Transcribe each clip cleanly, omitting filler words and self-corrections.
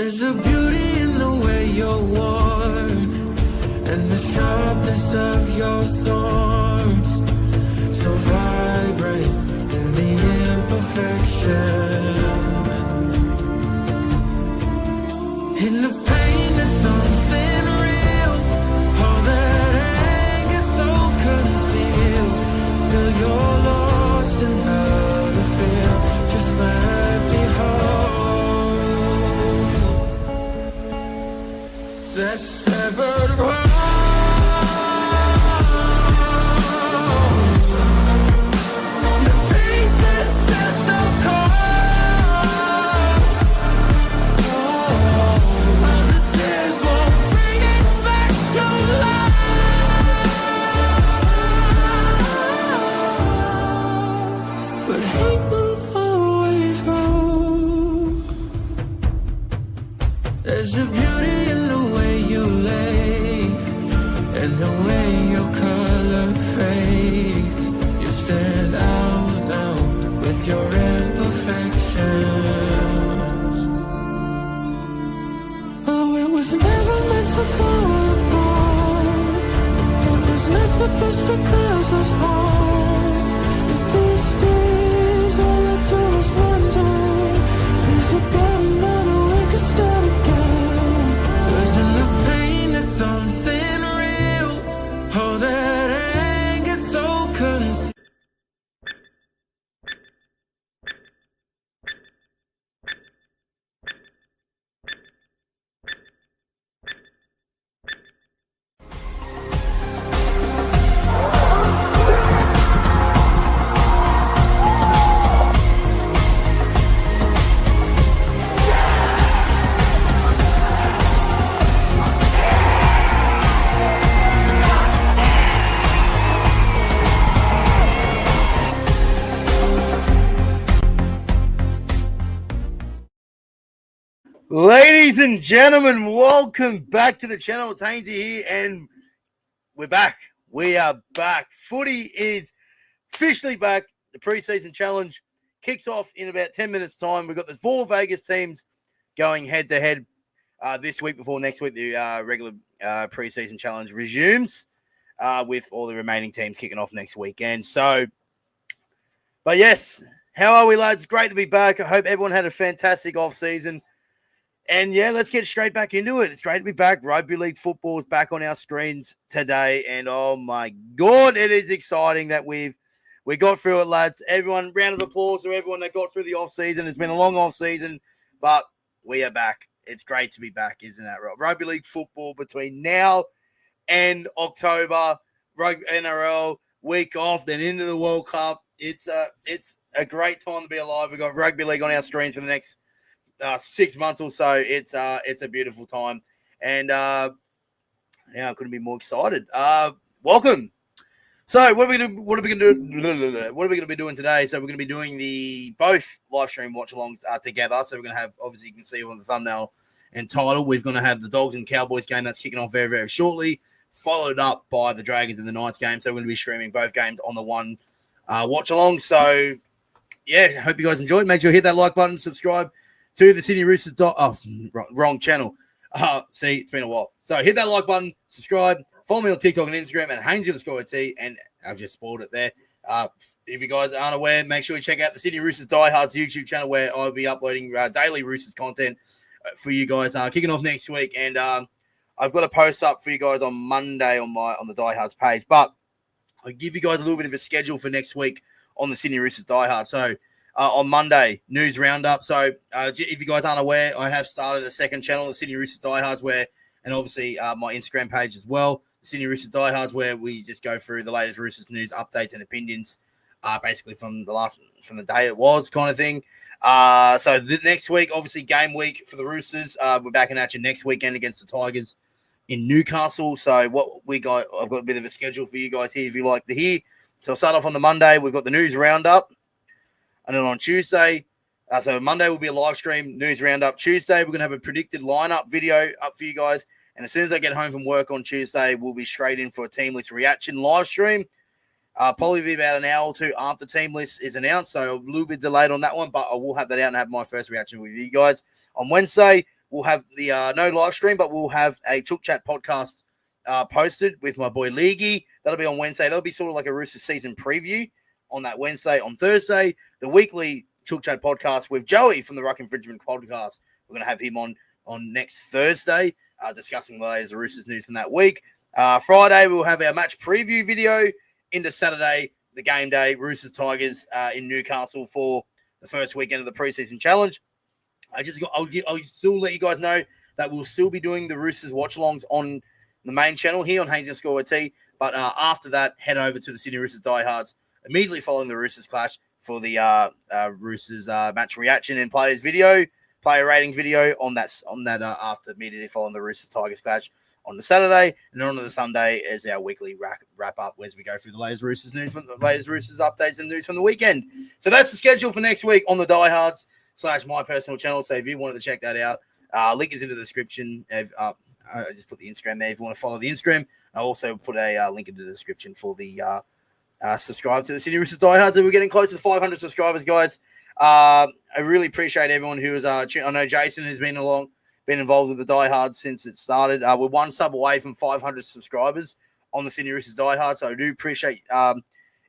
There's a beauty in the way you're worn, and the sharpness of your thorns, so vibrant in the imperfections. In the pain there's something real, all that anger so concealed. Still you're lost in how to feel, just let me hold that severed heart. There's a beauty in the way you lay, and the way your color fades. You stand out now with your imperfections. Oh, it was never meant to fall apart. It was not supposed to cause us harm. But these days, all I do is wonder, is about another way to start again. In the pain there's something real, oh that anger so concealed. Ladies and gentlemen, welcome back to the channel. It's Haynesy here, and we're back. We are back. Footy is officially back. The preseason challenge kicks off in about 10 minutes' time. We've got the 4 Vegas teams going head-to-head this week before next week the regular preseason challenge resumes with all the remaining teams kicking off next weekend. So, but yes, how are we, lads? Great to be back. I hope everyone had a fantastic off-season. And, yeah, let's get straight back into it. It's great to be back. Rugby league football is back on our screens today. And, oh, my God, it is exciting that we got through it, lads. Everyone, round of applause to everyone that got through the off-season. It's been a long off-season, but we are back. It's great to be back, isn't that right? Rugby league football between now and October, NRL, week off, then into the World Cup. It's a great time to be alive. We've got rugby league on our screens for the next 6 months or so. It's a beautiful time, and I couldn't be more excited. Welcome. So what are we going to be doing today? So we're going to be doing both live stream watch alongs together. So we're going to have, obviously you can see on the thumbnail and title, we're going to have the Dogs and Cowboys game that's kicking off very, very shortly, followed up by the Dragons and the Knights game. So we're going to be streaming both games on the one watch along. So yeah, hope you guys enjoyed. Make sure you hit that like button, subscribe to the Sydney Roosters. Wrong channel. See, it's been a while. So hit that like button, subscribe, follow me on TikTok and Instagram at Haynesy_T, and I've just spoiled it there. If you guys aren't aware, make sure you check out the Sydney Roosters Diehards YouTube channel, where I'll be uploading daily Roosters content for you guys. Kicking off next week, and I've got a post up for you guys on Monday on the Diehards page. But I'll give you guys a little bit of a schedule for next week on the Sydney Roosters Diehards. So on Monday, news roundup. So if you guys aren't aware, I have started a second channel, the Sydney Roosters Diehards, and obviously my Instagram page as well, the Sydney Roosters Diehards, where we just go through the latest Roosters news, updates, and opinions, basically from the day it was kind of thing. So next week, obviously game week for the Roosters. We're back in action next weekend against the Tigers in Newcastle. So what we got, I've got a bit of a schedule for you guys here if you like to hear. So I'll start off on the Monday. We've got the news roundup. And then on Tuesday, so Monday will be a live stream news roundup. Tuesday, we're going to have a predicted lineup video up for you guys. And as soon as I get home from work on Tuesday, we'll be straight in for a team list reaction live stream. Probably be about an hour or two after team list is announced. So a little bit delayed on that one, but I will have that out and have my first reaction with you guys. On Wednesday, we'll have the no live stream, but we'll have a Chook Chat podcast posted with my boy Leaguey. That'll be on Wednesday. That'll be sort of like a Roosters season preview on that Wednesday. On Thursday, the weekly Chook Chat podcast with Joey from the Ruck Infringement podcast. We're going to have him on next Thursday, discussing the latest Roosters news from that week. Friday, we'll have our match preview video into Saturday, the game day, Roosters Tigers in Newcastle for the first weekend of the preseason challenge. I'll still let you guys know that we'll still be doing the Roosters watch-alongs on the main channel here on Haynesy Score T. But after that, head over to the Sydney Roosters Diehards immediately following the Roosters clash for the Roosters match reaction and player rating video on that after immediately following the Roosters Tigers clash on the Saturday, and then on to the Sunday is our weekly wrap up as we go through the latest Roosters news, from the latest Roosters updates and news from the weekend. So that's the schedule for next week on the Diehards / my personal channel. So if you wanted to check that out, link is in the description. I just put the Instagram there if you want to follow the Instagram. I also put a link in the description for the subscribe to the Sydney Roosters Diehards. So we're getting close to 500 subscribers, guys. I really appreciate everyone who is. I know Jason has been involved with the Diehards since it started. We're one sub away from 500 subscribers on the Sydney Roosters Diehards. So I do appreciate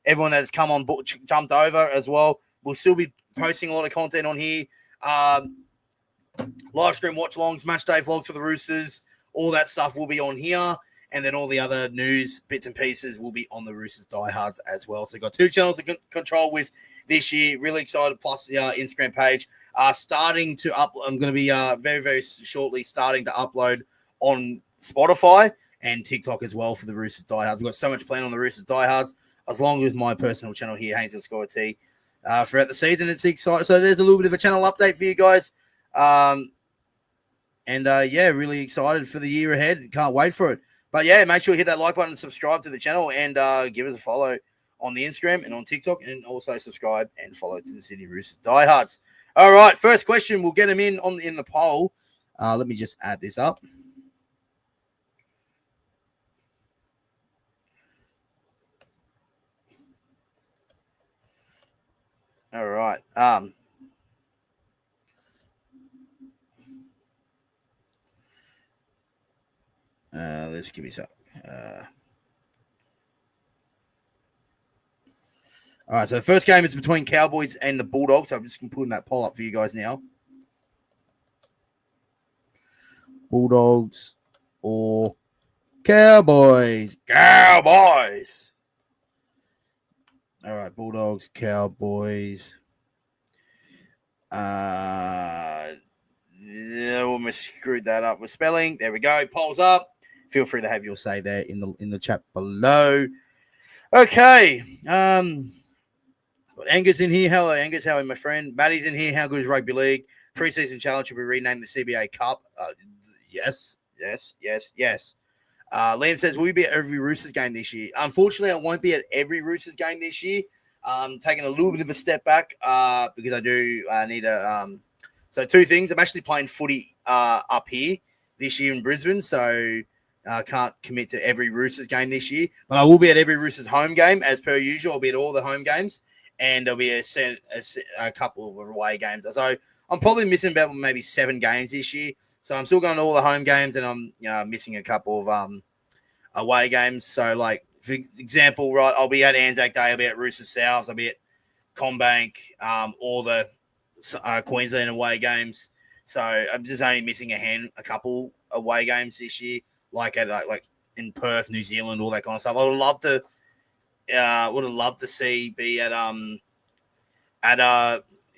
everyone that's come on board, jumped over as well. We'll still be posting a lot of content on here. Live stream watch-alongs, match day vlogs for the Roosters, all that stuff will be on here. And then all the other news, bits and pieces will be on the Roosters Diehards as well. So we've got 2 channels to control with this year. Really excited. Plus the Instagram page. Starting to upload. I'm going to be very, very shortly starting to upload on Spotify and TikTok as well for the Roosters Diehards. We've got so much planned on the Roosters Diehards, as long as my personal channel here, Haynesy Score T, throughout the season. It's exciting. So there's a little bit of a channel update for you guys. Really excited for the year ahead. Can't wait for it. But yeah, make sure you hit that like button and subscribe to the channel and give us a follow on the Instagram and on TikTok, and also subscribe and follow to the Sydney Roosters Diehards. All right, first question. We'll get them in the poll. Let me just add this up. All right. Let's give me some. All right, so the first game is between Cowboys and the Bulldogs. So I'm just going to put that poll up for you guys now. Bulldogs or Cowboys? Cowboys. All right, Bulldogs, Cowboys. Almost screwed that up with spelling. There we go. Polls up. Feel free to have your say there in the chat below. Okay. Got Angus in here. Hello, Angus. How are you, my friend? Matty's in here. How good is rugby league? Preseason challenge should be renamed the CBA Cup. Yes. Liam says, will you be at every Roosters game this year? Unfortunately, I won't be at every Roosters game this year. Taking a little bit of a step back because I do need a... So 2 things. I'm actually playing footy up here this year in Brisbane, so I can't commit to every Roosters game this year. But I will be at every Roosters home game as per usual. I'll be at all the home games, and there'll be a couple of away games. So I'm probably missing about maybe 7 games this year. So I'm still going to all the home games, and I'm missing a couple of away games. So like for example, right, I'll be at Anzac Day. I'll be at Roosters South. I'll be at Combank. All the Queensland away games. So I'm just only missing a couple away games this year, like in Perth, New Zealand, all that kind of stuff. I would have loved to see be at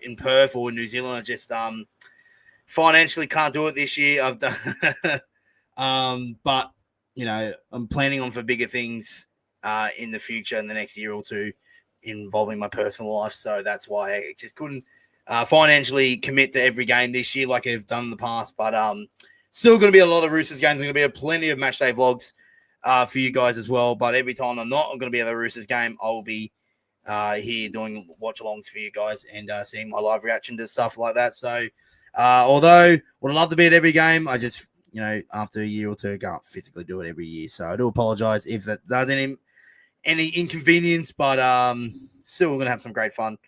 in Perth or in New Zealand. I just financially can't do it this year. I've done but I'm planning on for bigger things in the future in the next year or 2 involving my personal life. So that's why I just couldn't financially commit to every game this year like I've done in the past. But still going to be a lot of Roosters games. There's going to be plenty of matchday vlogs for you guys as well. But every time I'm going to be at the Roosters game, I'll be here doing watch-alongs for you guys and seeing my live reaction to stuff like that. So although would love to be at every game, I just, after a year or 2, can't physically do it every year. So I do apologize if that does any inconvenience, but still we're going to have some great fun.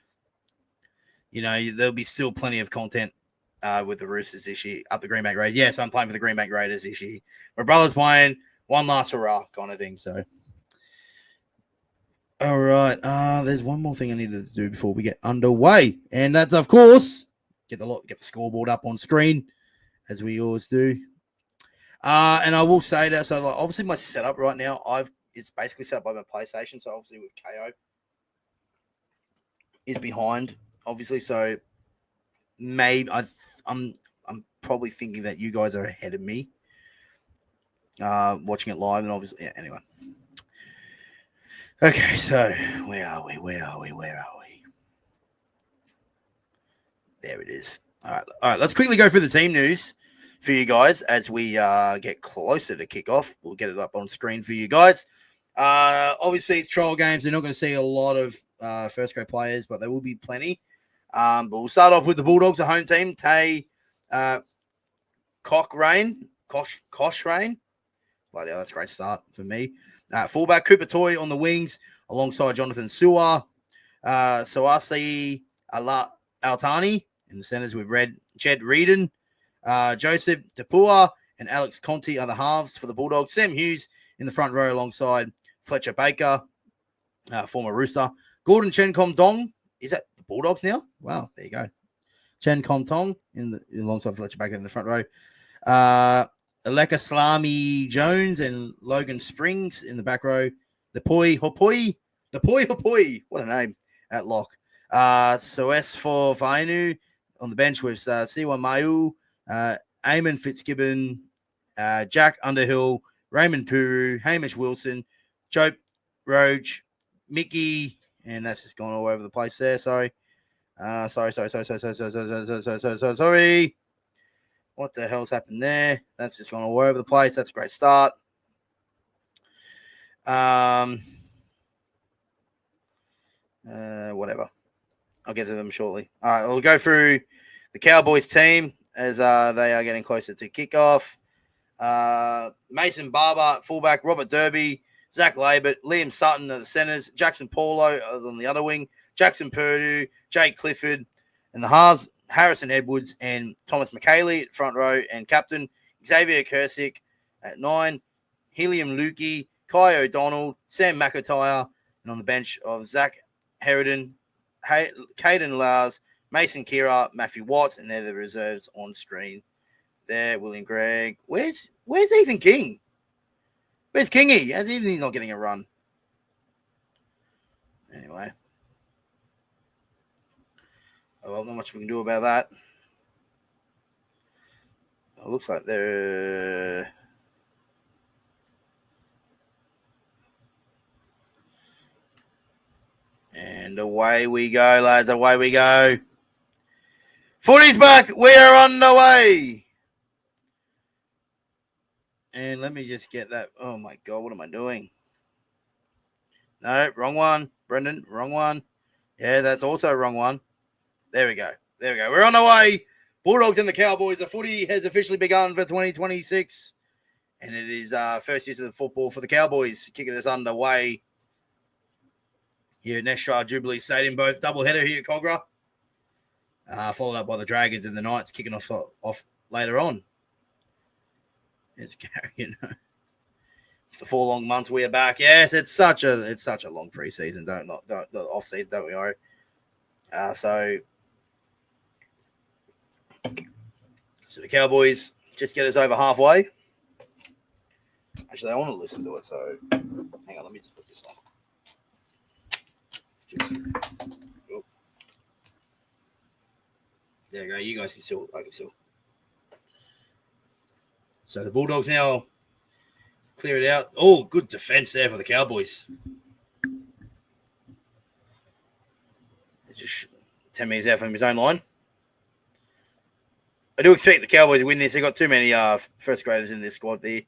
There'll be still plenty of content with the Roosters this year, up the Greenbank Raiders. Yes, I'm playing for the Greenbank Raiders this year. My brother's playing, one last hurrah kind of thing. So, all right. There's one more thing I needed to do before we get underway, and that's of course get the scoreboard up on screen, as we always do. And I will say that, so like, obviously my setup right now, it's basically set up by my PlayStation. So obviously with KO is behind, obviously. So maybe I'm probably thinking that you guys are ahead of me, watching it live, and obviously, yeah, anyway. Okay, so where are we? There it is. All right. Let's quickly go through the team news for you guys as we get closer to kickoff. We'll get it up on screen for you guys. Obviously, it's trial games. They're not going to see a lot of first grade players, but there will be plenty. But we'll start off with the Bulldogs, the home team. Tay Cochrane. Bloody hell, that's a great start for me. Fullback Cooper Toy on the wings alongside Jonathan Sewa. Soasi Altani in the centres with Jed Reedon. Joseph Tapua and Alex Conti are the halves for the Bulldogs. Sam Hughes in the front row alongside Fletcher Baker, former Rooster. Gordon Chen Kom Dong. Is that the Bulldogs now? Wow, there you go. Chen Kom Tong alongside Fletcher Baker in the front row. Aleka Salami Jones and Logan Springs in the back row. The Poi Hopoi. What a name at lock. Soes for Vainu on the bench with Siwa Mayu, Eamon Fitzgibbon, Jack Underhill, Raymond Puru, Hamish Wilson, Joe Roach, Mickey, and that's just gone all over the place there. Sorry. What the hell's happened there? That's just gone all over the place. That's a great start. Whatever. I'll get to them shortly. All right, we'll go through the Cowboys team as they are getting closer to kickoff. Mason Barber, fullback, Robert Derby, Zach Labert, Liam Sutton are the centers, Jackson Paulo on the other wing, Jackson Purdue, Jake Clifford, and the halves, Harrison Edwards and Thomas McKaylee at front row, and captain Xavier Kersick at 9, Helium Lukey, Kai O'Donnell, Sam McIntyre, and on the bench of Zach Herridon, Caden Lars, Mason Kira, Matthew Watts, and they're the reserves on screen. There, William Gregg. Where's Ethan King? Where's Kingy? He's not getting a run. Anyway. Well, not much we can do about that. It looks like they're... And away we go, lads. Away we go. Footy's back. We are on the way. And let me just get that. Oh, my God. What am I doing? No, wrong one. Brendan, wrong one. Yeah, that's also a wrong one. There we go. We're on the way. Bulldogs and the Cowboys. The footy has officially begun for 2026. And it is first use of the football for the Cowboys. Kicking us underway here at Nestra Jubilee Stadium. Both doubleheader here at Cogra. Followed up by the Dragons and the Knights kicking off later on. It's Gary, the 4 long months we are back. Yes, it's such a long preseason. Don't off season, don't we worry. So the Cowboys just get us over halfway. Actually, I want to listen to it. So hang on, let me just put this on. There you go. You guys can still. I can still. So the Bulldogs now clear it out. Oh, good defense there for the Cowboys. It's just 10 meters out from his own line. I do expect the Cowboys to win this. They've got too many first graders in this squad there.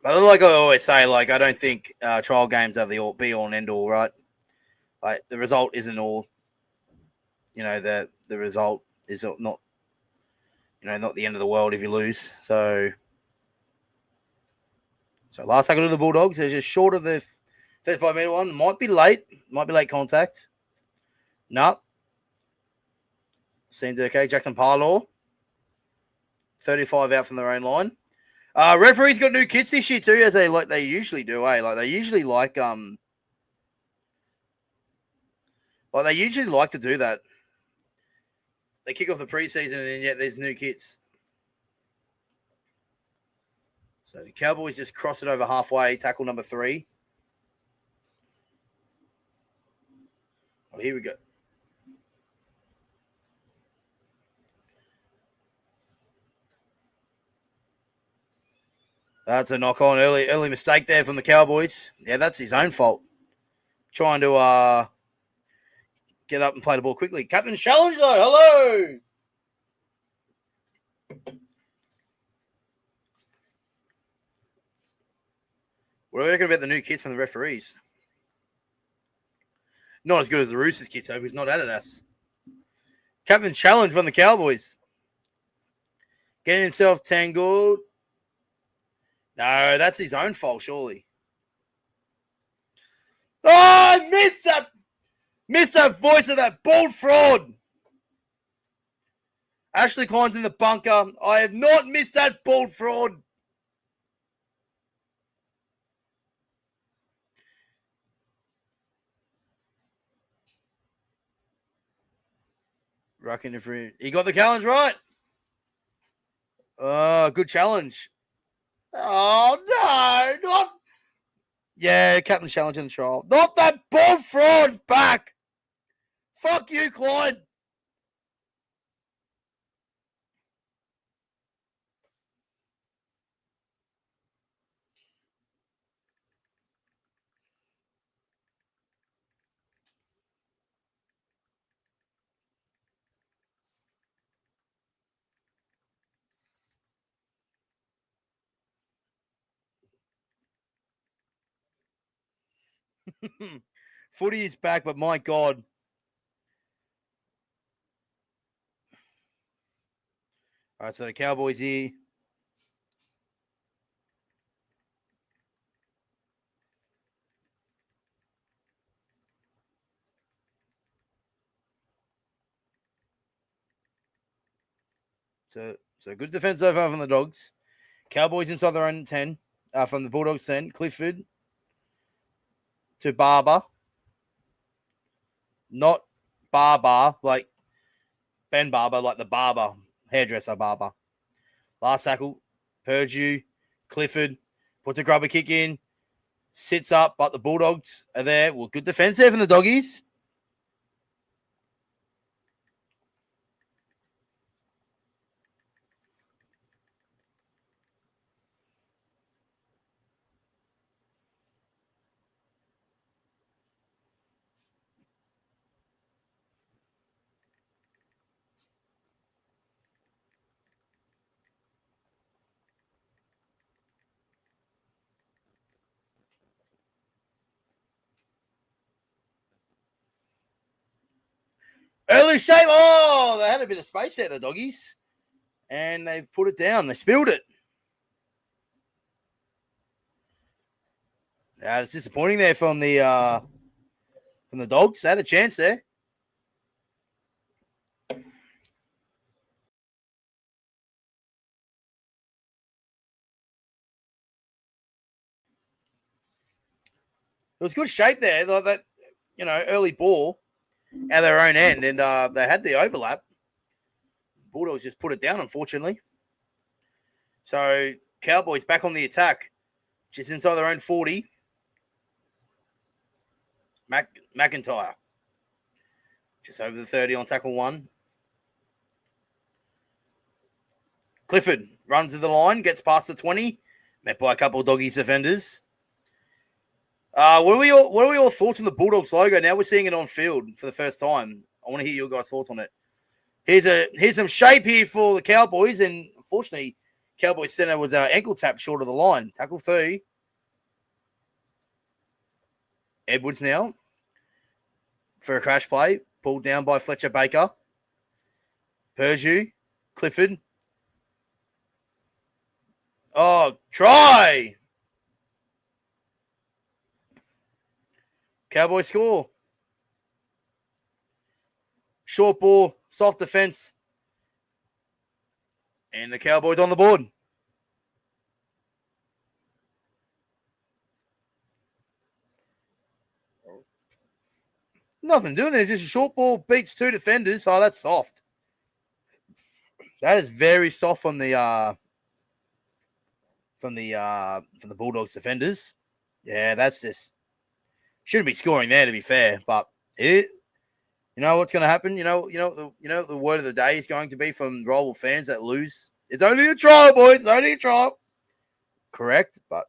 But like I always say, like I don't think trial games are the be all and end all, right? Like the result isn't all. You know, the result is not. Not the end of the world if you lose. So last tackle of the Bulldogs, they're just short of the 35-meter one. Might be late contact. No. Seemed okay. Jackson Parlour, 35 out from their own line. Referees got new kits this year too, as they usually do, eh? Like they usually like to do that. They kick off the preseason and yet there's new kits. So the Cowboys just cross it over halfway, tackle number 3. Oh, here we go. That's a knock on. Early mistake there from the Cowboys. Yeah, that's his own fault. Trying to get up and play the ball quickly. Captain challenge though. Hello. What do you reckon about the new kits from the referees? Not as good as the Roosters kits, though. He's not Adidas. Captain challenge from the Cowboys. Getting himself tangled. No, that's his own fault, surely. Oh, I missed that. Missed that voice of that bald fraud. Ashley Klein's in the bunker. I have not missed that bald fraud. Rucking if he got the challenge right. Oh, good challenge. Oh, no. Not. Yeah, Captain challenge in the trial. Not that bald fraud back. Fuck you, Klein. Footy is back, but my God. All right, so the Cowboys here. So good defense so far from the Dogs. Cowboys inside their own 10, from the Bulldogs 10. Clifford to Barber. Not Barber, like Ben Barber, like the barber, hairdresser Barber. Last tackle, Purdue, Clifford, puts a grubber kick in, sits up, but the Bulldogs are there. Well, good defense there from the Doggies. Early shape. Oh, they had a bit of space there, the Doggies. And they put it down. They spilled it. It's disappointing there from the Dogs. They had a chance there. It was good shape there. That, early ball at their own end, and they had the overlap. Bulldogs just put it down, unfortunately. So Cowboys back on the attack, just inside their own 40. McIntyre just over the 30 on tackle 1. Clifford runs to the line, gets past the 20, met by a couple of Doggies defenders. What are we all thoughts on the Bulldogs logo? Now we're seeing it on field for the first time. I want to hear your guys' thoughts on it. Here's some shape here for the Cowboys, and unfortunately, Cowboys center was ankle tap short of the line. Tackle 3. Edwards now for a crash play, pulled down by Fletcher Baker. Purdue, Clifford. Oh, try! Cowboy score. Short ball, soft defense. And the Cowboys on the board. Nothing doing there. Just a short ball beats 2 defenders. Oh, that's soft. That is very soft from the Bulldogs defenders. Yeah, that's just shouldn't be scoring there to be fair, but you know what's going to happen. You know the word of the day is going to be from rival fans that lose. It's only a trial, boys. It's only a trial. Correct, but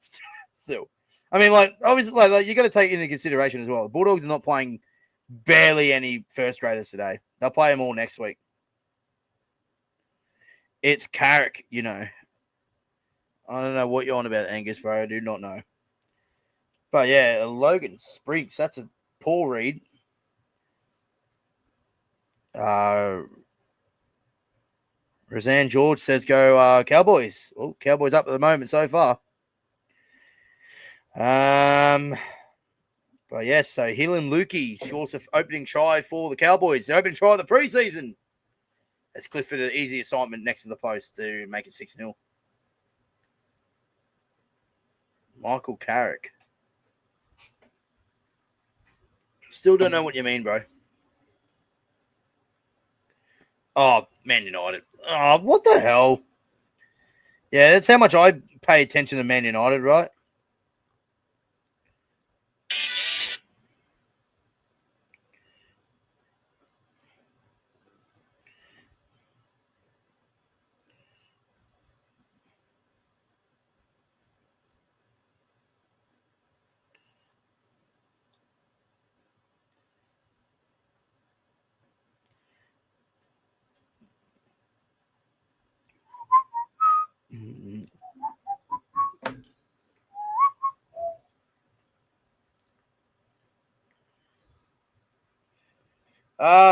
still, I mean, like obviously, like you got to take into consideration as well. The Bulldogs are not playing barely any first graders today. They'll play them all next week. It's Carrick, you know. I don't know what you're on about, Angus, bro. I do not know. But yeah, Logan Sprinks. That's a poor read. Roseanne George says go Cowboys. Well, Cowboys up at the moment so far. But yes, so Helen Lukey scores the opening try for the Cowboys. The opening try of the preseason. As Clifford an easy assignment next to the post to make it 6-0. Michael Carrick. Still don't know what you mean, bro. Oh, Man United. Oh, what the hell? Yeah, that's how much I pay attention to Man United, right?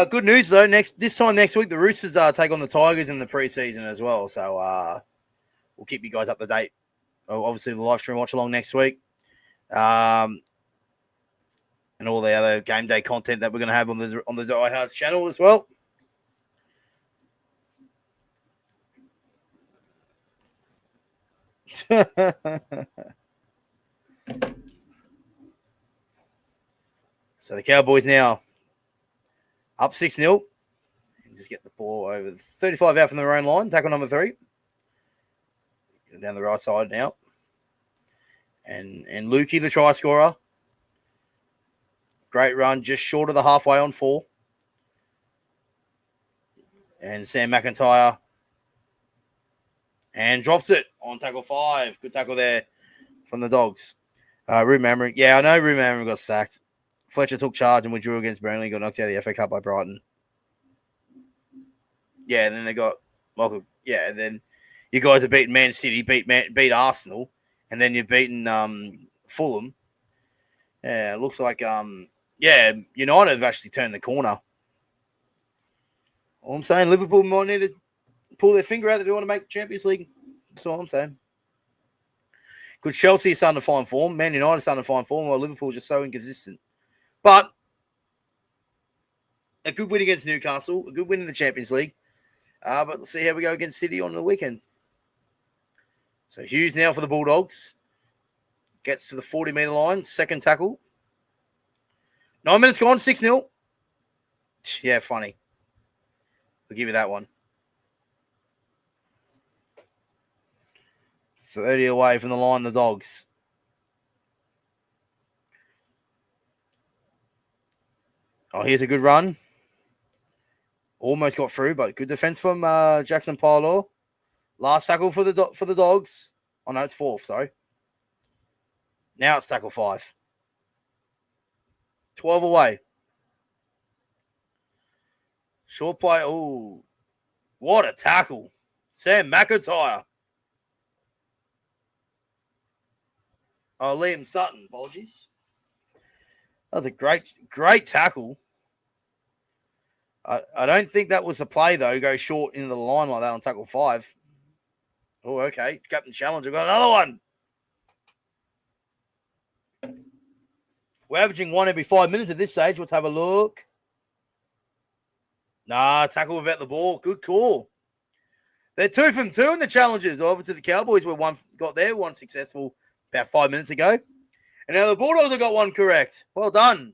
Good news though. This time next week, the Roosters take on the Tigers in the preseason as well. So we'll keep you guys up to date. Obviously, the live stream watch along next week, and all the other game day content that we're going to have on the Die Hard channel as well. So the Cowboys now up 6-0. Just get the ball over 35 out from their own line. Tackle number 3. Get down the right side now. And Lukey, the try scorer. Great run, just short of the halfway on 4. And Sam McIntyre. And drops it on tackle 5. Good tackle there from the Dogs. Rue Mamrie. Yeah, I know Rue Mamrie got sacked. Fletcher took charge and withdrew against Burnley. Got knocked out of the FA Cup by Brighton. Yeah, and then they got Michael. Yeah, and then you guys have beaten Man City, beat Arsenal, and then you've beaten Fulham. Yeah, it looks like United have actually turned the corner. All I'm saying, Liverpool might need to pull their finger out if they want to make Champions League. That's all I'm saying. Good Chelsea is starting to find form. Man United is starting to find form, while Liverpool is just so inconsistent. But a good win against Newcastle, a good win in the Champions League. But let's see how we go against City on the weekend. So Hughes now for the Bulldogs. Gets to the 40-metre line. Second tackle. 9 minutes gone. 6-0. Yeah, funny. We'll give you that one. 30 away from the line, the Dogs. Oh, here's a good run. Almost got through, but good defense from Jackson Parlour. Last tackle for the Dogs. Oh, no, it's 4th, sorry. Now it's tackle 5. 12 away. Short play. Oh, what a tackle. Sam McIntyre. Oh, Liam Sutton. Apologies. That was a great tackle. I don't think that was the play, though. Go short into the line like that on tackle 5. Oh, okay. Captain Challenge. We've got another one. We're averaging 1 every 5 minutes at this stage. Let's have a look. Nah, tackle without the ball. Good call. They're 2 from 2 in the challenges. Obviously, the Cowboys got their one successful about 5 minutes ago. And now the Bulldogs have got one correct. Well done.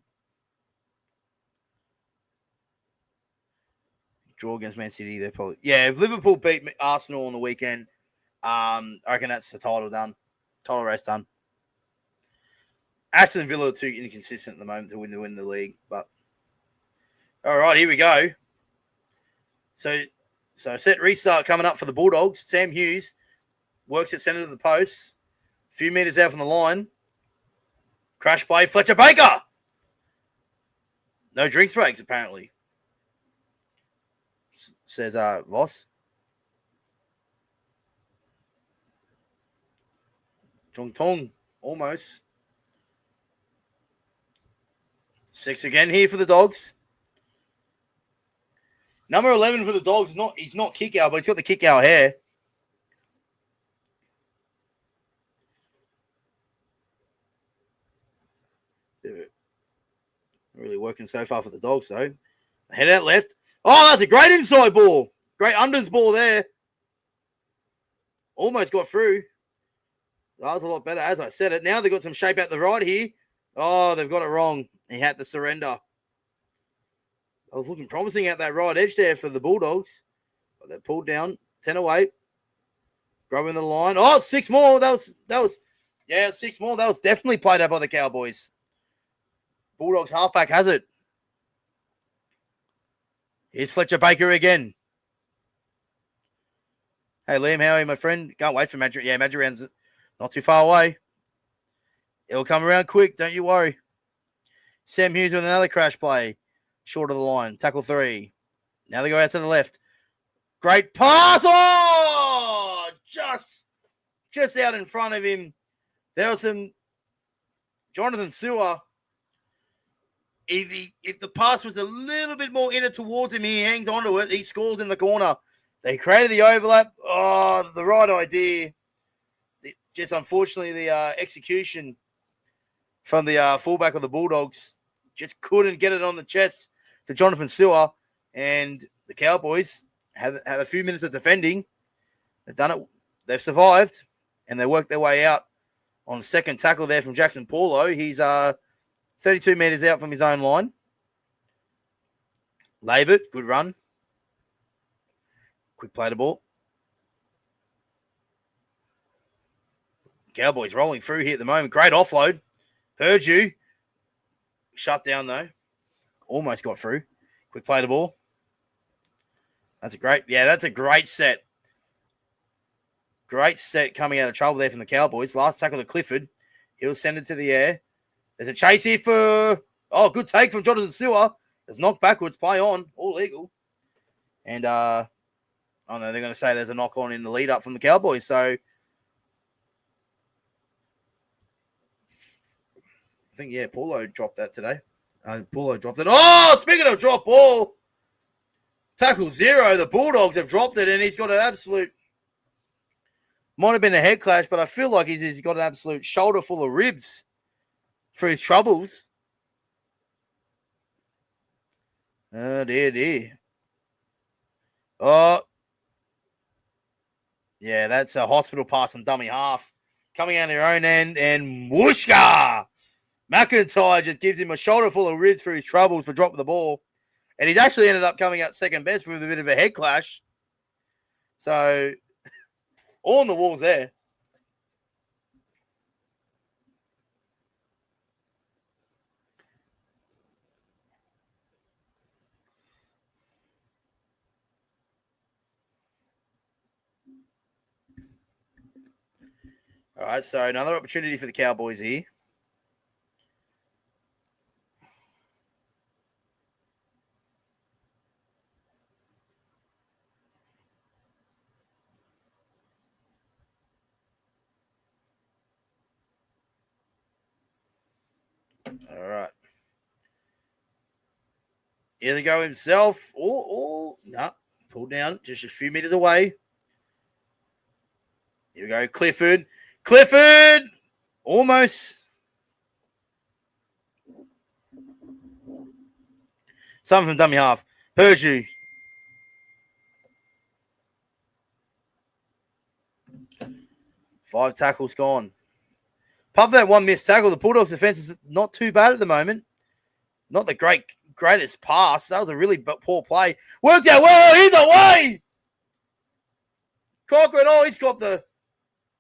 Draw against Man City. They're probably... Yeah, if Liverpool beat Arsenal on the weekend, I reckon that's the title done. Title race done. Aston Villa are too inconsistent at the moment to win the league. But all right, here we go. So set restart coming up for the Bulldogs. Sam Hughes works at centre of the post. A few metres out from the line. Crash play, Fletcher Baker. No drinks breaks, apparently. Says Voss. Tong Tong, almost. 6 again here for the Dogs. Number 11 for the Dogs, he's not kick out, but he's got the kick out hair. Really working so far for the Dogs, though. Head out left. Oh, that's a great inside ball. Great unders ball there. Almost got through. That was a lot better, as I said it. Now they've got some shape out the right here. Oh, they've got it wrong. He had to surrender. I was looking promising at that right edge there for the Bulldogs. But they pulled down. 10 away. Grabbing the line. Oh, 6 more. That was 6 more. That was definitely played out by the Cowboys. Bulldogs halfback has it. Here's Fletcher Baker again. Hey, Liam, how are you, my friend? Can't wait for Madrid. Yeah, Madrid's not too far away. It'll come around quick. Don't you worry. Sam Hughes with another crash play. Short of the line. Tackle 3. Now they go out to the left. Great pass. Oh! Just out in front of him. There was some Jonathan Sewer. If the pass was a little bit more inner towards him, he hangs onto it. He scores in the corner. They created the overlap. Oh, the right idea. Just unfortunately, the execution from the fullback of the Bulldogs just couldn't get it on the chest to Jonathan Sewer. And the Cowboys have a few minutes of defending. They've done it. They've survived. And they worked their way out on the second tackle there from Jackson Paulo. He's 32 metres out from his own line. Laboured. Good run. Quick play to ball. Cowboys rolling through here at the moment. Great offload. Heard you. Shut down, though. Almost got through. Quick play to ball. That's a great set. Great set coming out of trouble there from the Cowboys. Last tackle to Clifford. He'll send it to the air. There's a chase here for... Oh, good take from Jonathan Sewer. It's knocked backwards. Play on. All legal. And, they're going to say there's a knock on in the lead up from the Cowboys. So, I think, Paulo dropped that today. Paulo dropped it. Oh, speaking of drop ball, tackle 0. The Bulldogs have dropped it, and he's got an absolute... Might have been a head clash, but I feel like he's got an absolute shoulder full of ribs for his troubles. Oh, dear. Oh. Yeah, that's a hospital pass on dummy half. Coming out of their own end, and whooshka! McIntyre just gives him a shoulder full of ribs for his troubles for dropping the ball. And he's actually ended up coming out second best with a bit of a head clash. So, all on the walls there. All right, so another opportunity for the Cowboys here. All right. Here they go himself. No. Pulled down just a few meters away. Here we go. Clifford. Almost. Something from dummy half. Perdue. 5 tackles gone. Apart from that one missed tackle, the Bulldogs' defense is not too bad at the moment. Not the greatest pass. That was a really poor play. Worked out well. He's away. Cochran, he's got the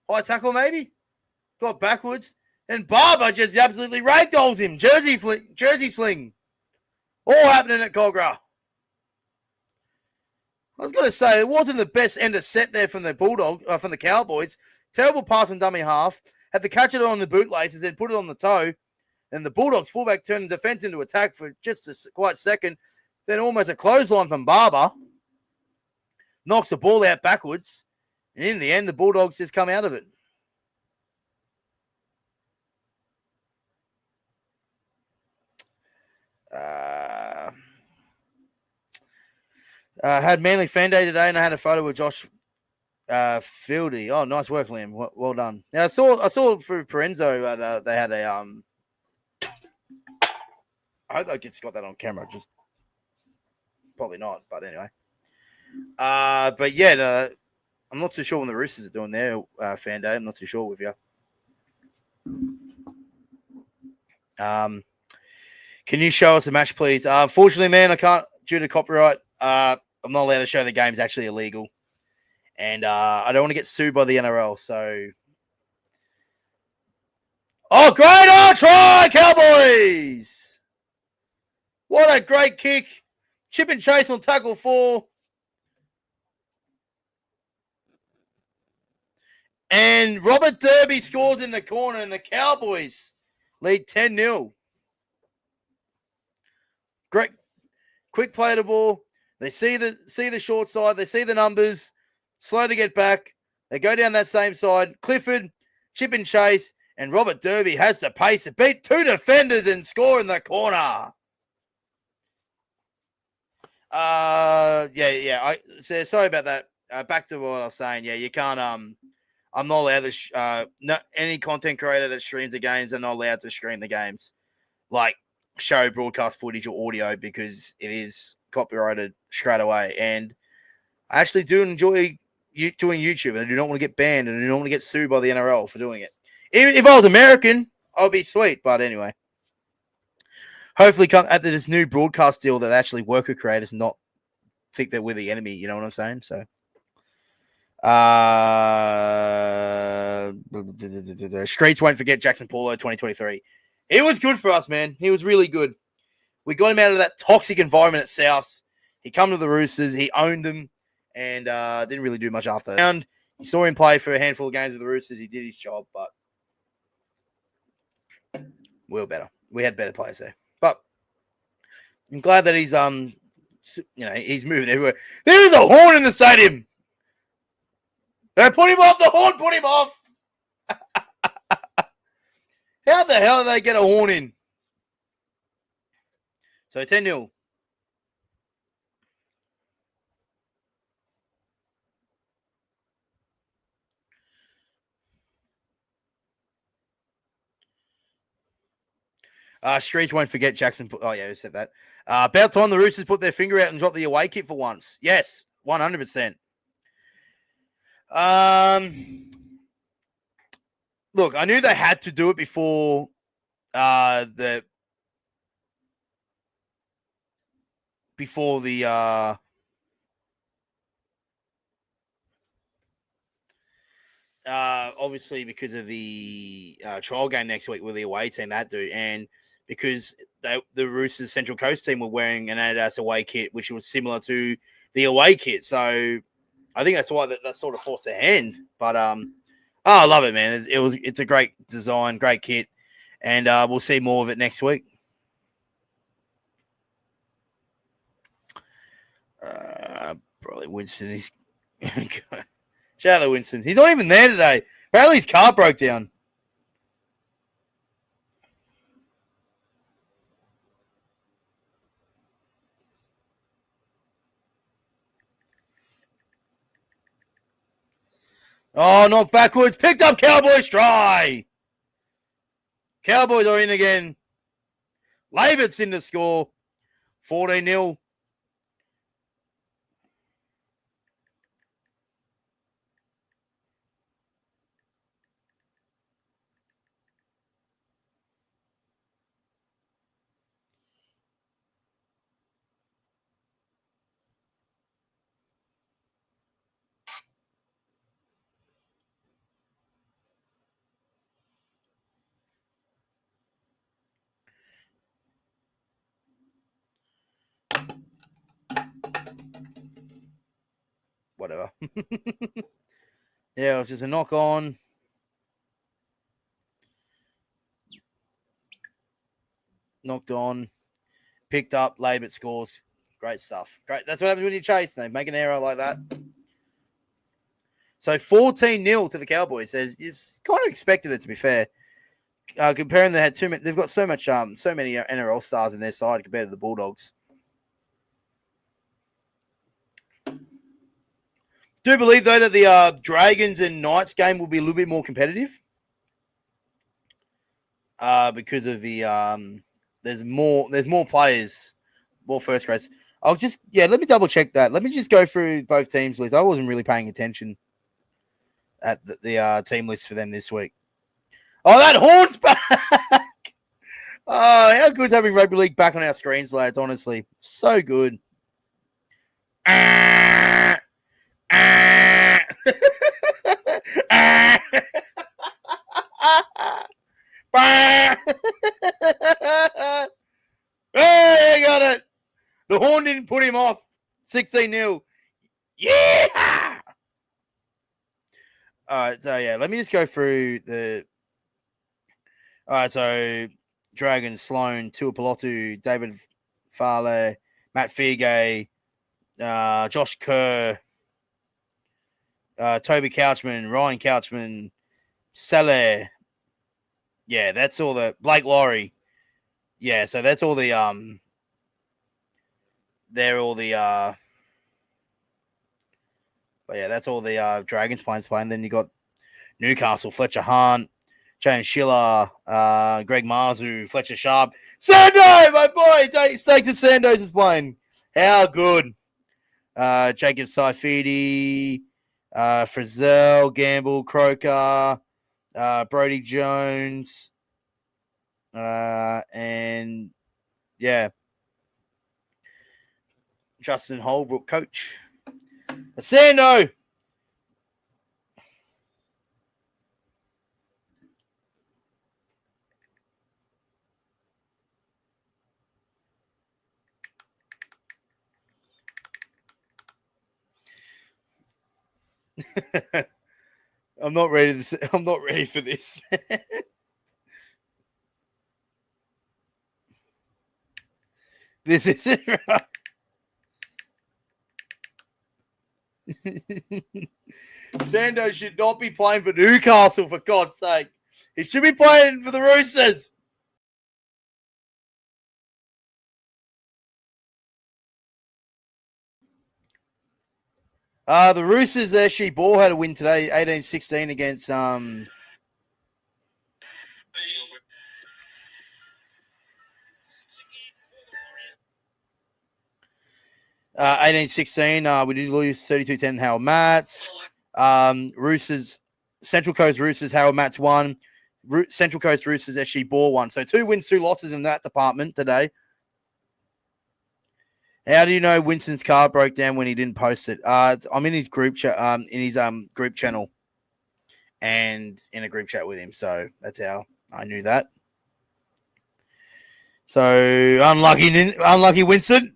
high tackle maybe. Got backwards. And Barber just absolutely ragdolls him. Jersey sling. All happening at Cogra. I was going to say, it wasn't the best end of set there from the Cowboys. Terrible pass on dummy half. Had to catch it on the bootlaces, then put it on the toe. And the Bulldogs fullback turned defense into attack for just a quite second. Then almost a clothesline from Barber. Knocks the ball out backwards. And in the end, the Bulldogs just come out of it. Had Manly Fan Day today, and I had a photo with Josh Fieldy. Oh, nice work, Liam. Well done. Now I saw through Parenzo they had a I hope I got that on camera. Just probably not, but anyway. But yeah, no, I'm not too sure when the Roosters are doing their Fan Day. I'm not too sure with you. Can you show us the match, please? Unfortunately, man, I can't due to copyright. I'm not allowed to show the game's actually illegal. And I don't want to get sued by the NRL, so... Oh, great! Oh, try, Cowboys! What a great kick. Chip and chase on tackle 4. And Robert Derby scores in the corner, and the Cowboys lead 10-0. Great. Quick play the ball. They see the short side. They see the numbers. Slow to get back. They go down that same side. Clifford, chip and chase, and Robert Derby has the pace to beat 2 defenders and score in the corner. Yeah. Sorry about that. Back to what I was saying. Yeah, you can't. I'm not allowed to. Any content creator that streams the games are not allowed to stream the games, like show broadcast footage or audio, because it is copyrighted straight away. And I actually do enjoy doing YouTube, and I do not want to get banned, and I do not want to get sued by the NRL for doing it. If I was American, I'd be sweet. But anyway, hopefully, come at this new broadcast deal that actually work with creators, not think that we're the enemy. You know what I'm saying? So, Streets won't forget Jackson Paulo 2023. He was good for us, man. He was really good. We got him out of that toxic environment at South. He come to the Roosters. He owned them, and didn't really do much after that. You saw him play for a handful of games with the Roosters. He did his job, but we were better. We had better players there. But I'm glad that he's he's moving everywhere. There's a horn in the stadium. They put him off. The horn put him off. How the hell did they get a horn in? So 10-0. Streets won't forget Jackson. Oh, yeah, I said that. About time the Roosters put their finger out and dropped the away kit for once. Yes, 100%. Look, I knew they had to do it before the obviously because of the trial game next week with the away team that do, and because the Roosters Central Coast team were wearing an Adidas away kit, which was similar to the away kit. So I think that's why that sort of forced their hand. But I love it, man. It's a great design, great kit, and we'll see more of it next week. Probably Winston. He's shout out to Winston. He's not even there today. Apparently his car broke down. Oh, knocked backwards. Picked up Cowboys try. Cowboys are in again. Labour's in the score. 14-0. whatever. Yeah, it was just a knock on. Knocked on. Picked up. Labert scores. Great stuff. Great. That's what happens when you chase. They make an error like that. So 14-0 to the Cowboys. It's kind of expected it, to be fair. Comparing, they had they've got so many NRL stars in their side compared to the Bulldogs. Do believe though that the Dragons and Knights game will be a little bit more competitive. Because of the there's more players, more first grades. Let me double check that. Let me just go through both teams' lists. I wasn't really paying attention at the team list for them this week. Oh, that Horn's back! Oh, how good's having rugby league back on our screens, lads? Honestly, so good. Hey, got it. The Horn didn't put him off. 16-0. Yeah! All right, so yeah, let me just go through the. All right, so Dragons, Sloan, Tuipulotu, David Farley, Matt Figay, Josh Kerr, Toby Couchman, Ryan Couchman, Saleh. Yeah, that's all the Blake Laurie. Yeah, so that's all the they're all the but yeah, that's all the Dragons playing. Then you got Newcastle, Fletcher Hunt, James Schiller, Greg Marzu, Fletcher Sharp, Sando, my boy, Stakes Sandos is playing. How good? Jacob Saifidi, Frizzell, Gamble, Croker, Brody Jones, and yeah, Justin Holbrook, coach. Sando. I'm not ready for this. This isn't right. Sando should not be playing for Newcastle, for God's sake. He should be playing for the Roosters. The Roosters actually ball had a win today, 18-16 against 18-16. We did lose 32-10 Harold Matts. Roosters, Central Coast Roosters, Harold Matts won. Central Coast Roosters actually ball won. So 2 wins, 2 losses in that department today. How do you know Winston's car broke down when he didn't post it? I'm in his group chat, in his group channel, and in a group chat with him. So that's how I knew that. So unlucky Winston.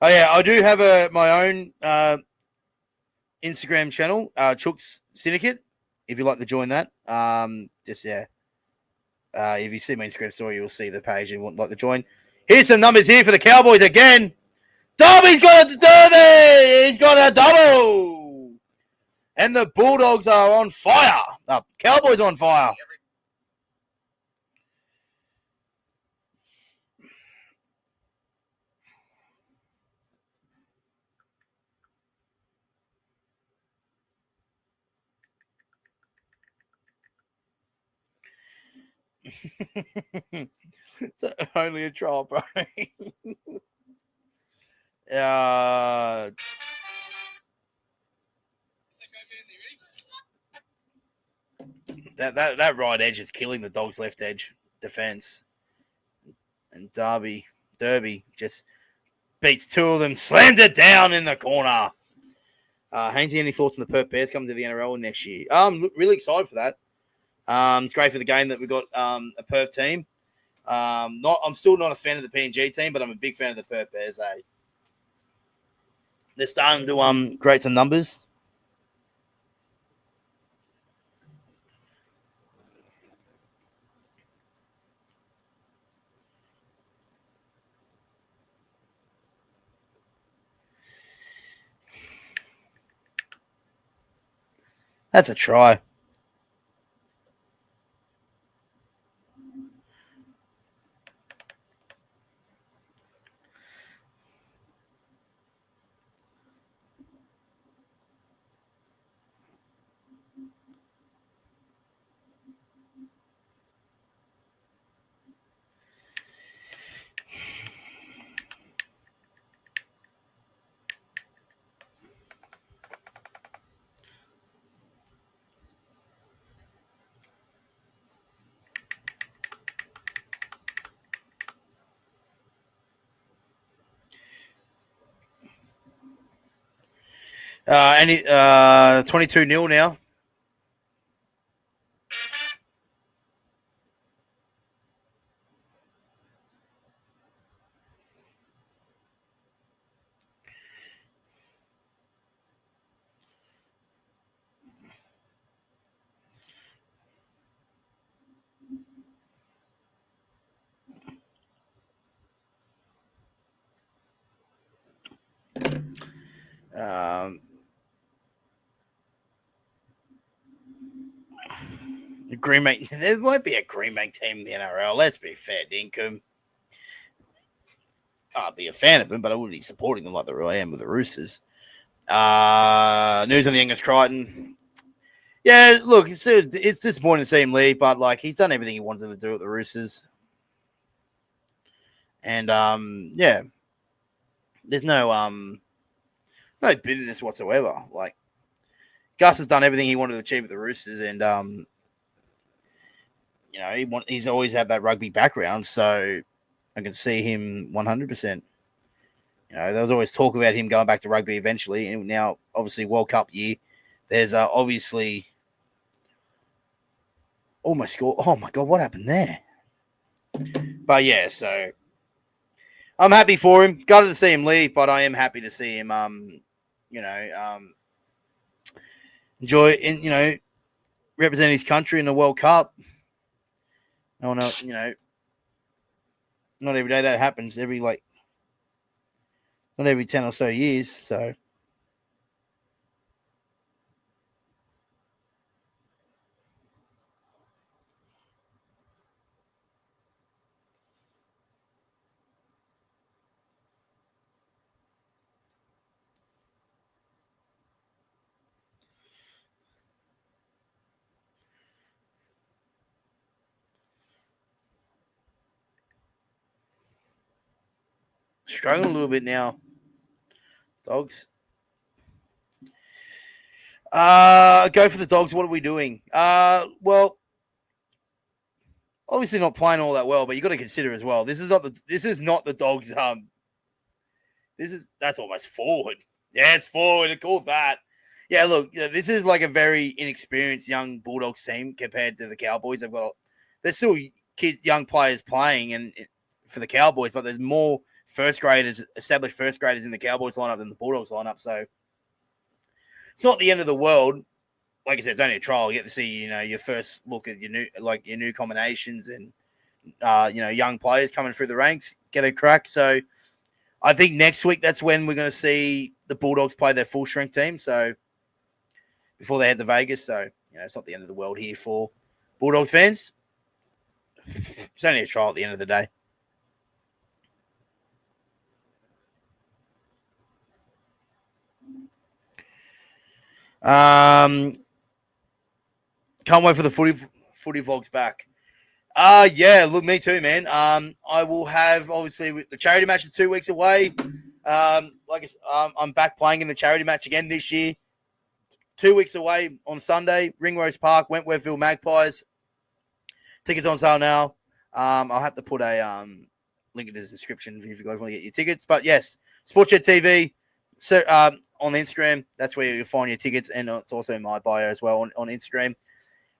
Oh yeah, I do have my own Instagram channel, Chook's Syndicate. If you'd like to join that, if you see my Instagram story, you'll see the page and would like to join. Here's some numbers here for the Cowboys again. Darby's got a derby. He's got a double. And the Bulldogs are on fire. Cowboys on fire. Only a trial, bro. That right edge is killing the Dogs' left edge defense. And Derby just beats 2 of them, slams it down in the corner. Haynesy, any thoughts on the Perth Bears coming to the NRL next year? I'm really excited for that. It's great for the game that we got a Perth team. I'm still not a fan of the PNG team, but I'm a big fan of the Perth Bears. They're starting to create some numbers. That's a try. Any 22-0 now. Greenbank. There won't be a Greenbank team in the NRL. Let's be fair, Dinkum. I'd be a fan of them, but I wouldn't be supporting them like I am with the Roosters. News on the Angus Crichton. Yeah, look, it's disappointing to see him leave, but like he's done everything he wanted to do at the Roosters. And yeah, there's no bitterness whatsoever. Like Gus has done everything he wanted to achieve at the Roosters, and he's always had that rugby background, so I can see him 100%. There was always talk about him going back to rugby eventually, and now obviously World Cup year. There's obviously almost scored. Oh my God, what happened there? But yeah, so I'm happy for him. Gutted to see him leave, but I am happy to see him. Enjoy represent his country in the World Cup. No, not every day that happens. Not every 10 or so years. So. Struggling a little bit now. Dogs. Go for the Dogs. What are we doing? Well, obviously not playing all that well, but you got to consider as well. This is not the Dogs. That's almost forward. Yeah, it's forward. I called that. Yeah, look, this is like a very inexperienced young Bulldogs team compared to the Cowboys. There's still young players playing and for the Cowboys, but there's more established first graders in the Cowboys lineup than the Bulldogs lineup. So it's not the end of the world. Like I said, it's only a trial. You get to see, your first look at your new combinations and young players coming through the ranks, get a crack. So I think next week that's when we're going to see the Bulldogs play their full strength team. So before they head to Vegas, so it's not the end of the world here for Bulldogs fans. It's only a trial at the end of the day. Can't wait for the footy vlogs back. Yeah, look, me too, man. I will have obviously the charity match is 2 weeks away. I'm back playing in the charity match again this year. 2 weeks away on Sunday, Ringrose Park, Wentworthville Magpies. Tickets on sale now. I'll have to put a link in the description if you guys want to get your tickets. But yes, Sportsjet TV. So on Instagram, that's where you'll find your tickets, and it's also in my bio as well on Instagram.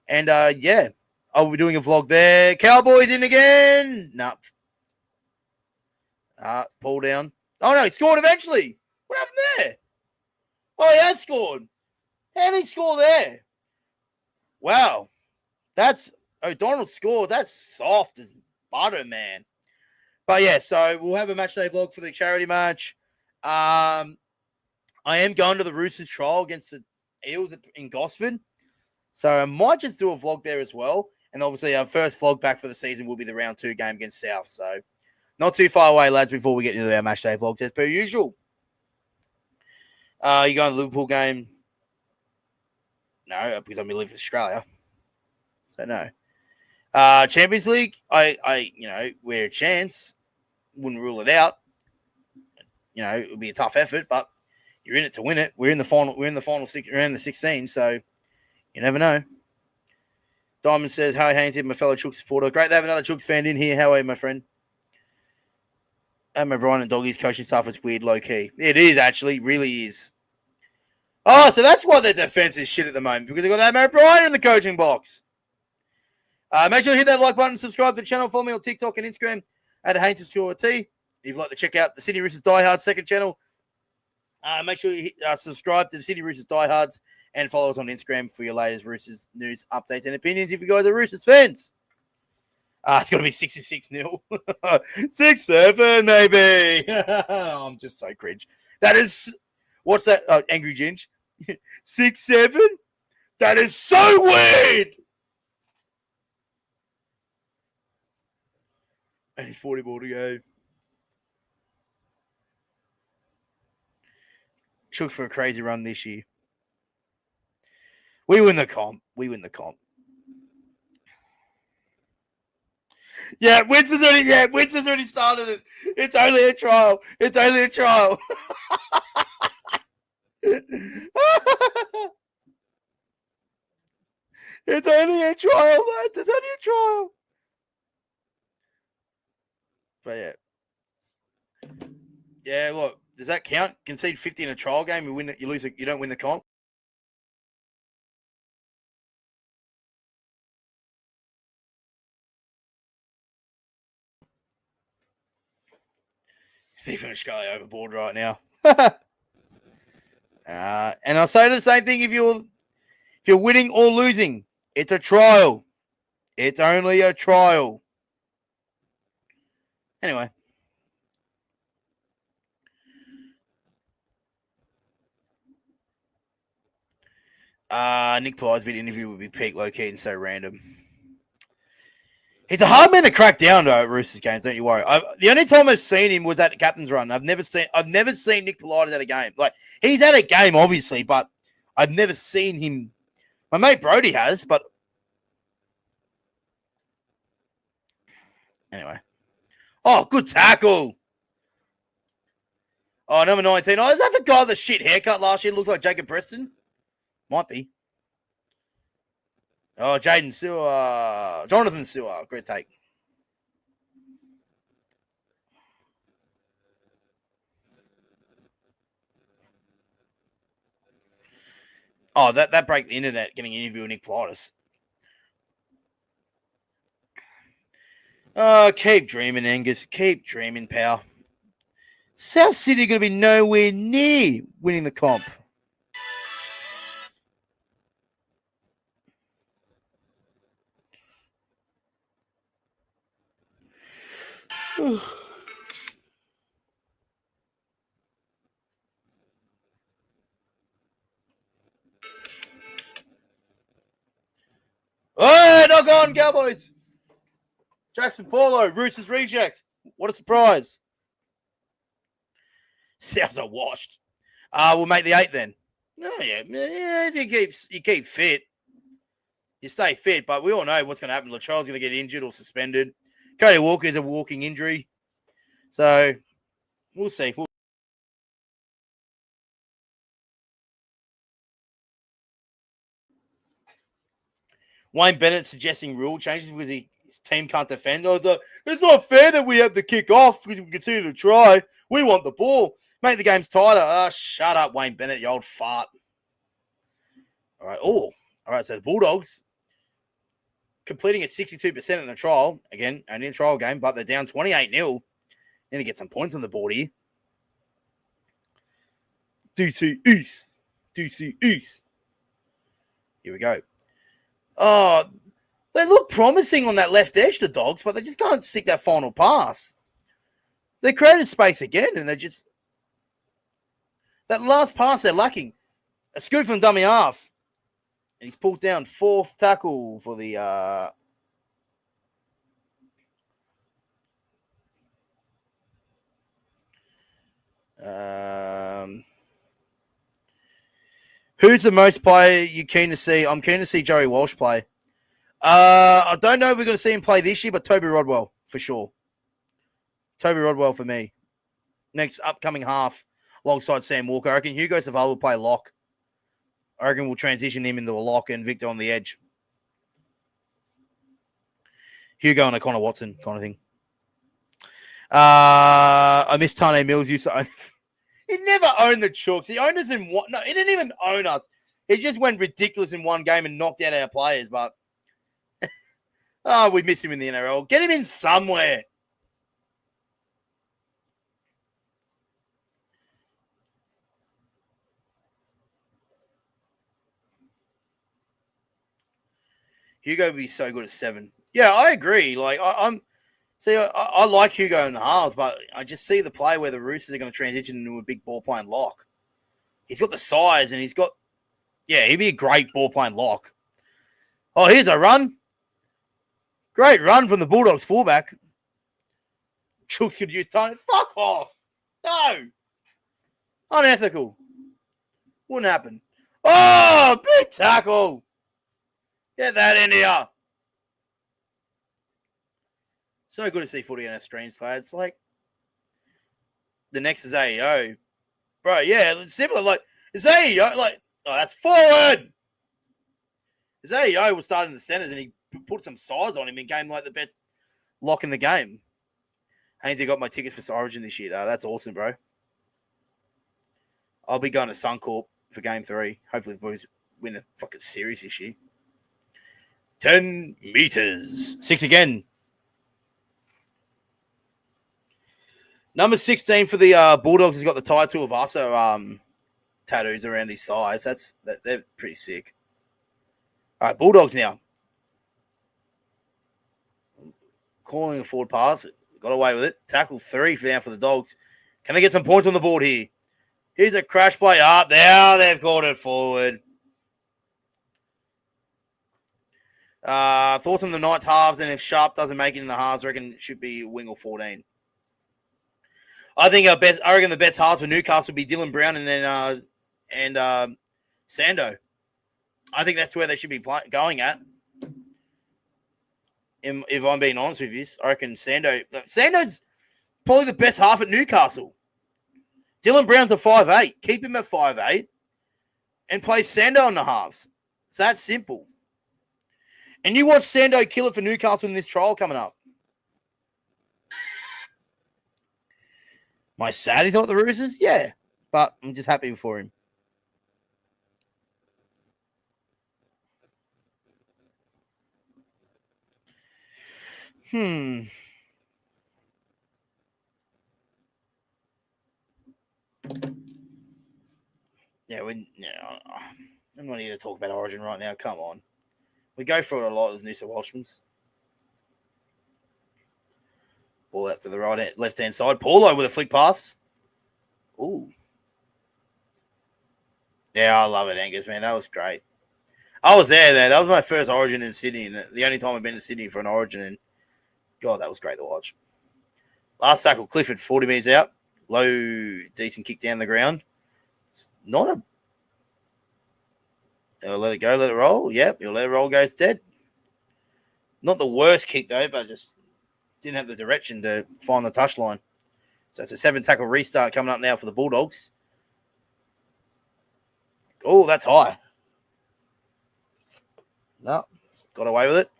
And yeah, Are we doing a vlog there? Cowboys in again? No. Pull down. Oh, no, he scored eventually. What happened there? Oh, he has scored. How did he score there? Wow. That's O'Donnell scores. That's soft as butter, man. But yeah, so we'll have a match day vlog for the charity match. I am going to the Roosters trial against the Eels in Gosford. So I might just do a vlog there as well. And obviously our first vlog back for the season will be the round 2 game against South. So not too far away, lads, before we get into our match day vlogs as per usual. You going to the Liverpool game? No, because I'm going to live in Australia. So no. Champions League, we're a chance. Wouldn't rule it out. It would be a tough effort, but you're in it to win it. We're in the final. We're in the final round of 16, so you never know. Diamond says, "Hi, Haynesy, I'm a fellow Chook supporter. Great to have another Chooks fan in here. How are you, my friend?" Brian and Doggy's coaching stuff is weird, low key. It is actually, really is. Oh, so that's why their defense is shit at the moment, because they've got Matt Bryan in the coaching box. Make sure to hit that like button, subscribe to the channel, follow me on TikTok and Instagram at Haynesy. If you'd like to check out the Sydney Roosters Diehards second channel, make sure you subscribe to the Sydney Roosters Diehards and follow us on Instagram for your latest Roosters news, updates, and opinions if you guys are Roosters fans. It's going to be 66-0. 6-7, maybe. I'm just so cringe. That is, what's that? Oh, Angry Ginge. 6-7? That is so weird. Only 40 more to go. Shook for a crazy run this year. We win the comp. Yeah, Winston's already started it. It's only a trial. It's only a trial. It's only a trial, lads. It's only a trial. But yeah. Yeah, look, does that count? Concede 50 in a trial game, you win it, you lose it, you don't win the comp. Even Australia overboard right now. And I'll say the same thing if you're winning or losing. It's a trial. It's only a trial. Anyway. Nick Pies video interview would be peak low key and so random. He's a hard man to crack down though at Roosters games. Don't you worry. The only time I've seen him was at the captain's run. I've never seen Nick Politis at a game. Like he's at a game, obviously, but I've never seen him. My mate Brody has, but anyway. Oh, good tackle. Oh, number 19. Oh, is that the guy with the shit haircut last year? Looks like Jacob Preston. Might be. Oh, Jaden Sewer. Jonathan Sewer. Great take. Oh, that broke the internet getting an interview with Nick Politis. Oh, keep dreaming, Angus. Keep dreaming, pal. South City are going to be nowhere near winning the comp. Oh, knock on, Cowboys. Jackson Paulo, Roosters reject. What a surprise. Souths are washed. We'll make the 8 then. Oh, yeah. If you keep fit, you stay fit, but we all know what's going to happen. Latrell's going to get injured or suspended. Cody Walker is a walking injury. So, we'll see. Wayne Bennett suggesting rule changes because his team can't defend. I was like, it's not fair that we have to kick off because we continue to try. We want the ball. Make the games tighter. Shut up, Wayne Bennett, you old fart. All right. Oh, all right. So the Bulldogs completing at 62% in the trial. Again, only a trial game, but they're down 28-0. Need to get some points on the board here. Deuce. Here we go. Oh, they look promising on that left edge, the Dogs, but they just can't stick that final pass. They created space again, and they're just... That last pass, they're lacking. A scoot from dummy half. And he's pulled down. Fourth tackle for the... Who's the most player you keen to see? I'm keen to see Joey Walsh play. I don't know if we're going to see him play this year, but Toby Rodwell, for sure. Toby Rodwell for me. Next upcoming half, alongside Sam Walker. I reckon Hugo Savale will play lock. I reckon we'll transition him into a lock and Victor on the edge. Hugo and O'Connor Watson kind of thing. I miss Tane Mills. Used to own... He never owned the Chooks. He owned us in what? No, he didn't even own us. He just went ridiculous in one game and knocked out our players. But we miss him in the NRL. Get him in somewhere. Hugo would be so good at 7. Yeah, I agree. Like I like Hugo in the halves, but I just see the play where the Roosters are going to transition into a big ball playing lock. He's got the size and he'd be a great ball playing lock. Oh, here's a run. Great run from the Bulldogs fullback. Chooks could use time. Fuck off. No. Unethical. Wouldn't happen. Oh, big tackle. Get that in here. So good to see footy on our screens, lads. Like, the next is AEO. Bro, yeah, it's similar. Like, is AEO, like, oh, that's forward. His AEO was starting in the centres and he put some size on him and became, like, the best lock in the game. Haynesy got my tickets for Origin this year, though. That's awesome, bro. I'll be going to Suncorp for Game 3. Hopefully the boys win the fucking series this year. 10 meters. 6 again. Number 16 for the Bulldogs has got the Tai Tuivasa tattoos around his thighs. They're pretty sick. All right, Bulldogs now. Calling a forward pass. Got away with it. Tackle 3 for the Dogs. Can they get some points on the board here? Here's a crash play up. Now they've called it forward. Thoughts on the Knights halves, and if Sharp doesn't make it in the halves, I reckon it should be wing or 14. I reckon the best halves for Newcastle would be Dylan Brown and then Sando. I think that's where they should be going at. If I'm being honest with you, I reckon Sando's probably the best half at Newcastle. Dylan Brown's a 5'8". Keep him at 5'8", and play Sando on the halves. It's that simple. And you watch Sando kill it for Newcastle in this trial coming up. Am I sad he's not the Roosters? Yeah. But I'm just happy for him. Yeah, I'm not here to talk about Origin right now. Come on. We go through it a lot as New South Welshmans. Ball out to the left-hand side. Paulo with a flick pass. Ooh. Yeah, I love it, Angus, man. That was great. I was there. That was my first Origin in Sydney, and the only time I've been to Sydney for an Origin. And God, that was great to watch. Last tackle, Clifford, 40 metres out. Low, decent kick down the ground. Not a... He'll let it go, let it roll. Yep, he'll let it roll, goes dead. Not the worst kick, though, but just didn't have the direction to find the touchline. So it's a 7-tackle restart coming up now for the Bulldogs. Oh, that's high. No, got away with it.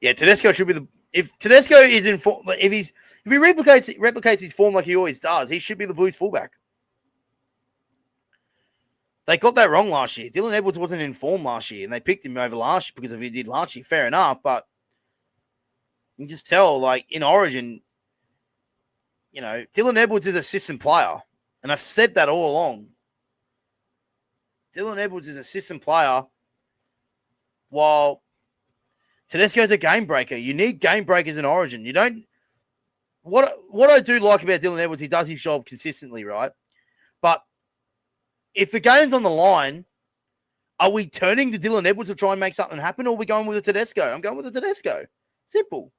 Yeah, Tedesco should be the... If Tedesco is in form... If he replicates his form like he always does, he should be the Blues fullback. They got that wrong last year. Dylan Edwards wasn't in form last year, and they picked him over last year because of what he did last year. Fair enough, but you can just tell, like, in Origin, Dylan Edwards is a system player, and I've said that all along. Dylan Edwards is a system player, while Tedesco's a game breaker. You need game breakers in Origin. You don't. What I do like about Dylan Edwards, he does his job consistently, right? But if the game's on the line, are we turning to Dylan Edwards to try and make something happen, or are we going with a Tedesco? I'm going with a Tedesco. Simple.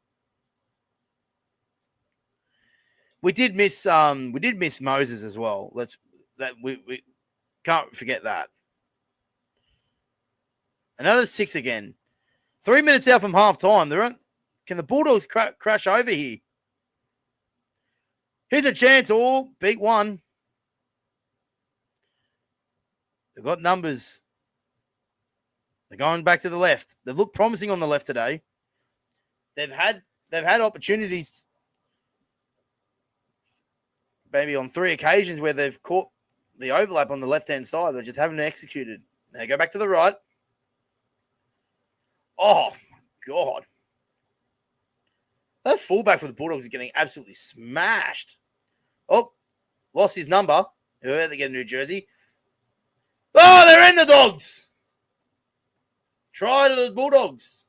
We did miss Moses as well. We can't forget that. Another 6 again. 3 minutes out from half time. Can the Bulldogs crash over here? Here's a chance, or beat one. They've got numbers. They're going back to the left. They look promising on the left today. They've had opportunities, maybe on 3 occasions, where they've caught the overlap on the left-hand side. They just haven't executed. They go back to the right. Oh, my God. That fullback for the Bulldogs is getting absolutely smashed. Oh, lost his number. Whoever they get a new jersey. Oh, they're in the Dogs. Try to the Bulldogs.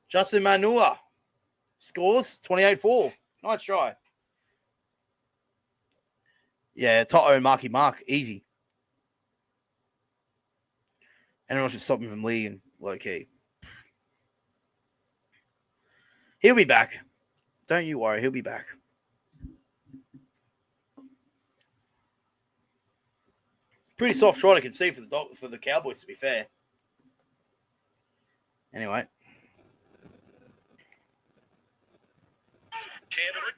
Justin Manua scores 28-4. Nice try. Yeah, Toto and Marky Mark. Easy. Anyone should stop him from leading low key. He'll be back. Don't you worry. He'll be back. Pretty soft try to concede for the Cowboys, to be fair. Anyway. Canterbury.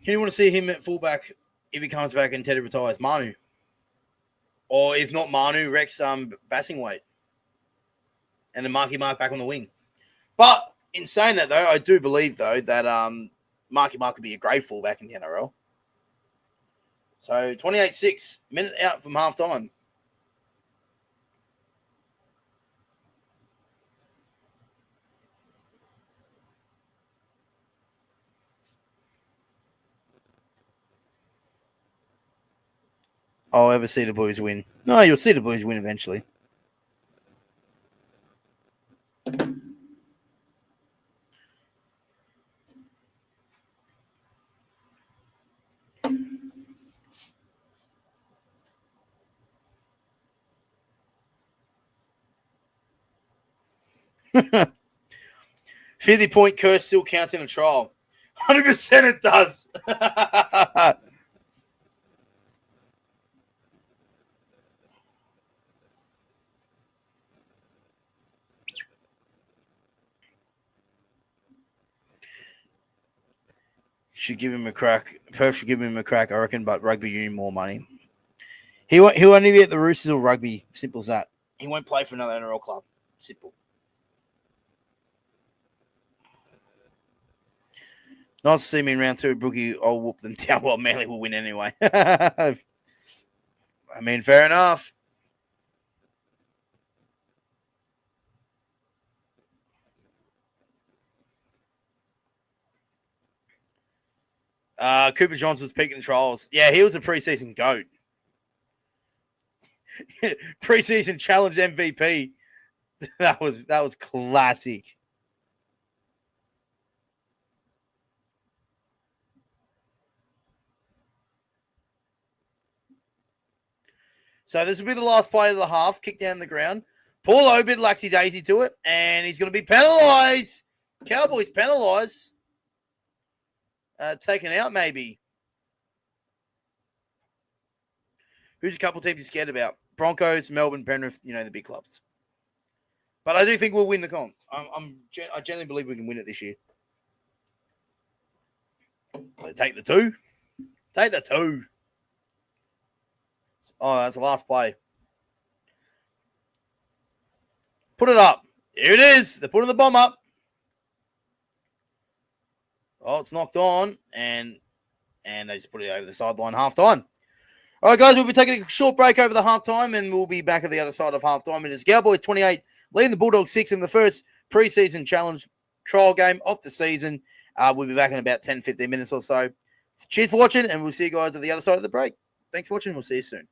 Who do you want to see him at fullback if he comes back and Teddy retires? Manu. Or if not Manu, Rex Bassingweight. And then Marky Mark back on the wing. But in saying that, though, I do believe, though, that Marky Mark could be a great fullback in the NRL. So 28-6, minute out from half time. I'll ever see the Blues win. No, you'll see the Blues win eventually. $50-point curse still counts in a trial. 100% it does. Should give him a crack. Perth should give him a crack, I reckon, but rugby union more money. He'll only be at the Roosters or rugby. Simple as that. He won't play for another NRL club. Simple. Nice to see me in round 2. Brookie, I'll whoop them down. Well, Manly will win anyway. I mean, fair enough. Cooper Johnson's peaking the trials. Yeah, he was a preseason GOAT. Preseason challenge MVP. That was classic. So this will be the last play of the half. Kick down the ground. Paulo bit laxy daisy to it, and he's going to be penalised. Cowboys penalised. Taken out, maybe. Who's a couple teams you're scared about? Broncos, Melbourne, Penrith, the big clubs. But I do think we'll win the comp. I genuinely believe we can win it this year. Take the 2. Take the 2. Oh, that's the last play. Put it up. Here it is. They're putting the bomb up. Oh, it's knocked on, and they just put it over the sideline halftime. All right, guys, we'll be taking a short break over the halftime, and we'll be back at the other side of halftime. It is Cowboys 28, leading the Bulldogs 6 in the first preseason challenge trial game of the season. We'll be back in about 10, 15 minutes or so. Cheers for watching, and we'll see you guys at the other side of the break. Thanks for watching. We'll see you soon.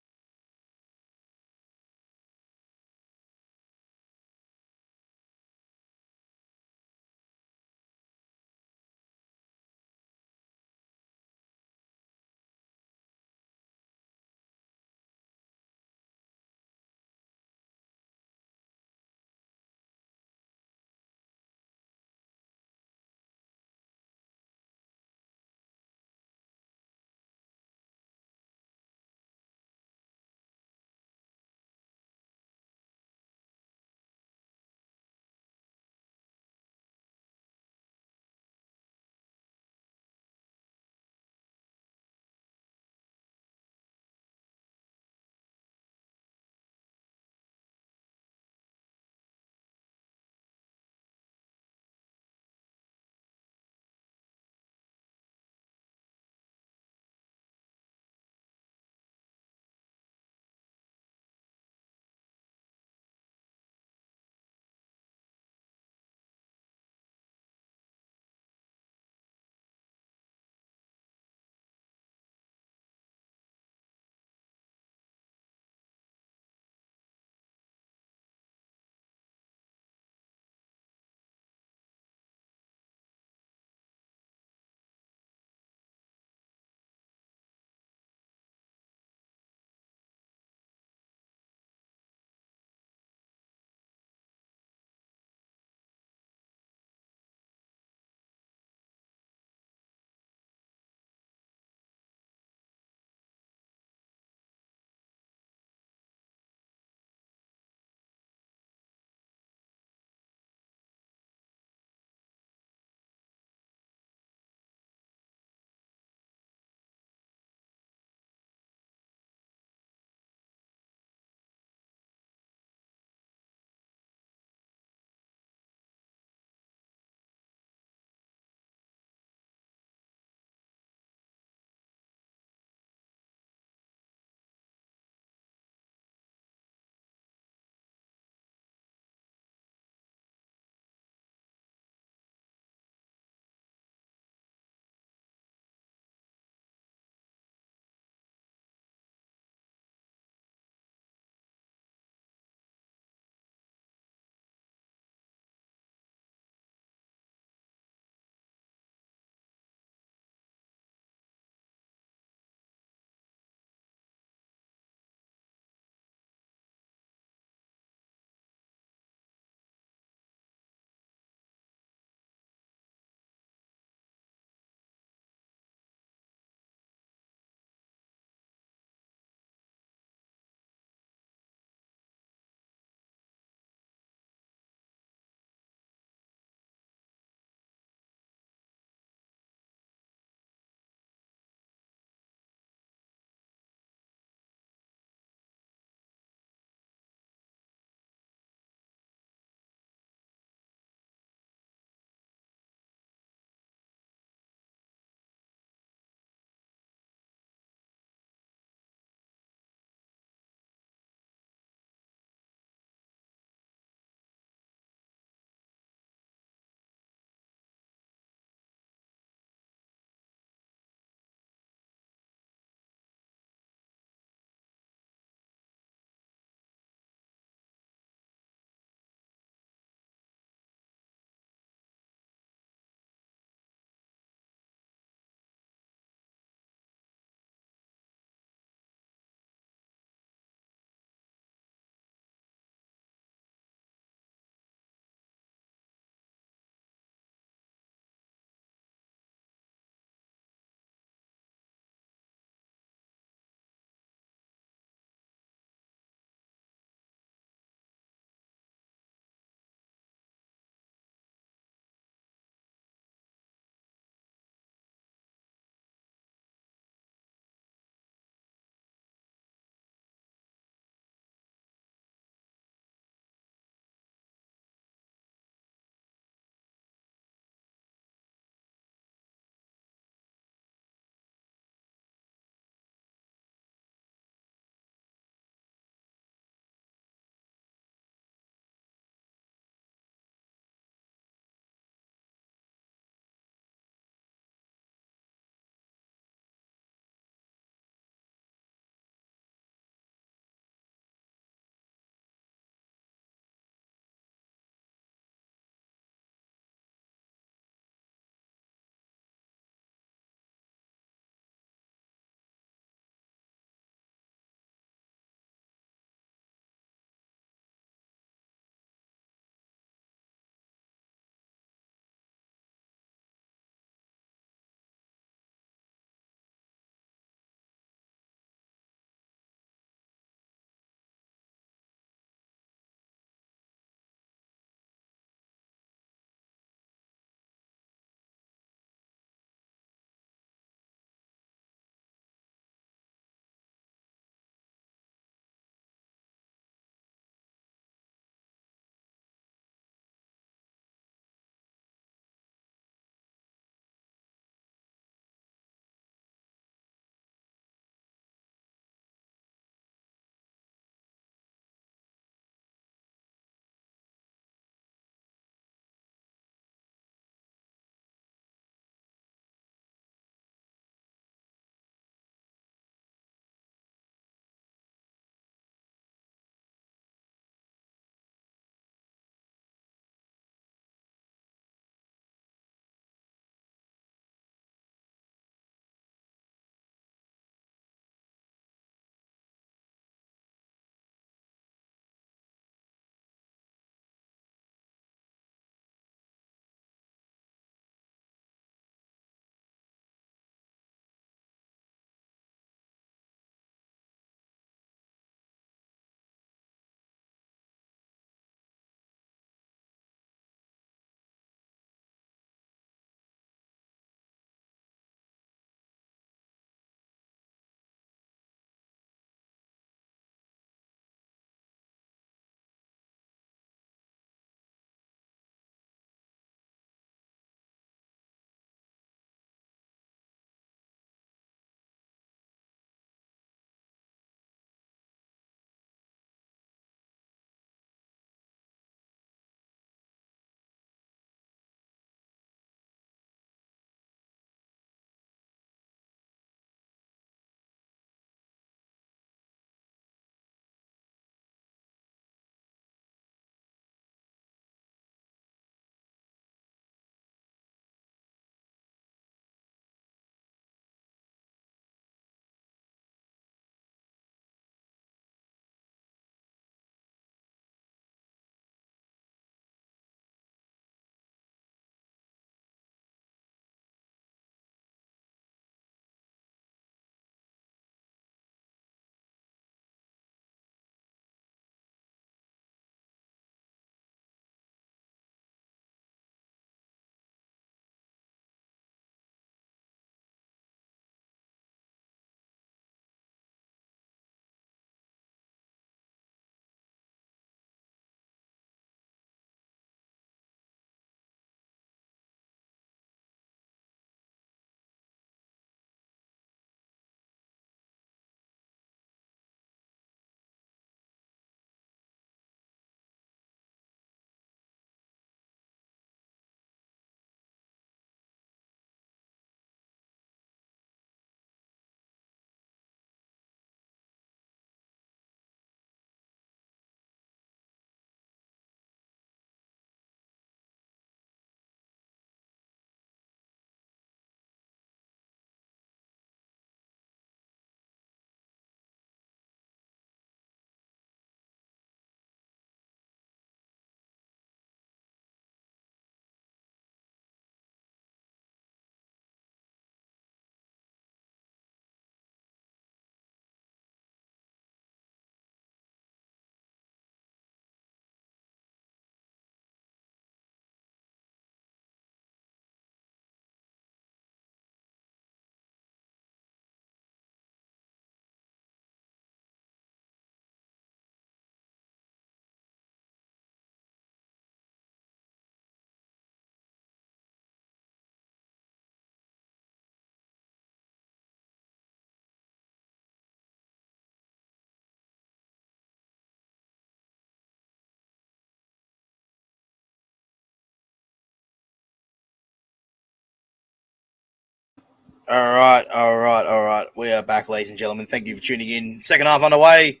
All right. We are back, ladies and gentlemen. Thank you for tuning in. Second half underway.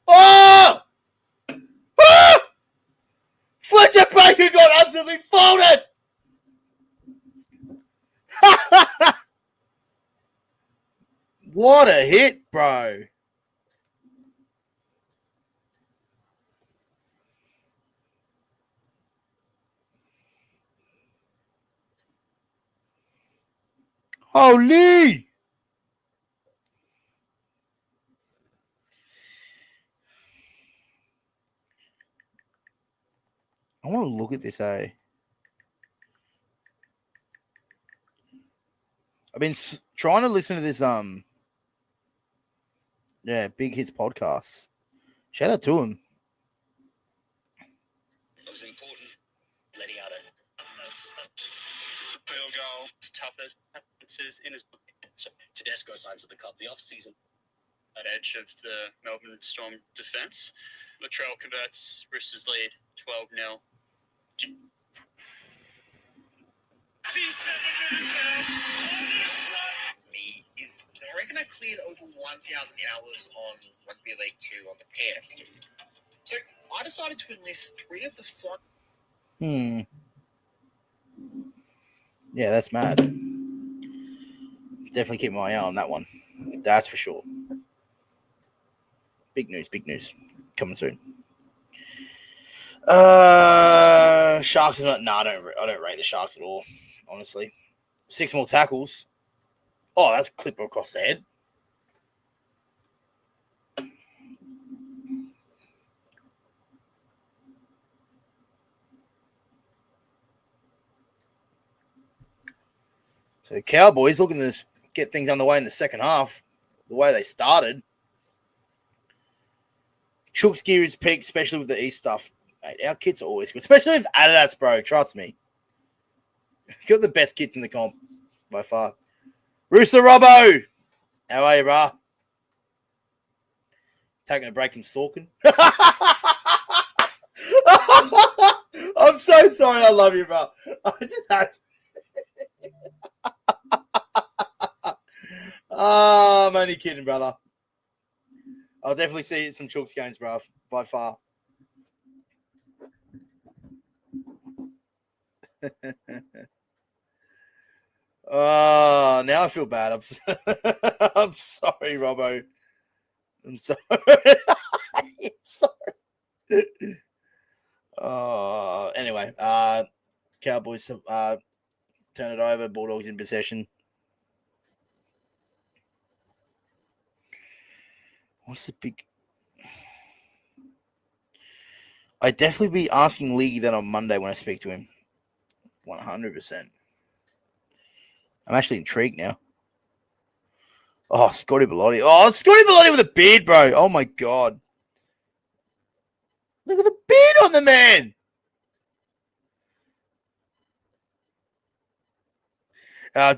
Oh! Ah! Fletcher Baker got absolutely folded. What a hit, bro. Holy! I want to look at this, eh? I've been trying to listen to this, Big Hits podcast. Shout out to him. It was important letting out a field goal, toughest in his so Tedesco signs at the cup the off season. At edge of the Melbourne Storm defense, Latrell converts Roosters lead 12-0. Me is I reckon I cleared over 1,000 hours on Rugby League 2 on the PS2. So I decided to enlist 3 of the 5. Yeah, that's mad. Definitely keep my eye on that one. That's for sure. Big news. Coming soon. Sharks are not. No, I don't rate the Sharks at all. Honestly, 6 more tackles. Oh, that's a clip across the head. So the Cowboys looking to get things underway in the second half. The way they started. Chook's gear is peak, especially with the East stuff. Mate, our kits are always good, especially with Adidas, bro. Trust me. Got the best kits in the comp by far. Rooster Robbo. How are you, bro? Taking a break from stalking. I'm so sorry. I love you, bro. I just had to. I'm only kidding, brother. I'll definitely see some Chooks games, bro, by far. Oh, now I feel bad. I'm sorry, Robbo. I'm sorry. I'm sorry. Anyway, Cowboys turn it over. Bulldogs in possession. What's the big? I'd definitely be asking League that on Monday when I speak to him. 100%. I'm actually intrigued now. Oh, Scotty Bellotti. Oh, Scotty Bellotti with a beard, bro. Oh, my God. Look at the beard on the man.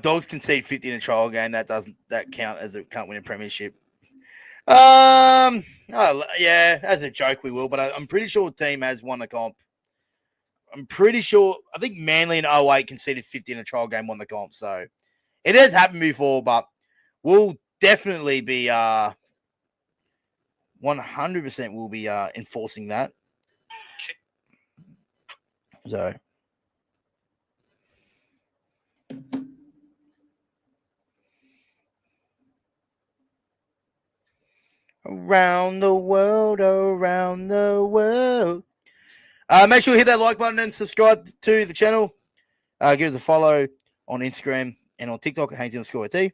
Dogs concede 50 in a trial game. That count as it can't win a premiership. Oh, yeah, as a joke we will, but I'm pretty sure the team has won the comp. I'm pretty sure. I think Manly in 08 conceded 50 in a trial game, won the comp. So it has happened before, but we'll definitely be 100% will be enforcing that. So around the world. Make sure you hit that like button and subscribe to the channel. Give us a follow on Instagram and on TikTok at Haynesy_T.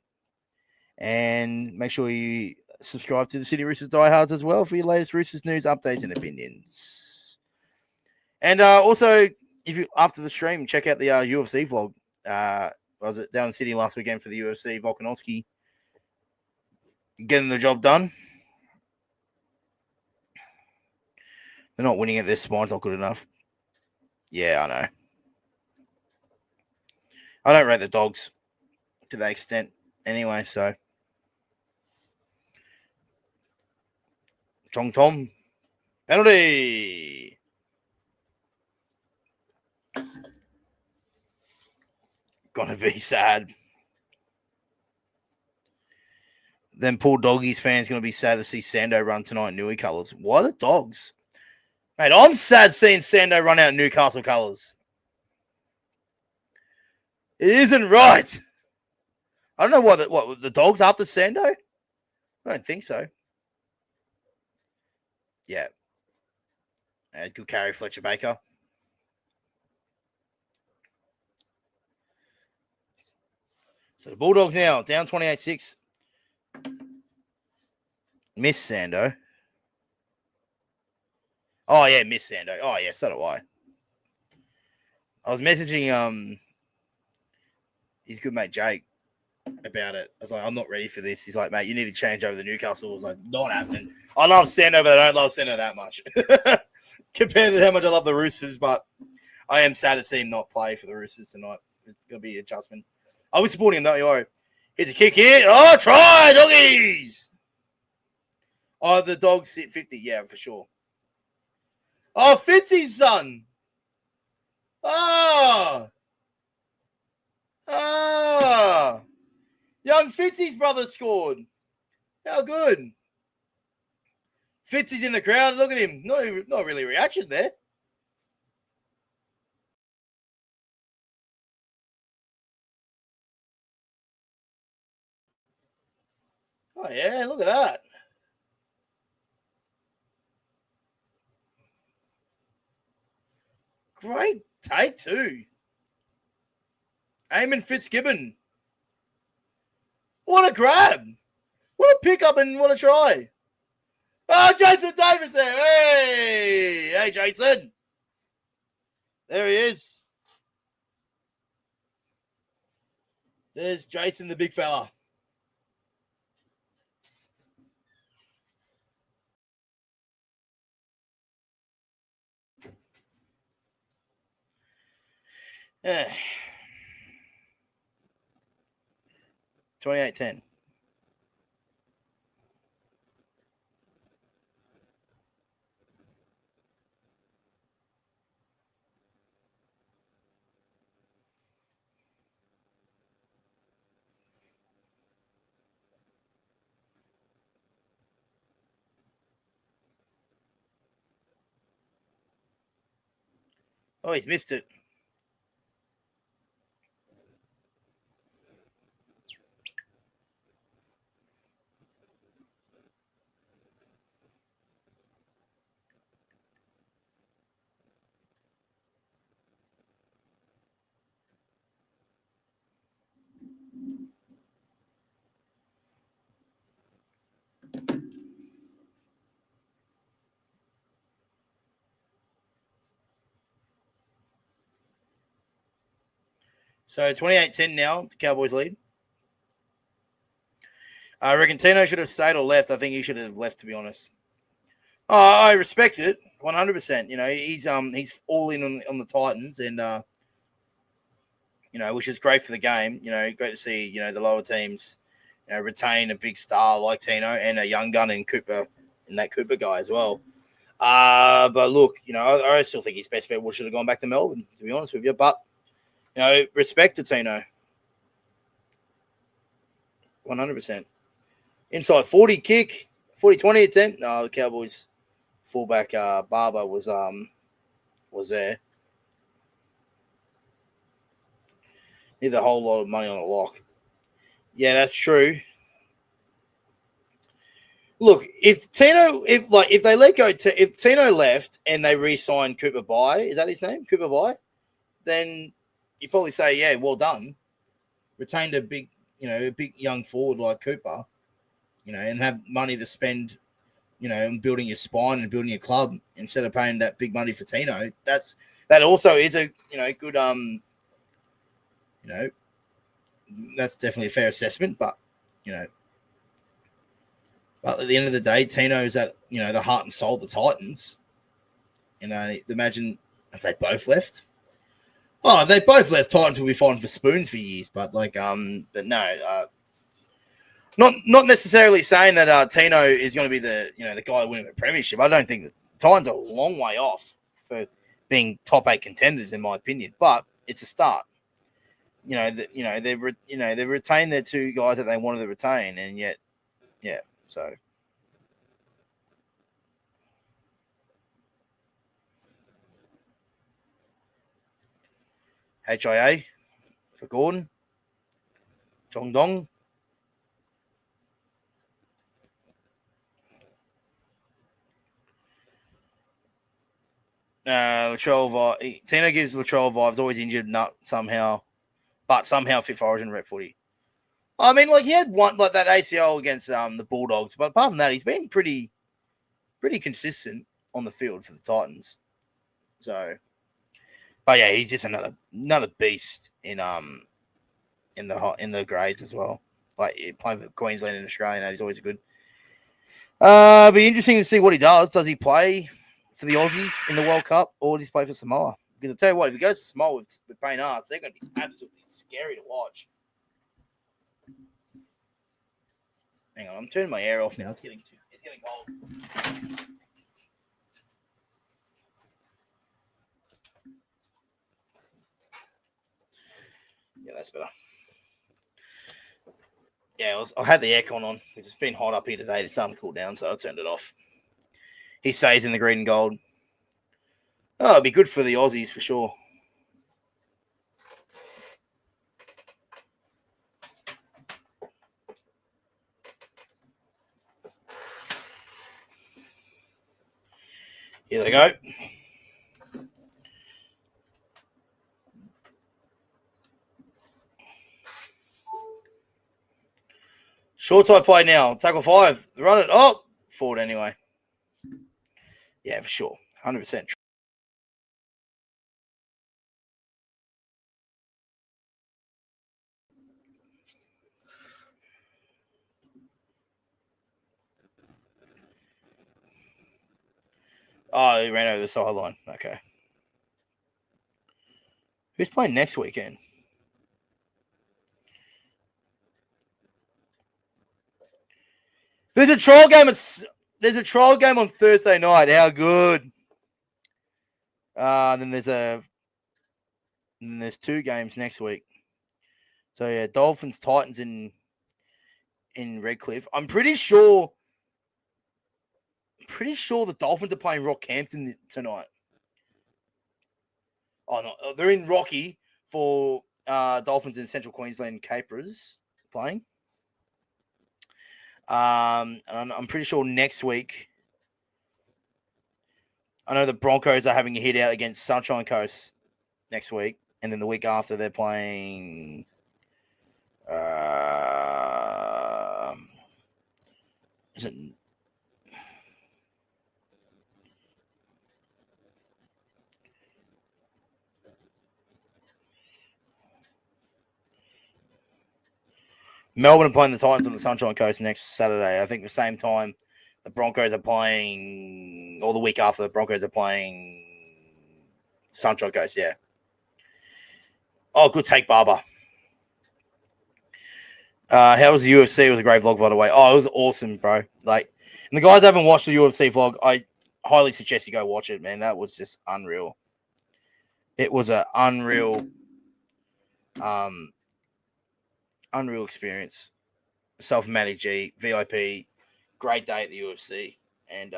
And make sure you subscribe to the City Roosters Diehards as well for your latest Roosters news, updates, and opinions. And also, if you after the stream, check out the UFC vlog. Was it down in Sydney last weekend for the UFC? Volkanovski getting the job done. They're not winning it. Their spine's not good enough. Yeah, I know. I don't rate the Dogs to that extent anyway, so. Chong Tom. Penalty. Gonna be sad. Then poor Doggies fans going to be sad to see Sando run tonight in Newey colours. Why the Dogs? Mate, I'm sad seeing Sando run out in Newcastle colours. It isn't right. I don't know what the Dogs after Sando? I don't think so. Yeah. Good carry, Fletcher Baker. So the Bulldogs now down 28-6. Miss Sando. Oh, yeah, miss Sando. Oh, yeah, so do I. I was messaging his good mate Jake about it. I was like, I'm not ready for this. He's like, mate, you need to change over the Newcastle. I was like, not happening. I love Sando, but I don't love Sando that much. Compared to how much I love the Roosters, but I am sad to see him not play for the Roosters tonight. It's going to be an adjustment. I was supporting him, though. You here's a kick here. Oh, try, Doggies. Oh, the Dogs hit 50. Yeah, for sure. Oh, Fitzy's son. Oh. Oh. Young Fitzy's brother scored. How good. Fitzy's in the crowd. Look at him. Not really a reaction there. Oh, yeah. Look at that. Great take, too. Eamon Fitzgibbon. What a grab. What a pickup and what a try. Oh, Jason Davis there. Hey, Jason. There he is. There's Jason, the big fella. Yeah. 28-10. Oh, he's missed it. So 28-10 now, the Cowboys lead. I reckon Tino should have stayed or left. I think he should have left, to be honest. Oh, I respect it 100%. You know, he's all in on the Titans, and you know, which is great for the game. You know, great to see, you know, the lower teams, you know, retain a big star like Tino and a young gun in Cooper, and that Cooper guy as well. But look, you know, I still think his best bet should have gone back to Melbourne, to be honest with you. But you know, respect to Tino. 100%. Inside 40 kick, 40-20 attempt. No, the Cowboys fullback Barber was there. Need a whole lot of money on a lock. Yeah, that's true. Look, if Tino left and they re-signed Cooper Bye, is that his name? Cooper Bye? Then you probably say, yeah, well done. Retained a big young forward like Cooper, you know, and have money to spend, you know, on building your spine and building your club instead of paying that big money for Tino. That also is a, you know, good you know, that's definitely a fair assessment, but you know, but at the end of the day, Tino is at, you know, the heart and soul of the Titans. You know, imagine if they both left. Oh, if they both left, Titans will be fighting for spoons for years. But like, but no, not necessarily saying that Tino is going to be the, you know, the guy winning the premiership. I don't think that Titans are a long way off for being top 8 contenders, in my opinion. But it's a start. They've retained their 2 guys that they wanted to retain, and yet, Yeah, so. HIA for Gordon. Chong Dong. Latrell Tino gives Latrell vibes, always injured nut somehow, but somehow fit for Origin rep footy. I mean, like he had one like that ACL against the Bulldogs, but apart from that, he's been pretty consistent on the field for the Titans. So, but yeah, he's just another beast in the grades as well. Like playing for Queensland and Australia, he's always good. Be interesting to see what he does. Does he play for the Aussies in the World Cup, or does he play for Samoa? Because I tell you what, if he goes to Samoa with Payne Haas, they're going to be absolutely scary to watch. Hang on, I'm turning my air off now. It's getting cold. Yeah, that's better. Yeah, I had the aircon on because it's been hot up here today. The sun cooled down, so I turned it off. He stays in the green and gold. Oh, it'd be good for the Aussies for sure. Here they go. Short side play now. Tackle 5. Run it. Oh, forward anyway. Yeah, for sure. 100%. Oh, he ran over the sideline. Okay. Who's playing next weekend? There's a trial game on Thursday night. How good? Then there's 2 games next week. So yeah, Dolphins, Titans in Redcliffe. I'm pretty sure the Dolphins are playing Rockhampton tonight. Oh no, they're in Rocky for Dolphins in Central Queensland Capers playing. And I'm pretty sure next week, I know the Broncos are having a hit out against Sunshine Coast next week, and then the week after they're playing. Is it? Melbourne are playing the Titans on the Sunshine Coast next Saturday. I think the same time the Broncos are playing, or the week after the Broncos are playing Sunshine Coast, yeah. Oh, good take, Barber. How was the UFC? It was a great vlog, by the way. Oh, it was awesome, bro. Like, and the guys that haven't watched the UFC vlog, I highly suggest you go watch it, man. That was just unreal. It was an unreal experience. Self-managed G, VIP, great day at the UFC. And,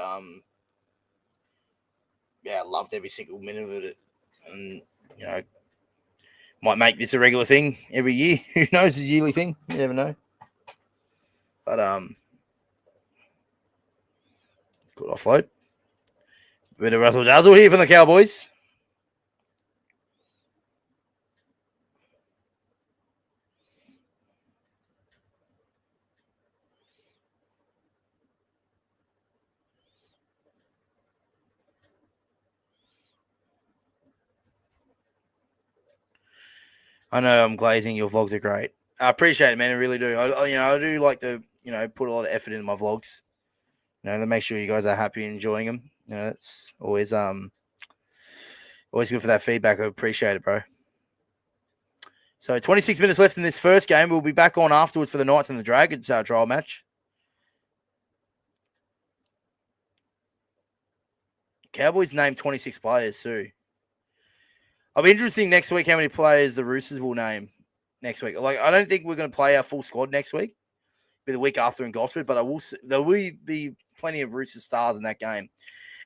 yeah, I loved every single minute of it. And, you know, might make this a regular thing every year. Who knows? A yearly thing. You never know. But, good offload. Bit of Russell Dazzle here from the Cowboys. I know I'm glazing. Your vlogs are great. I appreciate it, man. I really do. I do like to, put a lot of effort into my vlogs. To make sure you guys are happy and enjoying them. It's always good for that feedback. I appreciate it, bro. So 26 minutes left in this first game. We'll be back on afterwards for the Knights and the Dragons trial match. Cowboys named 26 players too. I'll be interesting next week how many players the Roosters will name next week. Like, I don't think we're going to play our full squad next week. be the week after in Gosford, but there will be plenty of Roosters stars in that game.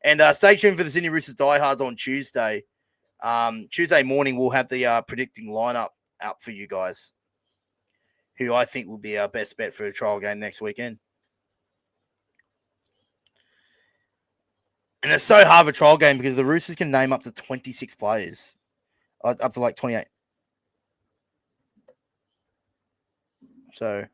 And stay tuned for the Sydney Roosters diehards on Tuesday. Tuesday morning, we'll have the predicting lineup out for you guys, who I think will be our best bet for a trial game next weekend. And it's so hard of a trial game because the Roosters can name up to 26 players, up to like 28. So,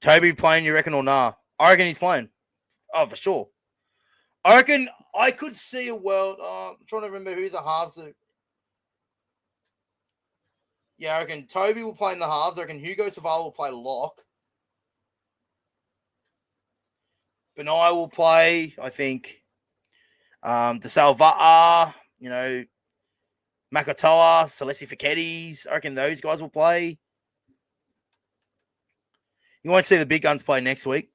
Toby playing, you reckon, or nah? I reckon he's playing. Oh, for sure. I reckon I could see a world. I'm trying to remember who's the halves. Yeah, I reckon Toby will play in the halves. I reckon Hugo Savala will play lock. Benai will play, I think. De Salvata, Makatoa, Celesti Fiketis. I reckon those guys will play. You won't see the big guns play next week.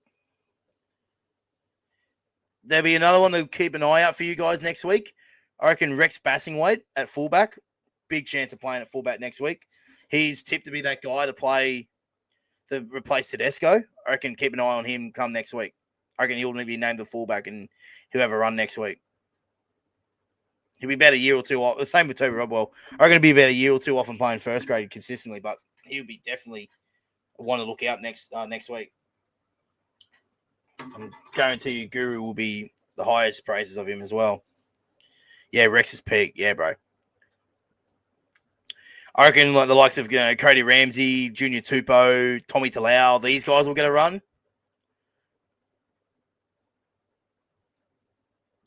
There'll be another one to keep an eye out for you guys next week. I reckon Rex Bassingwaite at fullback. Big chance of playing at fullback next week. He's tipped to be that guy to replace Tedesco. I reckon keep an eye on him come next week. I reckon he'll be named the fullback and he'll have a run next week. He'll be about a year or two off. The same with Toby Rodwell. I reckon he'll be about a year or two off and playing first grade consistently, but he'll be definitely one to look out next week. I guarantee you Guru will be the highest praises of him as well. Yeah, Rex is peak. Yeah, bro. I reckon like the likes of Cody Ramsey, Junior Tupou, Tommy Talau, these guys will get a run.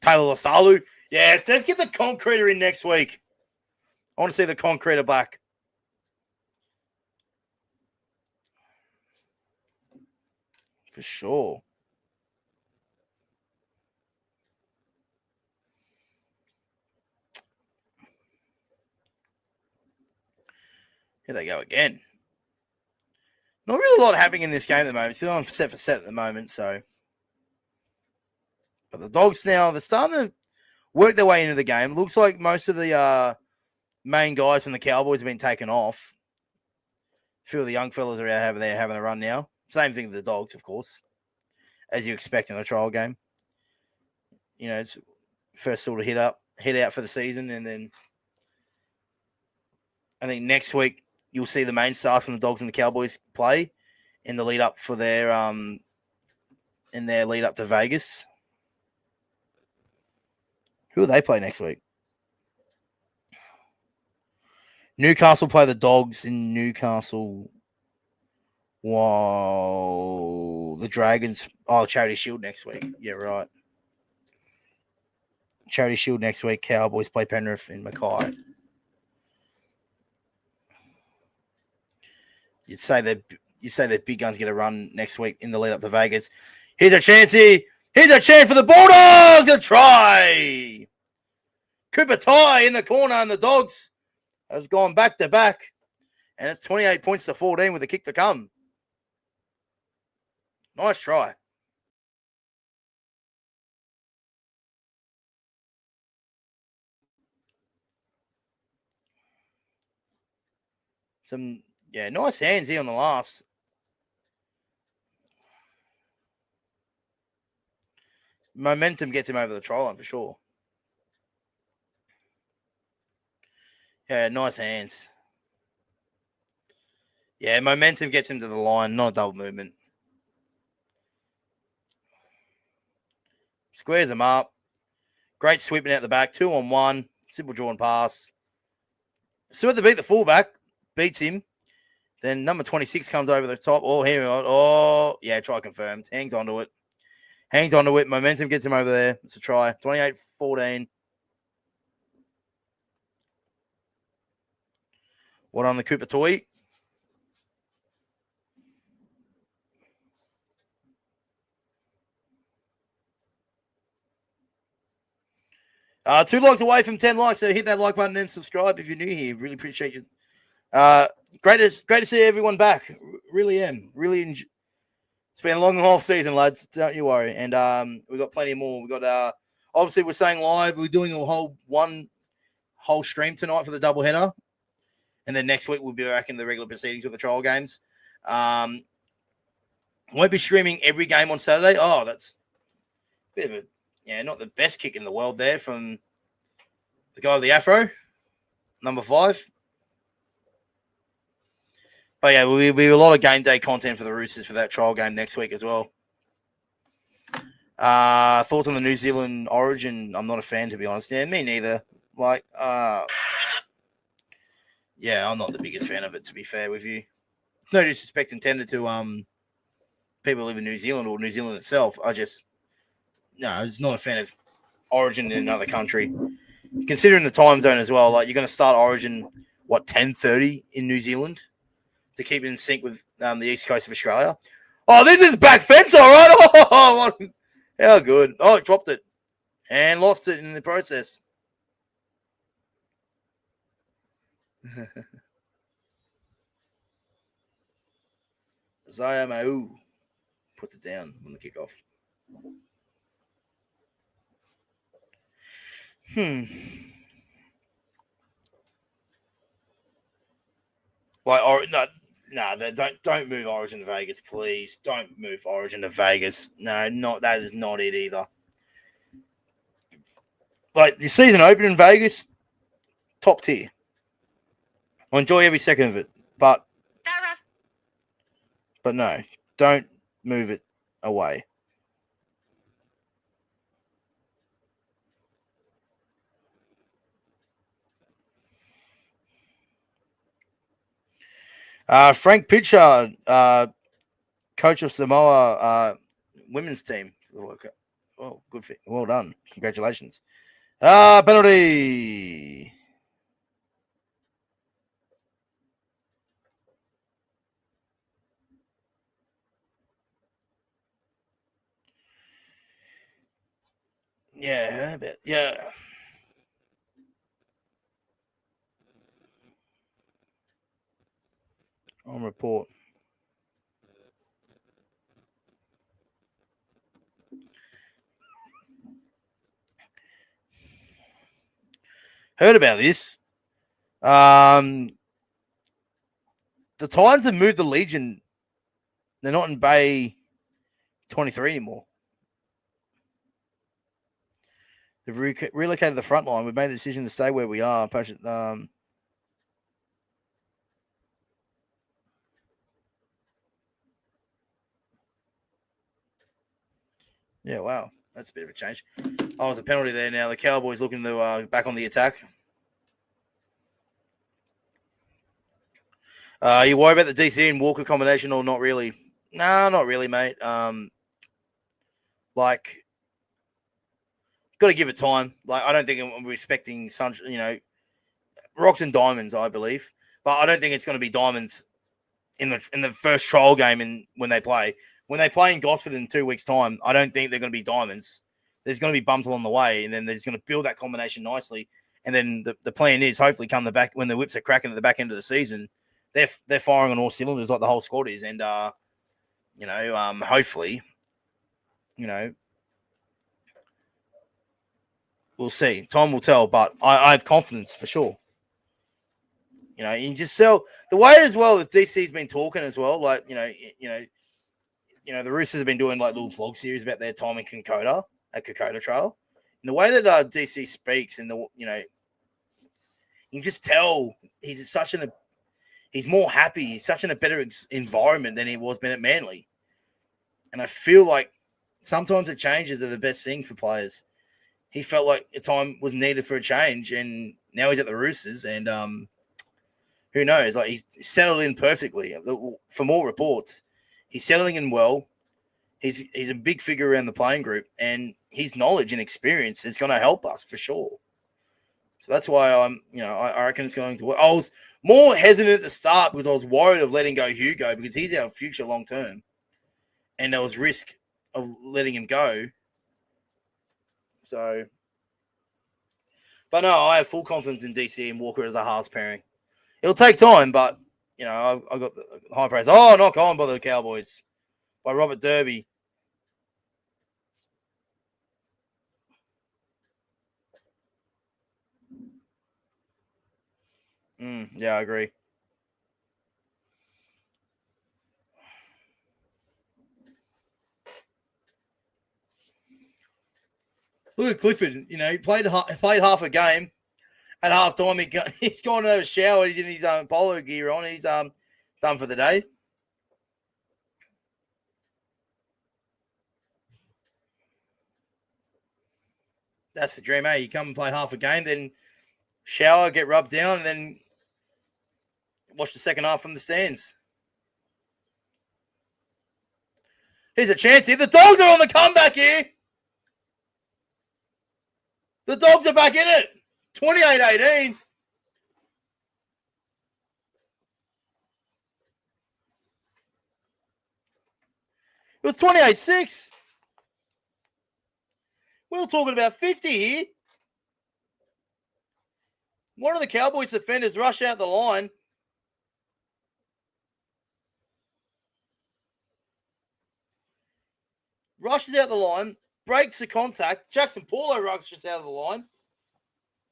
Taylor Lasalu. Yes, let's get the concreter in next week. I want to see the concreter back. For sure. Here they go again. Not really a lot happening in this game at the moment. Still on set for set at the moment, so. But the Dogs now, they're starting to work their way into the game. Looks like most of the main guys from the Cowboys have been taken off. A few of the young fellas are out over there having a run now. Same thing with the Dogs, of course, as you expect in a trial game. It's first sort of head out for the season, and then I think next week you'll see the main stars from the Dogs and the Cowboys play in the lead up for their lead up to Vegas. Who will they play next week? Newcastle play the Dogs in Newcastle. Whoa. The Dragons. Oh, Charity Shield next week. Yeah, right. Charity Shield next week. Cowboys play Penrith in Mackay. You'd say that big guns get a run next week in the lead up to Vegas. Here's a chance here. Here's a chance for the Bulldogs. A try. Cooper Ty in the corner, and the Dogs have gone back to back. And it's 28 points to 14 with a kick to come. Nice try. Nice hands here on the last. Momentum gets him over the try line for sure. Yeah, nice hands. Yeah, momentum gets him to the line, not a double movement. Squares him up. Great sweeping out the back. 2-on-1. Simple draw and pass. So to beat the fullback. Beats him. Then number 26 comes over the top. Oh, here we go. Oh, yeah, try confirmed. Hangs onto it. Momentum gets him over there. It's a try. 28-14. What on the Cooper Toy? Two likes away from 10 likes, so hit that like button and subscribe if you're new here. Really appreciate you. Great to see everyone back. Really am. Really It's been a long off season, lads. Don't you worry. And we've got plenty more. We've got obviously we're saying live. We're doing a whole stream tonight for the doubleheader. And then next week we'll be back in the regular proceedings with the trial games. Won't be streaming every game on Saturday. Oh, that's a bit of not the best kick in the world there from the guy with the afro, number 5. But yeah, we'll be a lot of game day content for the Roosters for that trial game next week as well. Thoughts on the New Zealand Origin? I'm not a fan, to be honest. Yeah, me neither. Like, yeah, I'm not the biggest fan of it, to be fair with you. No disrespect intended to people who live in New Zealand or New Zealand itself. I was not a fan of Origin in another country. Considering the time zone as well, like you're going to start Origin, 10:30 in New Zealand to keep it in sync with the east coast of Australia. Oh, this is back fence, all right. Oh, how good. Oh, it dropped it and lost it in the process. Zaya Mau puts it down on the kickoff. Like, don't move Origin to Vegas, please. Don't move Origin to Vegas. No, that is not it either. Like, the season open in Vegas, top tier. I enjoy every second of it, but no, don't move it away. Frank Pitcher, coach of Samoa women's team. Oh, good. Well done. Congratulations. Penalty. Yeah, yeah. On report. Heard about this. The Titans have moved the Legion. They're not in Bay 23 anymore. They've relocated the front line. We've made the decision to stay where we are. Yeah, wow. That's a bit of a change. Oh, it's a penalty there now. The Cowboys looking to back on the attack. You worry about the DC and Walker combination or not really? Nah, not really, mate. Like, got to give it time. Like, I don't think I'm respecting rocks and diamonds, I believe. But I don't think it's going to be diamonds in the first trial game when they play. When they play in Gosford in 2 weeks' time, I don't think they're going to be diamonds. There's going to be bumps along the way, and then they're just going to build that combination nicely. And then the plan is hopefully come the back when the whips are cracking at the back end of the season, they're firing on all cylinders like the whole squad is. And hopefully, we'll see. Time will tell, but I have confidence for sure. You just sell the way as well as DC's been talking as well. Like, the Roosters have been doing like little vlog series about their time in Kokoda at Kokoda Trail. And the way that DC speaks and you can just tell he's more happy. He's such in a better environment than he was been at Manly. And I feel like sometimes the changes are the best thing for players. He felt like the time was needed for a change, and now he's at the Roosters, and who knows? Like, he's settled in perfectly. From all reports, he's settling in well. He's a big figure around the playing group, and his knowledge and experience is going to help us for sure. So that's why I reckon it's going to work. I was more hesitant at the start because I was worried of letting go Hugo because he's our future long term, and there was risk of letting him go. So, but no, I have full confidence in DC and Walker as a halves pairing. It'll take time, but I got the high praise. Oh, not gone by the Cowboys. by Robert Derby. Yeah, I agree. Look at Clifford. You know, he played half a game. At half time, he's gone to have a shower. He's in his polo gear on. He's done for the day. That's the dream, eh? You come and play half a game, then shower, get rubbed down, and then watch the second half from the stands. Here's a chance here. The Dogs are on the comeback here. The Dogs are back in it. 28-18. It was 28-6. We're talking about 50 here. One of the Cowboys defenders rushed out the line. Rushes out the line, breaks the contact. Jackson Paulo rushes out of the line.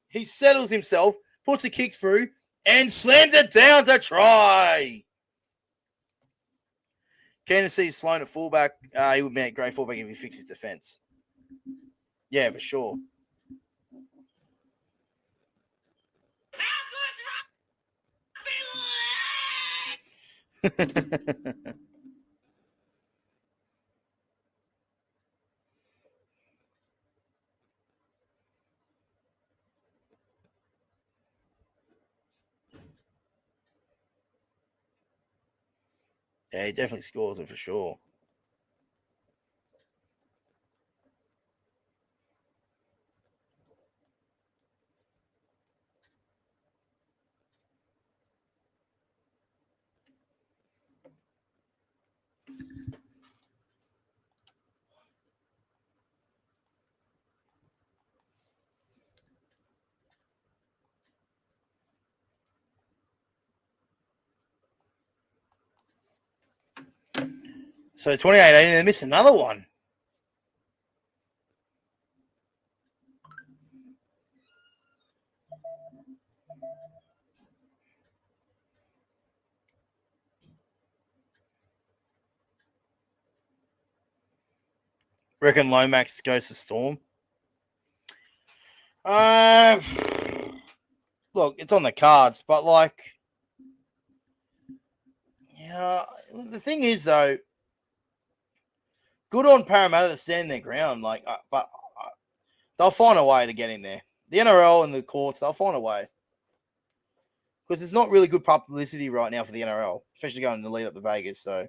He settles himself, puts the kick through, and slams it down to try. Canterbury's Sloan at fullback. He would be a great fullback if he fixed his defense. Yeah, for sure. Yeah, he definitely scores it for sure. So 28-18, they missed another one. Reckon Lomax goes to Storm. Look, it's on the cards, but like, yeah, the thing is though, good on Parramatta to stand their ground. Like, but they'll find a way to get in there. The NRL and the courts, they'll find a way because it's not really good publicity right now for the NRL, especially going to lead up to Vegas. So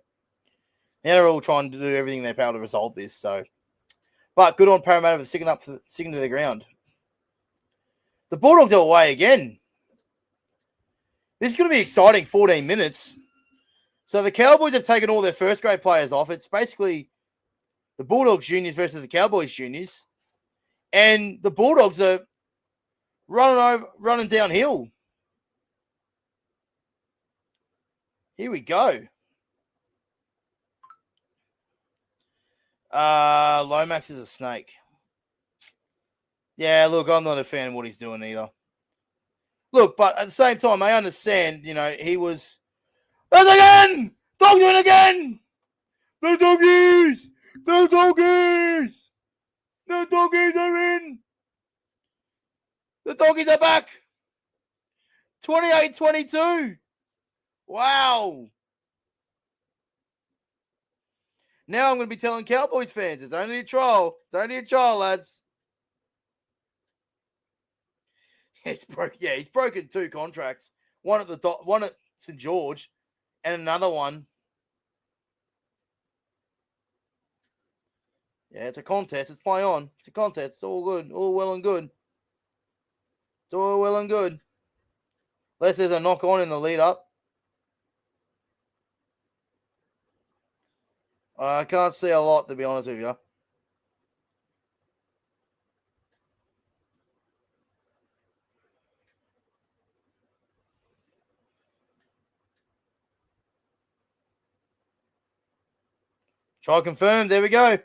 the NRL trying to do everything they power to resolve this. So, but good on Parramatta for sticking to the ground. The Bulldogs are away again. This is going to be exciting. 14 minutes. So the Cowboys have taken all their first grade players off. It's basically the Bulldogs juniors versus the Cowboys juniors, and the Bulldogs are running downhill. Here we go. Lomax is a snake. Yeah, look, I'm not a fan of what he's doing either. Look, but at the same time, I understand, you know, he was... There's again! Dogs win again! The Doggies! The Doggies! The Doggies are in! The Doggies are back! 28-22. Wow. Now I'm going to be telling Cowboys fans, it's only a trial. It's only a trial, lads. He's broken 2 contracts. One at St George and another one. Yeah, it's a contest. It's play on. It's a contest. It's all good. All well and good. It's all well and good. Unless there's a knock on in the lead up. I can't see a lot, to be honest with you. Try confirm. There we go.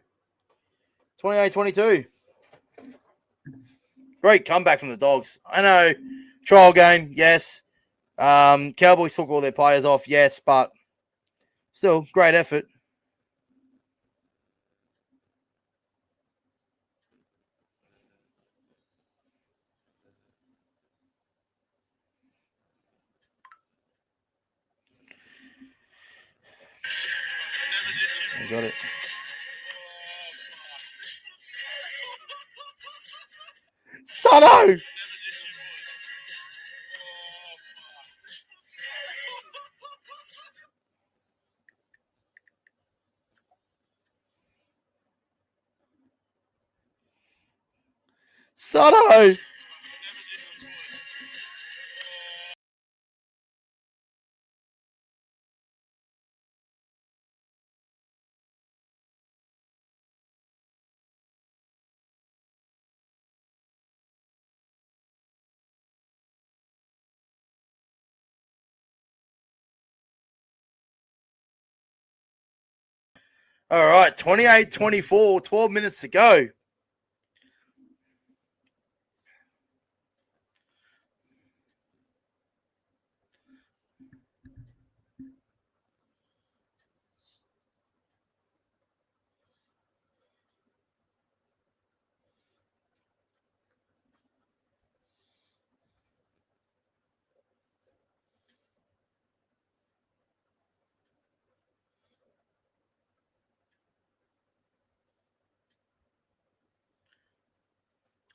28-22. Great comeback from the Dogs. I know. Trial game, yes. Cowboys took all their players off, yes, but still, great effort. I got it. Sano! Sano! All right, 28-24, 12 minutes to go.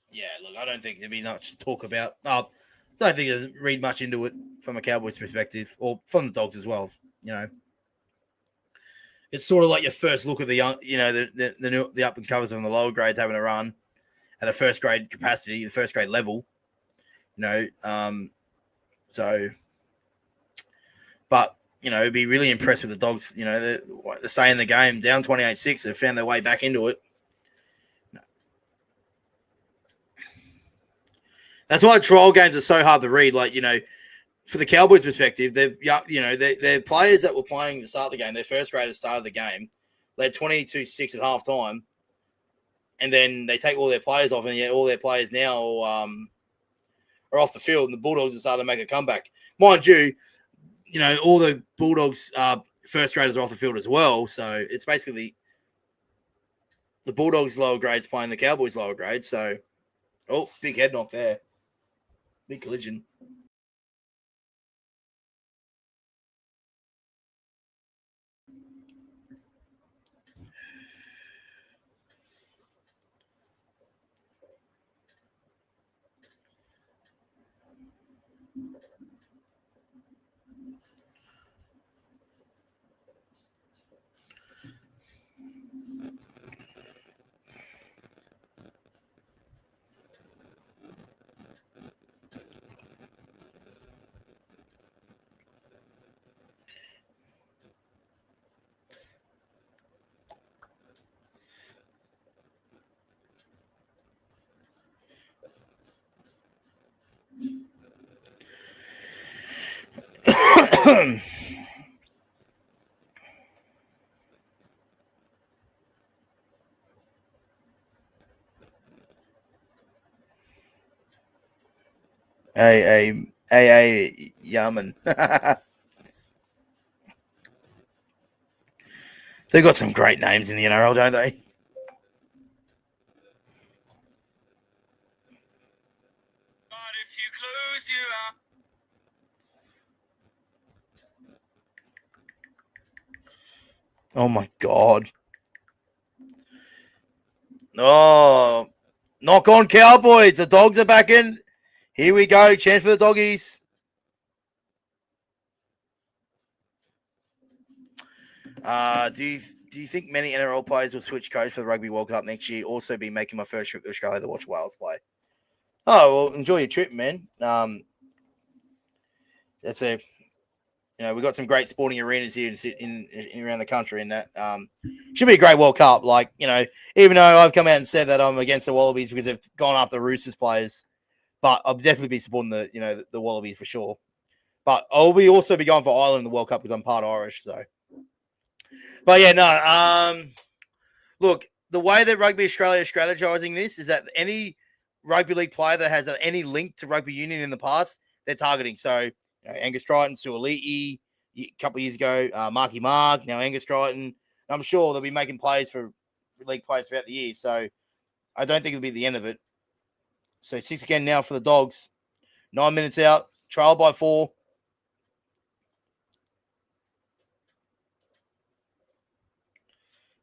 Yeah, look, I don't think there'd be much to talk about. I don't think there's read much into it from a Cowboys perspective, or from the Dogs as well. You know, it's sort of like your first look at the young, you know, the up and comers on the lower grades having a run at a first grade capacity, the first grade level. You know, so, but you know, be really impressed with the Dogs. You know, the stay in the game, down 28-6, they've found their way back into it. That's why trial games are so hard to read. Like, you know, for the Cowboys' perspective, they're players that were playing to start the game. Their first graders started the game, led 22-6 at halftime, and then they take all their players off, and yet all their players now are off the field, and the Bulldogs have started to make a comeback. Mind you, you know, all the Bulldogs first graders are off the field as well, so it's basically the Bulldogs lower grades playing the Cowboys lower grades. So, oh, big head knock there. Big collision. Hey, Yaman. They've got some great names in the NRL, don't they? Oh, my God. Oh, knock on Cowboys. The Dogs are back in. Here we go. Chance for the Doggies. Do you think many NRL players will switch coach for the Rugby World Cup next year? Also, be making my first trip to Australia to watch Wales play. Oh, well, enjoy your trip, man. That's a, you know, we've got some great sporting arenas here in around the country, and that should be a great World Cup. Like, you know, even though I've come out and said that I'm against the Wallabies because they've gone after Roosters players, but I'll definitely be supporting the Wallabies for sure. But I'll also be going for Ireland in the World Cup because I'm part Irish. So, But yeah, no. Look, the way that Rugby Australia is strategizing this is that any rugby league player that has any link to rugby union in the past, they're targeting. So Angus Crichton, Suoliti, a couple of years ago, Marky Mark, now Angus Crichton. I'm sure they'll be making plays for league players throughout the year. So I don't think it'll be the end of it. So 6 again now for the Dogs. 9 minutes out, trail by 4.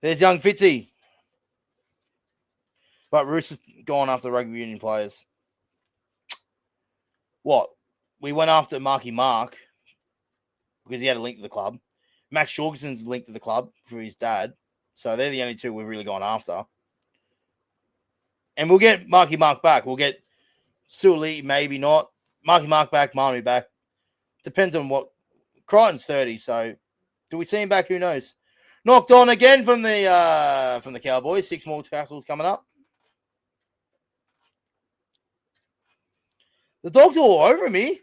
There's young Fitzy. But Roosters gone after rugby union players. What? We went after Marky Mark because he had a link to the club. Max Jorgensen's linked to the club for his dad. So they're the only two we've really gone after. And we'll get Marky Mark back. We'll get Suoli, maybe not. Marky Mark back, Manu back. Depends on what. Crichton's 30, so do we see him back? Who knows? Knocked on again from the Cowboys. 6 more tackles coming up. The Dogs are all over me.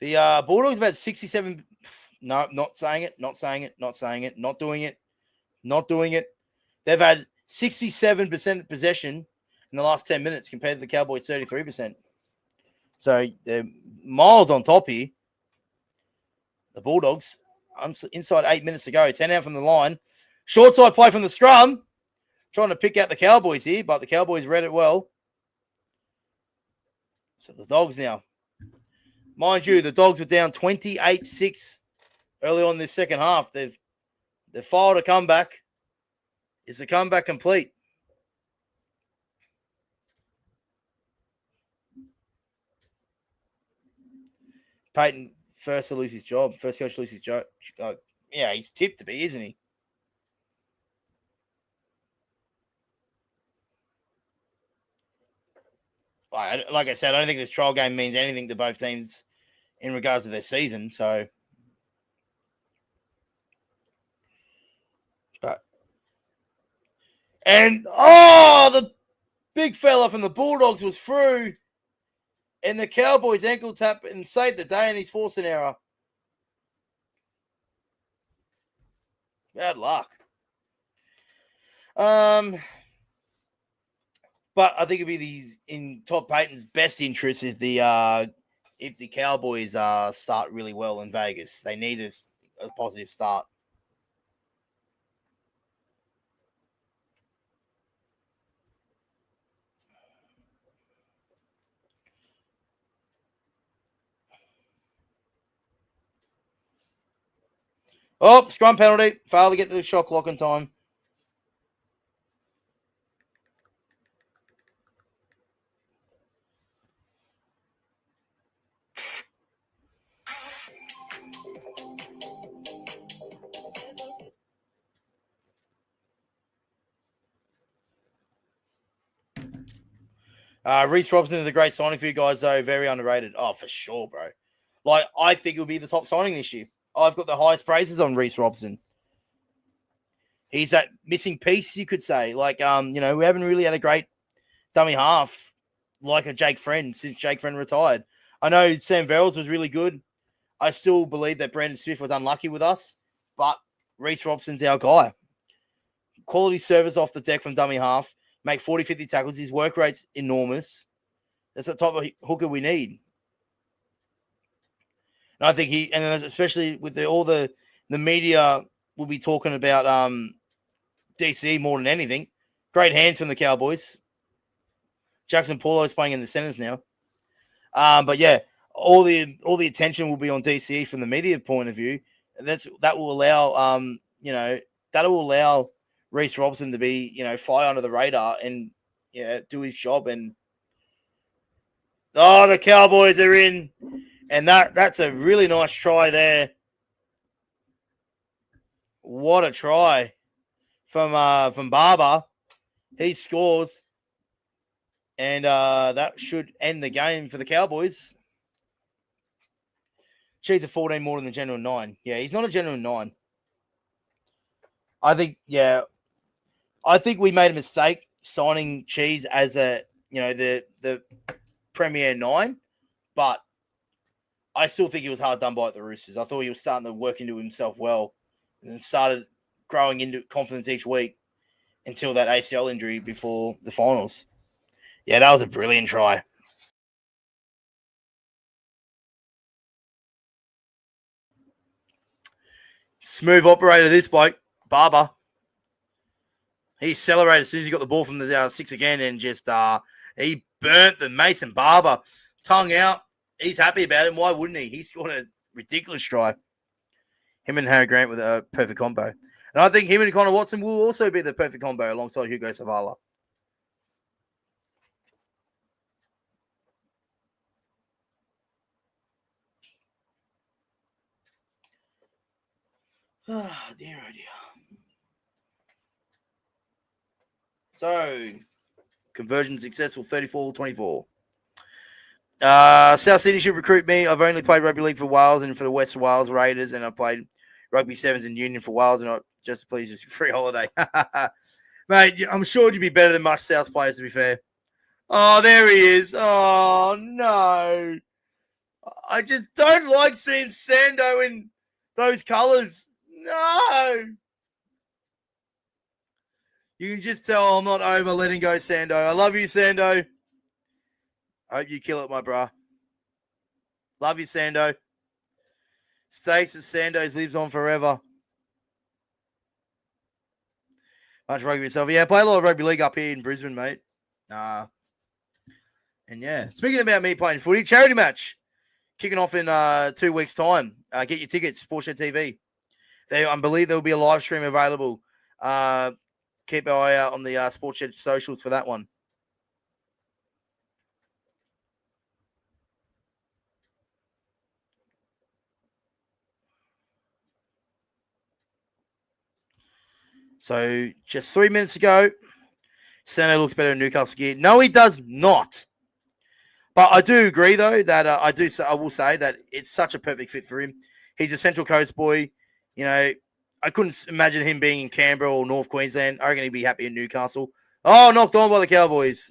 The Bulldogs have had 67. No, not saying it. Not doing it. They've had 67% possession in the last 10 minutes compared to the Cowboys' 33%. So they're miles on top here. The Bulldogs, inside 8 minutes to go, 10 out from the line. Short side play from the scrum. Trying to pick out the Cowboys here, but the Cowboys read it well. So the Dogs now. Mind you, the Dogs were down 28-6 early on in this second half. They've filed a comeback. Is the comeback complete? Peyton first to lose his job. First coach to lose his job. Yeah, he's tipped to be, isn't he? Like I said, I don't think this trial game means anything to both teams in regards to their season. So, the big fella from the Bulldogs was through, and the Cowboys ankle tap and saved the day, and he's forced an error. Bad luck. But I think it'd be in Todd Payton's best interest is if the Cowboys start really well in Vegas. They need a positive start. Oh, scrum penalty. Fail to get to the shot clock in time. Reece Robson is a great signing for you guys, though. Very underrated. Oh, for sure, bro. Like, I think he'll be the top signing this year. I've got the highest praises on Reece Robson. He's that missing piece, you could say. Like, we haven't really had a great dummy half like a Jake Friend since Jake Friend retired. I know Sam Verrills was really good. I still believe that Brandon Smith was unlucky with us, but Reece Robson's our guy. Quality service off the deck from dummy half. Make 40, 50 tackles. His work rate's enormous. That's the type of hooker we need. And I think especially with all the media will be talking about DC more than anything. Great hands from the Cowboys. Jackson Paulo is playing in the centers now. But yeah, all the attention will be on DCE from the media point of view. And that will allow Reece Robson to be, fly under the radar and do his job. And the Cowboys are in, and that's a really nice try there What a try from Barber. He scores. And that should end the game for the Cowboys. Cheese a 14 more than the general 9. Yeah, he's not a general 9. I think we made a mistake signing Cheese as the premier 9, but I still think he was hard done by at the Roosters. I thought he was starting to work into himself well and started growing into confidence each week until that ACL injury before the finals. Yeah, that was a brilliant try. Smooth operator, this bloke, Barber. He accelerated as soon as he got the ball from the 6 again and just he burnt the Mason Barber. Tongue out. He's happy about it. Why wouldn't he? He scored a ridiculous try. Him and Harry Grant with a perfect combo. And I think him and Connor Watson will also be the perfect combo alongside Hugo Savala. Oh, dear, oh, dear. So, conversion successful, 34-24. South Sydney should recruit me. I've only played rugby league for Wales and for the West Wales Raiders, and I played rugby sevens in Union for Wales, and just please, just free holiday. Mate, I'm sure you'd be better than much South players, to be fair. Oh, there he is. Oh, no. I just don't like seeing Sando in those colours. No. You can just tell I'm not over letting go Sando. I love you, Sando. I hope you kill it, my brah. Love you, Sando. Stakes of Sando's lives on forever. Much rugby yourself. Yeah, I play a lot of rugby league up here in Brisbane, mate. And yeah, speaking about me playing footy, charity match kicking off in 2 weeks' time. Get your tickets, Sportshed TV. I believe there will be a live stream available. Keep an eye out on the Sportshed socials for that one. So just 3 minutes ago, Sano looks better in Newcastle gear. No, he does not. But I do agree, though, that I will say that it's such a perfect fit for him. He's a Central Coast boy. You know, I couldn't imagine him being in Canberra or North Queensland. I reckon he'd be happy in Newcastle. Oh, knocked on by the Cowboys.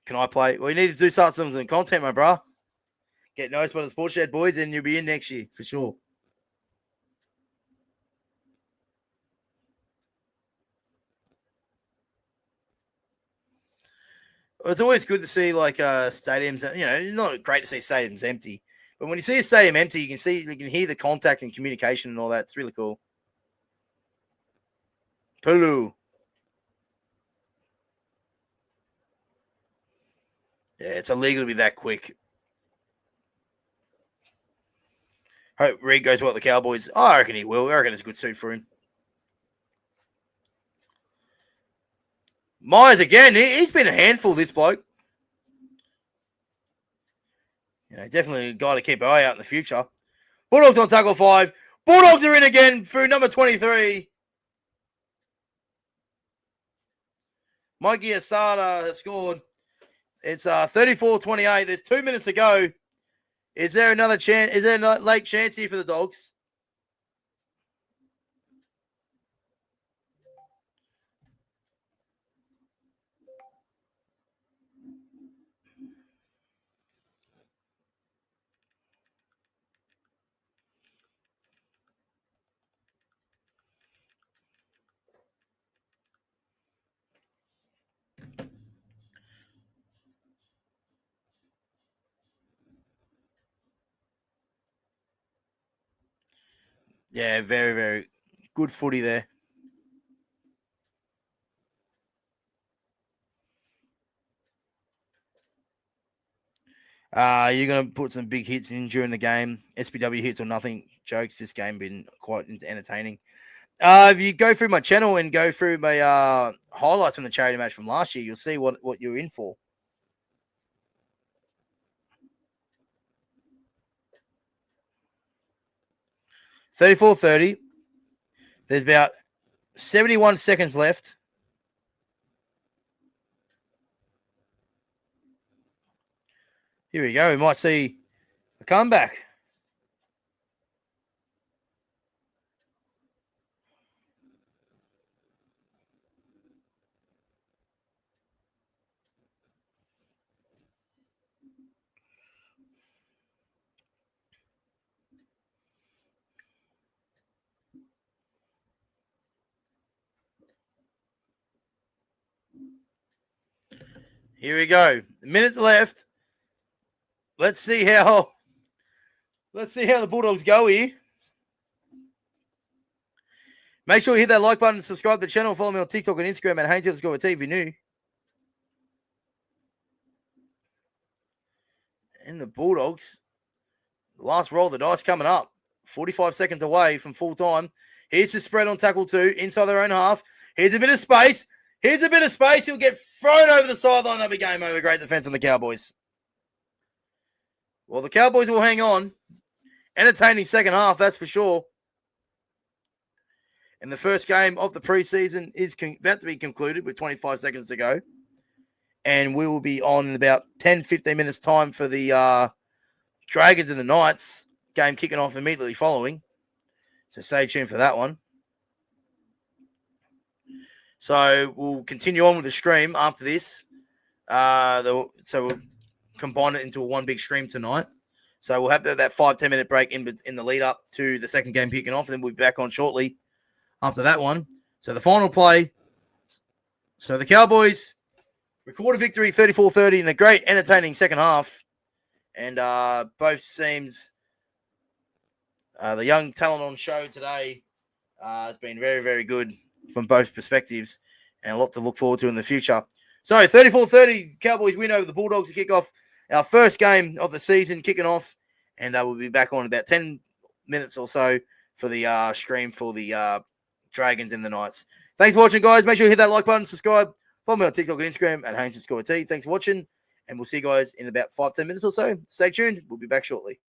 Can I play? Well, you need to start some content, my bro. Get noticed by the Sports Shed boys, and you'll be in next year for sure. It's always good to see like stadiums. You know, it's not great to see stadiums empty, but when you see a stadium empty, you can hear the contact and communication and all that. It's really cool. Pulu. Yeah, it's illegal to be that quick. Hope Reed goes well at the Cowboys. Oh, I reckon he will. I reckon it's a good suit for him. Myers again. He's been a handful, this bloke. You know, definitely a guy to keep an eye out in the future. Bulldogs on tackle 5. Bulldogs are in again through number 23. Mikey Asada has scored. It's 34-28. There's 2 minutes to go. Is there another chance? Is there a late chance here for the Dogs? Yeah, very, very good footy there. You're going to put some big hits in during the game. SPW hits or nothing. Jokes. This game been quite entertaining. If you go through my channel and go through my highlights from the charity match from last year, you'll see what you're in for. 34-30. There's about 71 seconds left. Here we go. We might see a comeback. Here we go. A minute left. Let's see how the Bulldogs go here. Make sure you hit that like button, subscribe to the channel, follow me on TikTok and Instagram at Haynesy_TV if you're new. And the Bulldogs, the last roll of the dice coming up. 45 seconds away from full time. Here's the spread on tackle 2, inside their own half. Here's a bit of space. He'll get thrown over the sideline. That'll be game over. Great defense on the Cowboys. Well, the Cowboys will hang on. Entertaining second half, that's for sure. And the first game of the preseason is about to be concluded with 25 seconds to go. And we will be on in about 10-15 minutes time for the Dragons and the Knights game kicking off immediately following. So stay tuned for that one. So we'll continue on with the stream after this. So we'll combine it into a one big stream tonight. So we'll have that 5-10 minute break in the lead up to the second game kicking off. And then we'll be back on shortly after that one. So the final play. So the Cowboys record a victory 34-30 in a great entertaining second half. And both teams, the young talent on show today has been very, very good from both perspectives and a lot to look forward to in the future. So 34-30, Cowboys win over the Bulldogs to kick off our first game of the season, kicking off. And we'll be back on about 10 minutes or so for the stream for the Dragons and the Knights. Thanks for watching, guys. Make sure you hit that like button, subscribe, follow me on TikTok and Instagram at Haynesy_T. Thanks for watching, and we'll see you guys in about 5-10 minutes or so. Stay tuned. We'll be back shortly.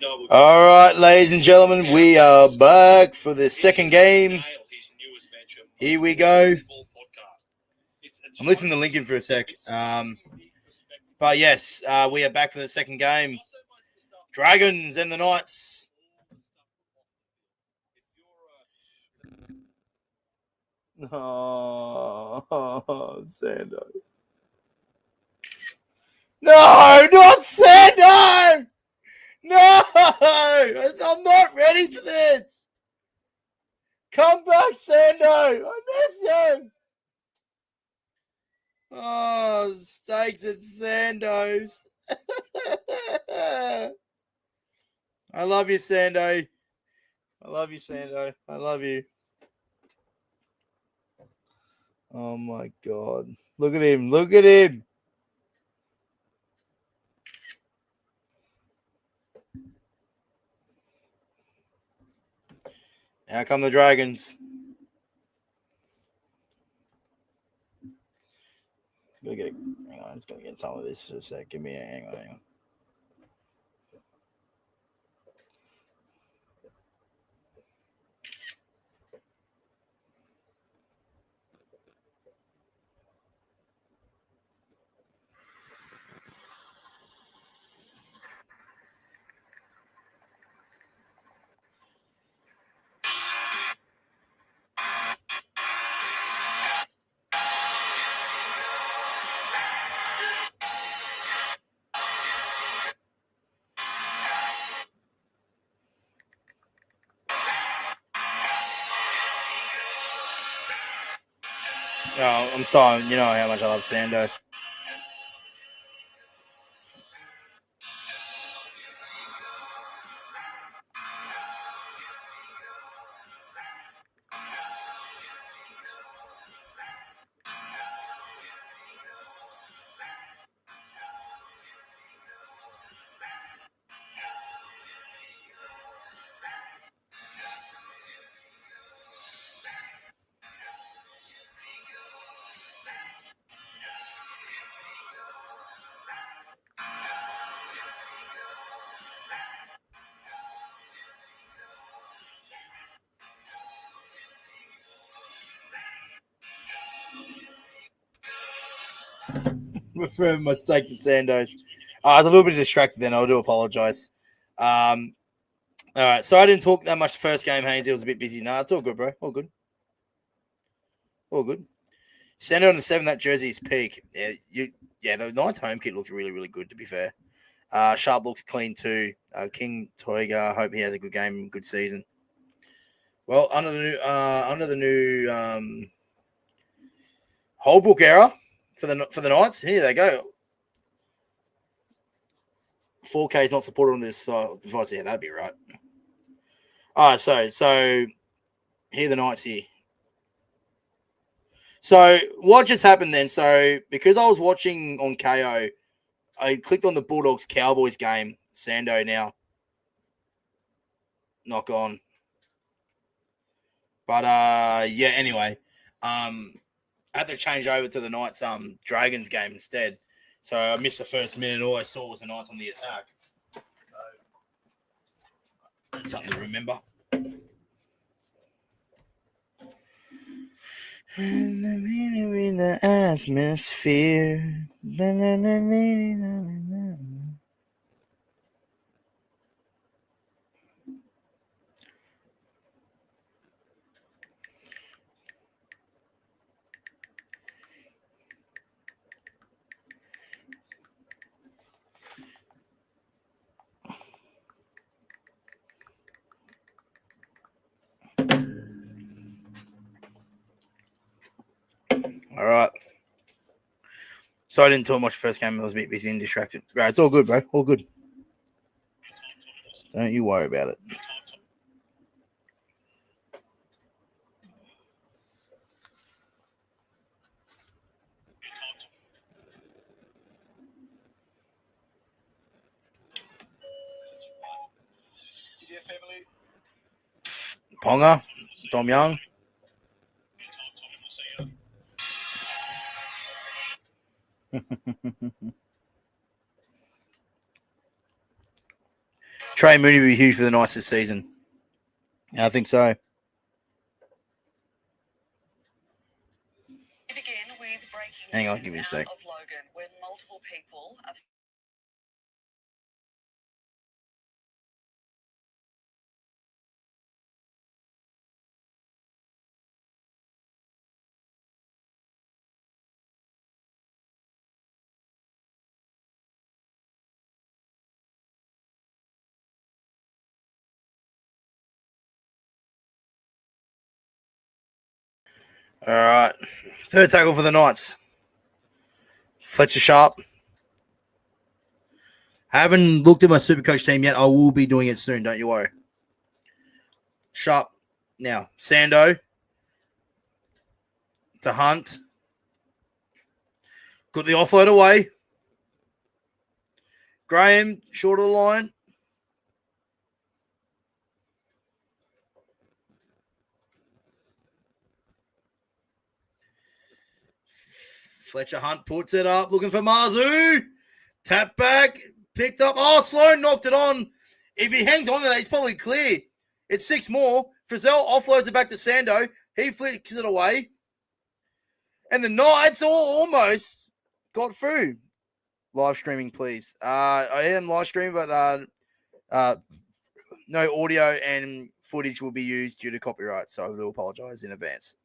All right, ladies and gentlemen, we are back for the second game. Here we go. I'm listening to Lincoln for a sec. But yes, we are back for the second game. Dragons and the Knights. Oh, Sando. No, not Sando! No! I'm not ready for this! Come back, Sando! I miss you! Oh, steaks at Sando's. I love you, Sando. I love you, Sando. I love you. Oh, my God. Look at him. Look at him. How come the Dragons? Hang on, I'm just gonna get some of this for a sec. Give me a hang on. Oh, I'm sorry. You know how much I love Sando. Refer mistake to Sando's. I was a little bit distracted then. I do apologize. All right. So I didn't talk that much the first game, Haynesy. I was a bit busy. No, it's all good, bro. All good. All good. Sando on the 7, that jersey is peak. Yeah, the Knights home kit looks really, really good, to be fair. Sharp looks clean too. King Toiga, hope he has a good game, good season. Well, under the new Holbrook era for the Knights, here they go. 4K is not supported on this device. Yeah, that'd be right. All right, so here the Knights here. So what just happened then? So because I was watching on KO, I clicked on the Bulldogs Cowboys game. Sando now not gone. But yeah. Anyway, I had to change over to the Knights Dragons game instead. So I missed the first minute. All I saw was the Knights on the attack. So that's something to remember. In the atmosphere. All right. So I didn't talk much first game. I was a bit busy and distracted. Right, it's all good, bro. All good. Don't you worry about it. Ponga, Tom Young. Trey Mooney will be huge for the Knights this season. Yeah, I think so. We begin with breaking Hang on, news give me a out sec. of Logan, where multiple people are All right. Third tackle for the Knights. Fletcher Sharp. Haven't looked at my Supercoach team yet. I will be doing it soon. Don't you worry. Sharp. Now, Sando. To Hunt. Got the offload away. Graham, short of the line. Fletcher Hunt puts it up, looking for Marzu. Tap back, picked up. Oh, Sloan knocked it on. If he hangs on to that, he's probably clear. It's 6 more. Frizzell offloads it back to Sando. He flicks it away. And the Knights almost got through. Live streaming, please. I am live streaming, but no audio and footage will be used due to copyright, so I do apologize in advance.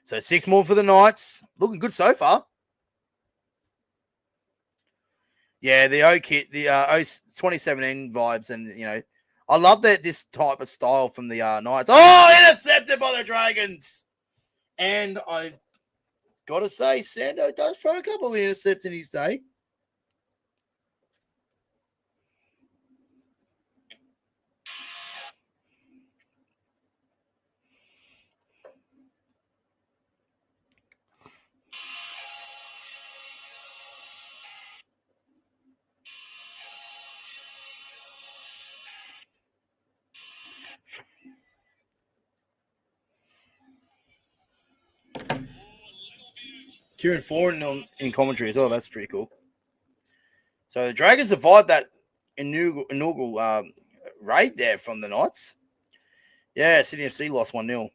So 6 more for the Knights. Looking good so far. Yeah, the O kit, the 2017 vibes, and I love that this type of style from the Knights. Oh, intercepted by the Dragons. And I've got to say, Sando does throw a couple of intercepts in his day. Kieran Foran in commentary as well. That's pretty cool. So the Dragons survived that inaugural raid there from the Knights. Yeah, Sydney FC lost 1-0.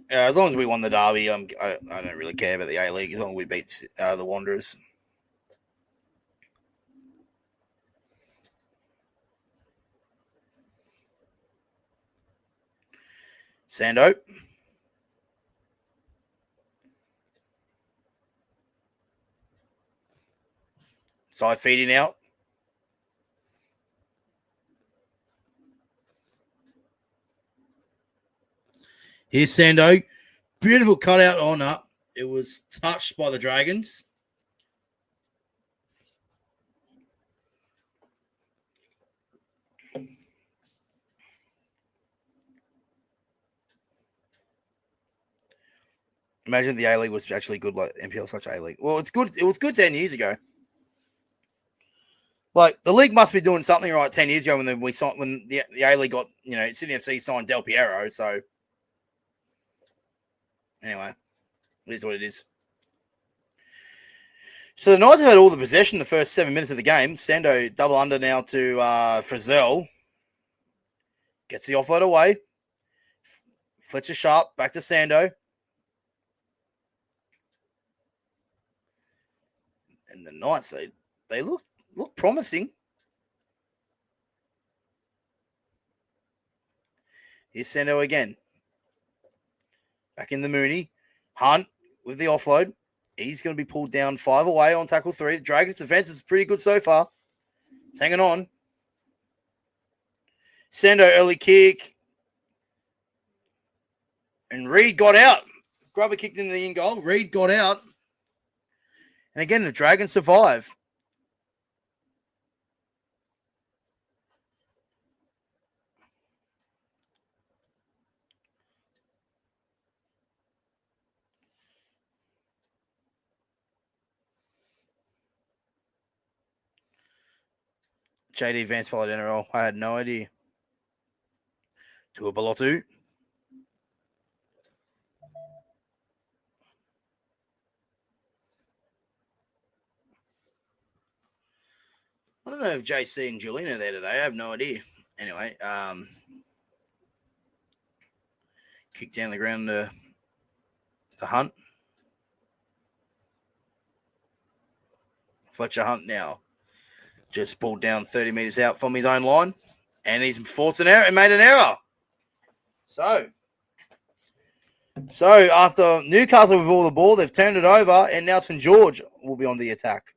As long as we won the derby, I don't really care about the A-League as long as we beat the Wanderers. Sando. Side feeding out. Here's Sando. Beautiful cutout on up. It was touched by the Dragons. Imagine the A-League was actually good like NPL / A-League. Well, it's good. It was good 10 years ago. Like, the league must be doing something right 10 years ago when the A-League got, Sydney FC signed Del Piero. So, anyway, it is what it is. So, the Knights have had all the possession the first 7 minutes of the game. Sando double under now to Frizzell. Gets the offload away. Fletcher Sharp back to Sando. And the Knights, they look promising. Here's Sando again. Back in the Mooney. Hunt with the offload. He's going to be pulled down 5 away on tackle 3. Dragons' defense is pretty good so far. It's hanging on. Sando early kick. And Reed got out. Grubber kicked into the in goal. Reed got out. And again, the Dragons survive. JD Vance followed NRL. I had no idea. Tua Balotu. don't know if JC and Julian are there today. I have no idea. Anyway, kick down the ground to Hunt. Fletcher Hunt now just pulled down 30 metres out from his own line, and he's forced an error and made an error. So after Newcastle with all the ball, they've turned it over, and now St George will be on the attack.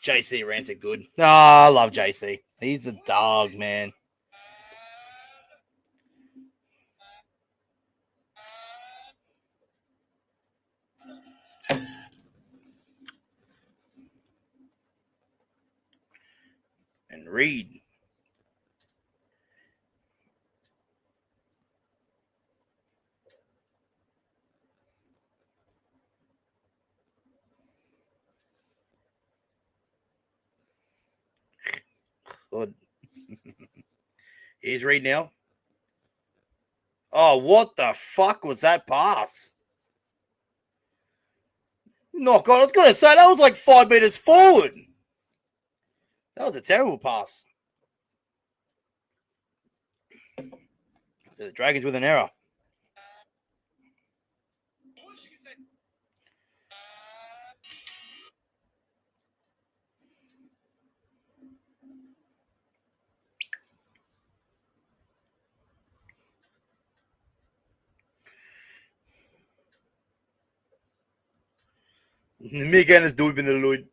JC ranted good. I love JC. He's a dog, man. And Reed. Good. Here's Reed now. Oh, what the fuck was that pass? No, God, I was going to say, that was like 5 meters forward. That was a terrible pass. So the Dragons with an error. Mick Ennis doet binnen de Lloyd.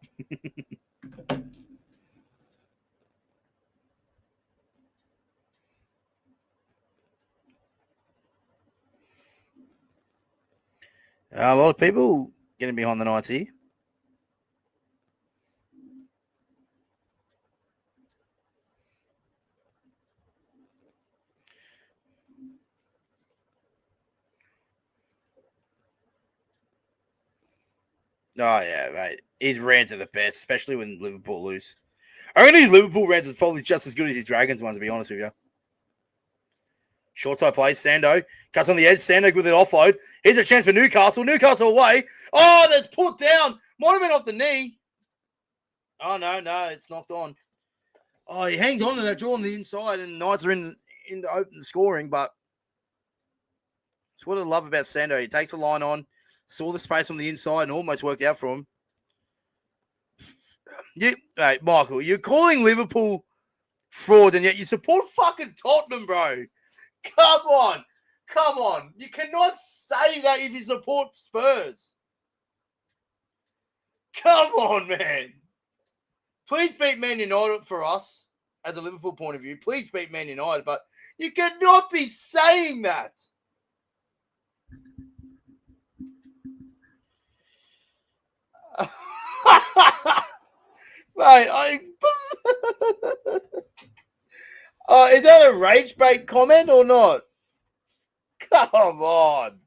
A lot of people getting behind the Knights here. Oh, yeah, mate. His rants are the best, especially when Liverpool lose. I reckon his Liverpool rants is probably just as good as his Dragons ones, to be honest with you. Short side plays, Sando. Cuts on the edge, Sando with an offload. Here's a chance for Newcastle. Newcastle away. Oh, that's put down. Might have been off the knee. Oh, no, it's knocked on. Oh, he hangs on to that draw on the inside, and Knights are in to open the scoring, but it's what I love about Sando. He takes the line on, saw the space on the inside, and almost worked out for him. Hey, Michael, you're calling Liverpool frauds, and yet you support fucking Tottenham, bro. Come on. You cannot say that if you support Spurs. Come on, man. Please beat Man United for us, as a Liverpool point of view. Please beat Man United, but you cannot be saying that. Mate, is that a rage bait comment or not? Come on.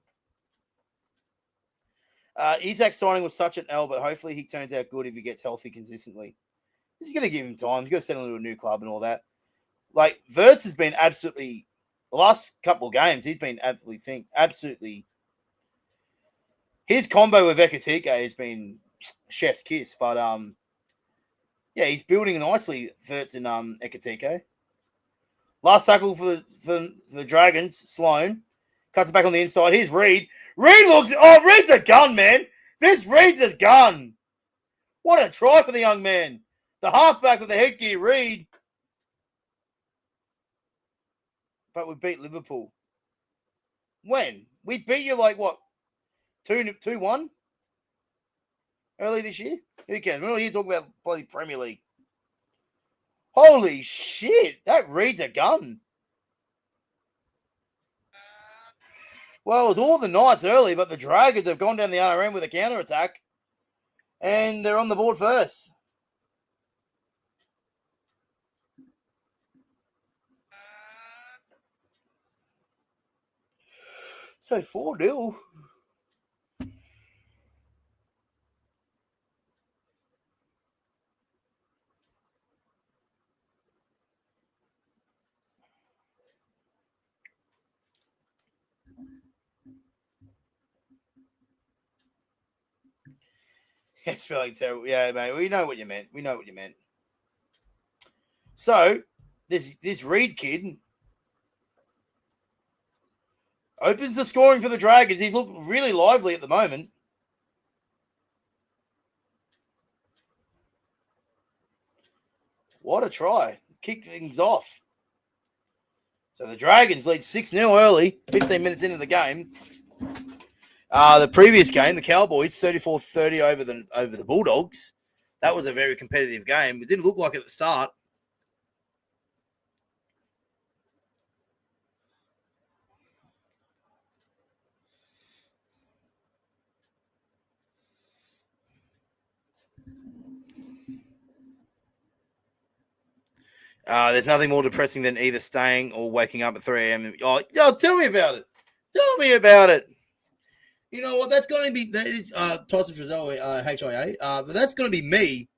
Isaac signing was such an L, but hopefully he turns out good if he gets healthy consistently. He's going to give him time. He's got to settle into a new club and all that. Like, Verts has been absolutely, the last couple of games, he's been absolutely. His combo with Ekatike has been chef's kiss, but yeah, he's building nicely, Verts and Ekatike. Last tackle for the Dragons, Sloan. Cuts it back on the inside. Here's Reed. Reed's a gun, man. This Reed's a gun. What a try for the young man. The halfback with the headgear, Reed. But we beat Liverpool. When? We beat you like, what, 2-1? Early this year? Who cares? We're not here talking about bloody Premier League. Holy shit. That Reed's a gun. Well, it was all the Knights early, but the Dragons have gone down the RM with a counter-attack. And they're on the board first. So 4-0. Yeah, spelling terrible. Yeah, mate. We know what you meant. So this Reed kid opens the scoring for the Dragons. He's looked really lively at the moment. What a try. Kick things off. So the Dragons lead 6-0 early, 15 minutes into the game. The previous game, the Cowboys, 34-30 over the Bulldogs. That was a very competitive game. It didn't look like it at the start. There's nothing more depressing than either staying or waking up at 3 a.m. Oh, tell me about it. You know what? That's going to be, that is Tyson Frizzell, HIA. But that's going to be me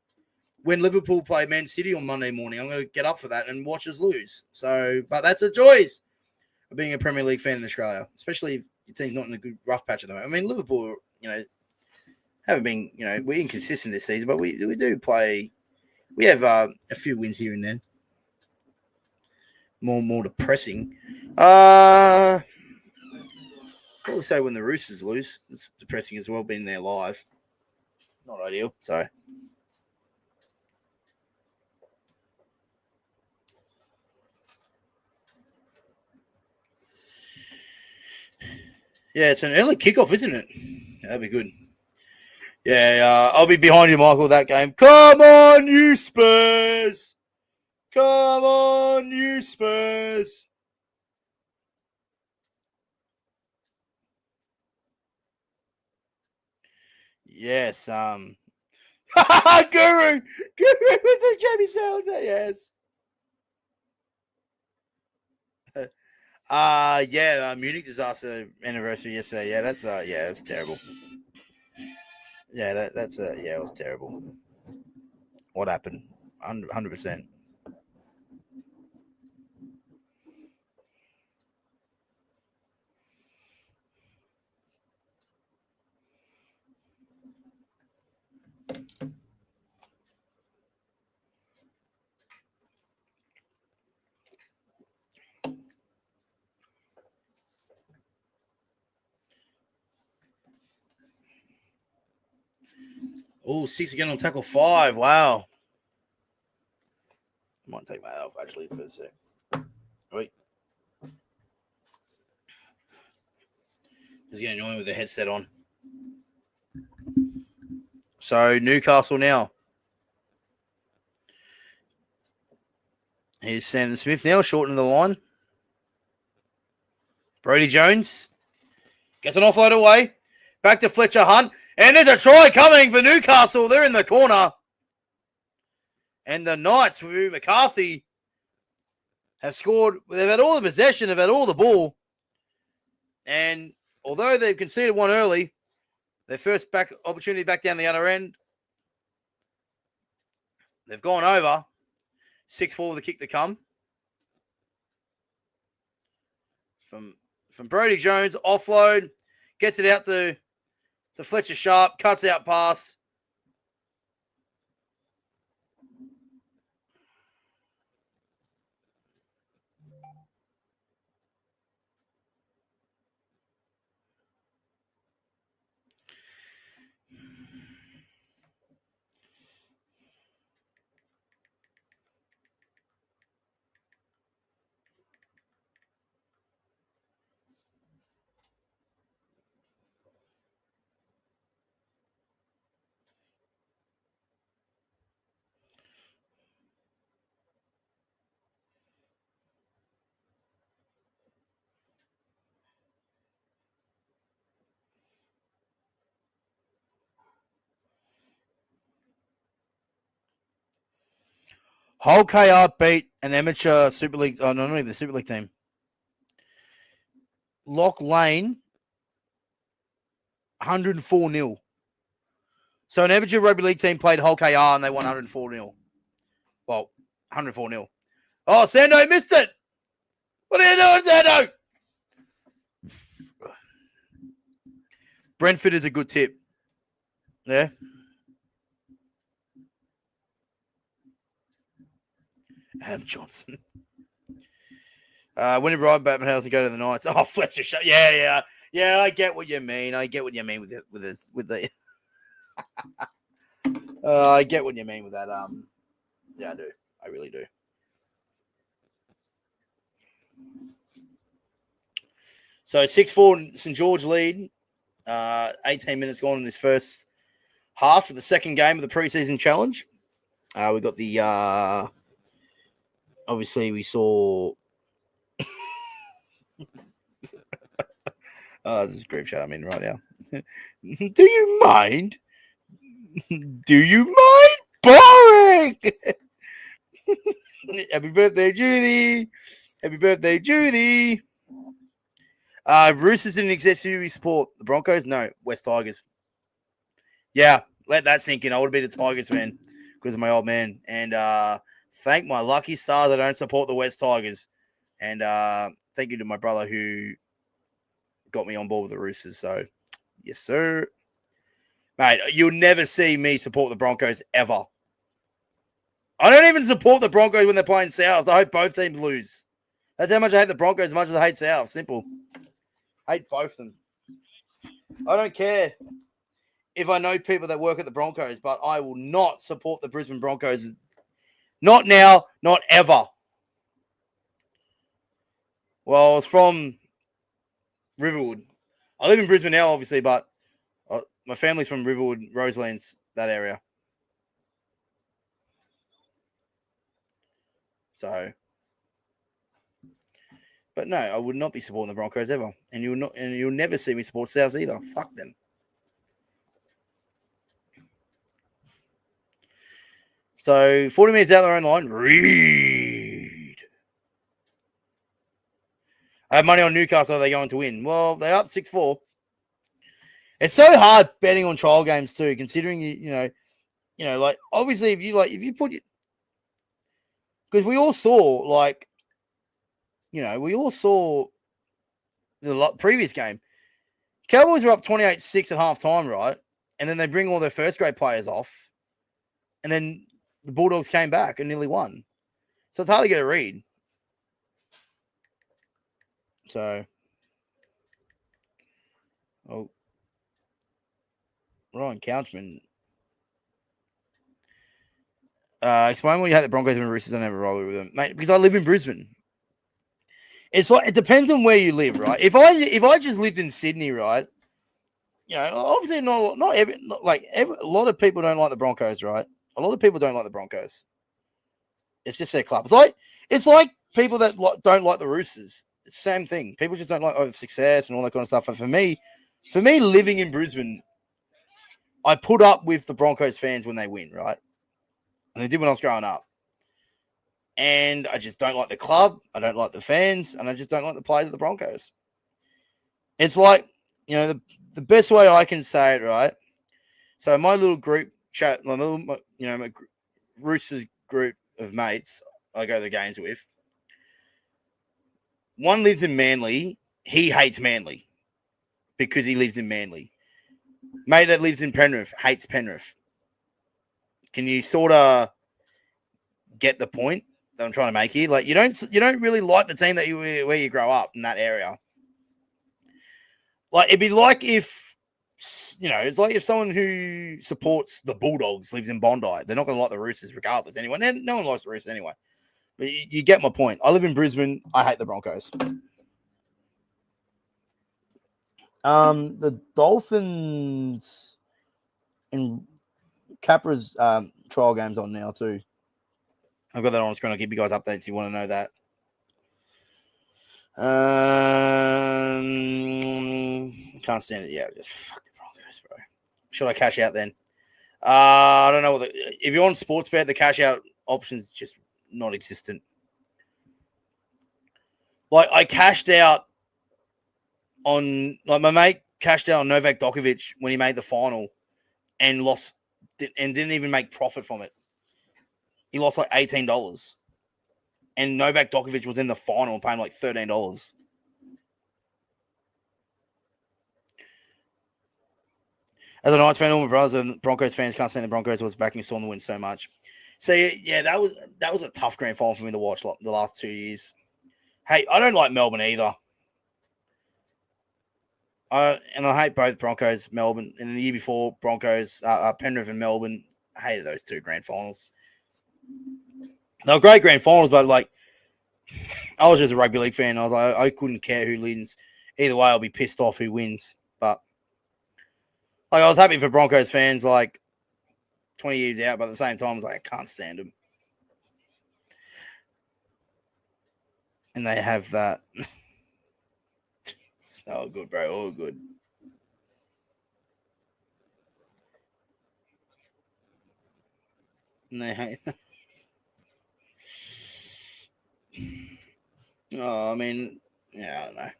when Liverpool play Man City on Monday morning. I'm going to get up for that and watch us lose. So, but that's the joys of being a Premier League fan in Australia, especially if your team's not in a good rough patch at the moment. I mean, Liverpool, haven't been, we're inconsistent this season, but we do play. We have a few wins here and there. More depressing. What we say when the Roosters lose? It's depressing as well, being there live. Not ideal. So. Yeah, it's an early kickoff, isn't it? That'd be good. Yeah, I'll be behind you, Michael, that game. Come on, you Spurs! Come on, you Spurs! Yes, Guru with the Jamie Sales there, yes. Munich disaster anniversary yesterday. Yeah, that's terrible. Yeah, it was terrible. What happened? 100%. Oh, 6 again on tackle 5. Wow. I might take my hat off actually for a sec. Wait. It's getting annoying with the headset on. So Newcastle now. Here's Sandon Smith now, shortening the line. Brody Jones gets an offload away. Back to Fletcher Hunt. And there's a try coming for Newcastle. They're in the corner. And the Knights, through McCarthy, have scored. They've had all the possession. They've had all the ball. And although they've conceded one early, their first opportunity back down the other end, they've gone over. 6-4 with the kick to come. From Brody Jones, offload. Gets it out to Fletcher Sharp. Cuts out pass. Hull KR beat an amateur Super League. Oh, no, not even the Super League team. Lock Lane 104-0. So an amateur rugby league team played Hull KR and they won 104-0. Well, 104-0. Oh, Sando missed it. What are you doing, Sando? Brentford is a good tip. Yeah. Adam Johnson. When did Ryan Batman healthy go to the Knights? Oh, Fletcher. Yeah. I get what you mean. I get what you mean with the. I get what you mean with that. Yeah, I do. I really do. So 6-4 St George lead. 18 minutes gone in this first half of the second game of the preseason challenge. We got the. Obviously, we saw. This is group chat I'm in right now. Do you mind? Do you mind? Boring! Happy birthday, Judy. Happy birthday, Judy. Roosters didn't exist. Who we support? The Broncos? No, West Tigers. Yeah, let that sink in. I would have been a Tigers fan because of my old man. And thank my lucky stars I don't support the West Tigers. And thank you to my brother who got me on board with the Roosters. So, yes, sir. Mate, you'll never see me support the Broncos ever. I don't even support the Broncos when they're playing South. I hope both teams lose. That's how much I hate the Broncos as much as I hate South. Simple. I hate both of them. I don't care if I know people that work at the Broncos, but I will not support the Brisbane Broncos. Not now, not ever. Well, it's from Riverwood. I live in Brisbane now, obviously, but my family's from Riverwood, Roselands, that area. So, but no, I would not be supporting the Broncos ever, and you'll never see me support Souths either. Fuck them. So 40 minutes out their own line. Read. I have money on Newcastle. Are they going to win? Well, they're up 6-4. It's so hard betting on trial games too, considering you know, like obviously if you put it, because we all saw the previous game. Cowboys were up 28-6 at halftime, right? And then they bring all their first grade players off, and then the Bulldogs came back and nearly won. So it's hard to get a read. So, Ryan Couchman. Explain why you hate the Broncos and Roosters. I never roll with them, mate. Because I live in Brisbane. It's like it depends on where you live, right? If I just lived in Sydney, right? You know, obviously a lot of people don't like the Broncos, right? A lot of people don't like the Broncos. It's just their club. It's like people that don't like the Roosters. It's the same thing. People just don't like the success and all that kind of stuff. And for me, living in Brisbane, I put up with the Broncos fans when they win, right? And they did when I was growing up. And I just don't like the club. I don't like the fans. And I just don't like the players of the Broncos. It's like, you know, the best way I can say it, right? So my little group chat, my Roosters group of mates I go to the games with, one lives in Manly. He hates Manly because he lives in Manly. Mate that lives in Penrith hates Penrith. Can you sort of get the point that I'm trying to make here? Like you don't really like the team where you grow up in that area. Like it'd be like if it's like if someone who supports the Bulldogs lives in Bondi. They're not going to like the Roosters regardless. Anyway, no one likes the Roosters anyway. But you get my point. I live in Brisbane. I hate the Broncos. The Dolphins and Capra's trial game's on now too. I've got that on screen. I'll give you guys updates if you want to know that. Can't stand it. Yeah, just fuck the Broncos, bro. Should I cash out then? I don't know. If you're on Sportsbet, the cash out option is just not existent. Like I cashed out on, like my mate cashed out on Novak Djokovic when he made the final and lost and didn't even make profit from it. He lost like $18. And Novak Djokovic was in the final and paying like $13. As a Knights fan, all my brothers and Broncos fans can't stand the Broncos. Was backing Storm to win so much. So yeah, that was a tough grand final for me to watch the last 2 years. Hey, I don't like Melbourne either. And I hate both Broncos, Melbourne, and the year before Broncos, Penrith and Melbourne. I hated those two grand finals. They were great grand finals, but like I was just a rugby league fan. I was like, I couldn't care who wins. Either way, I'll be pissed off who wins. But like I was happy for Broncos fans, like 20 years out, but at the same time, I was like, I can't stand them. And they have that. Oh, good, bro. All good. And they hate. Oh, I mean, yeah, I don't know.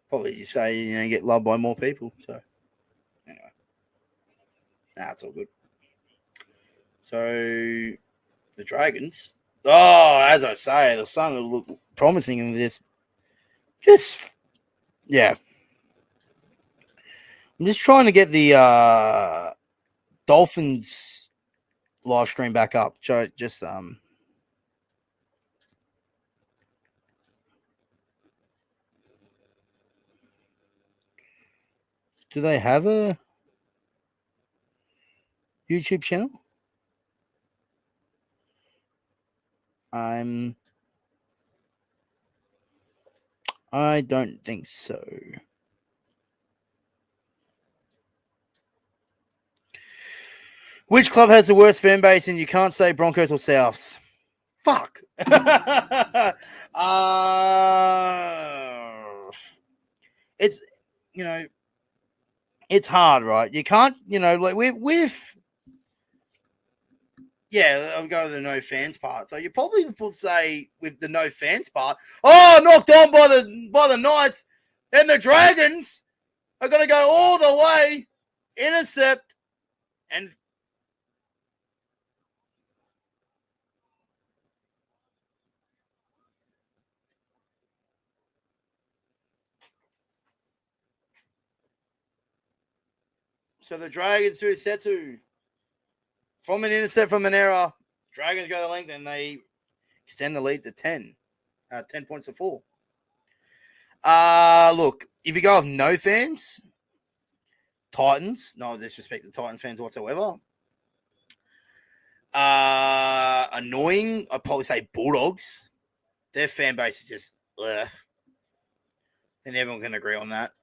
Probably just say, get loved by more people. So, anyway. It's all good. So, the Dragons. Oh, as I say, the sun will look promising in this. Yeah. I'm just trying to get the Dolphins live stream back up. Just do they have a YouTube channel? I don't think so. Which club has the worst fan base? And you can't say Broncos or Souths. Fuck. It's it's hard, right? You can't, like with yeah, I'll go to the no fans part. So you probably would say with the no fans part, knocked on by the Knights, and the Dragons are going to go all the way, intercept, and so the Dragons do set to from an intercept from an error. Dragons go the length and they extend the lead to 10. 10 points to 4. Look, if you go with no fans, Titans, no disrespect to Titans fans whatsoever. Annoying, I'd probably say Bulldogs. Their fan base is just, ugh. And everyone can agree on that.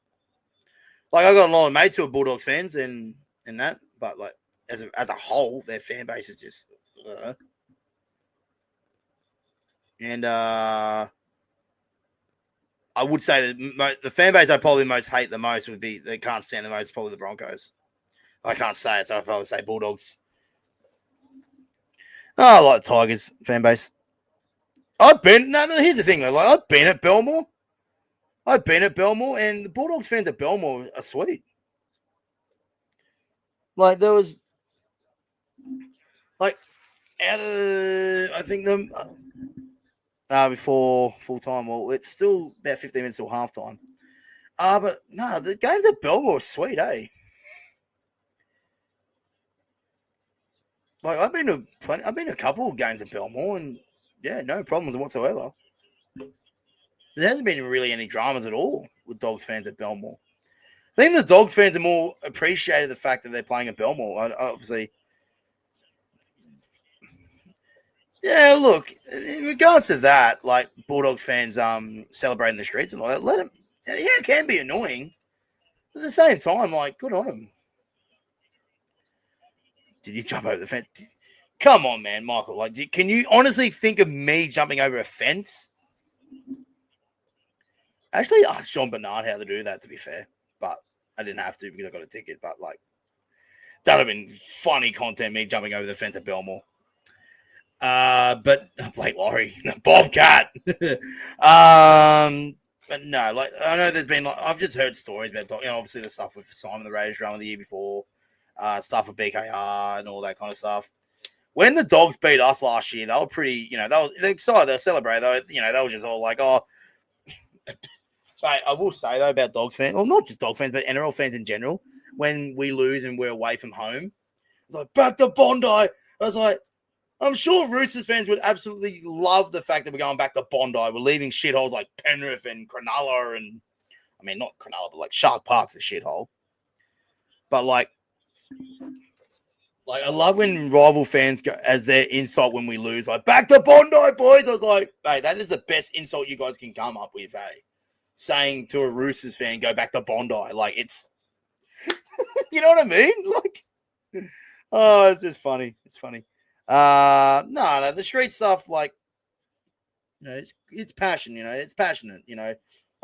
Like, I got a lot of mates who are Bulldogs fans and that, but like, as a whole, their fan base is just, ugh. And I would say that the fan base I probably most hate the most would be, they can't stand the most, probably the Broncos. I can't say it, so I'd probably say Bulldogs. I like the Tigers fan base. Here's the thing, though. Like, I've been at Belmore. And the Bulldogs fans at Belmore are sweet. Like, there was, like, out of, I think, before full time. Well, it's still about 15 minutes till halftime. But no, the games at Belmore are sweet, eh? Like, I've been to a couple of games at Belmore, and yeah, no problems whatsoever. There hasn't been really any dramas at all with Dogs fans at Belmore. I think the Dogs fans are more appreciated the fact that they're playing at Belmore. Obviously, yeah. Look, in regards to that, like Bulldogs fans celebrating the streets and all that, let them. Yeah, it can be annoying, but at the same time, like, good on them. Did you jump over the fence? Come on, man, Michael. Like, can you honestly think of me jumping over a fence? Actually, I asked Sean Bernard how to do that, to be fair. But I didn't have to because I got a ticket. But, like, that would have been funny content, me jumping over the fence at Belmore. But Blake Laurie, Bobcat. But no, like I know there's been like I've just heard stories about obviously the stuff with Simon the Raiders drama the year before, stuff with BKR and all that kind of stuff. When the Dogs beat us last year, they were pretty, they're excited, they're celebrating, they were just all like, oh. But I will say though about Dogs fans, well, not just Dogs fans, but NRL fans in general, when we lose and we're away from home, it's like back to Bondi. I was like, I'm sure Roosters fans would absolutely love the fact that we're going back to Bondi. We're leaving shitholes like Penrith and Cronulla and, I mean, not Cronulla, but like Shark Park's a shithole. But like I love when rival fans go as their insult when we lose, like, back to Bondi, boys. I was like, hey, that is the best insult you guys can come up with, hey. Saying to a Roosters fan, go back to Bondi. Like, it's, you know what I mean? Like, oh, it's just funny. It's funny. No, the street stuff, like, it's passion, it's passionate, I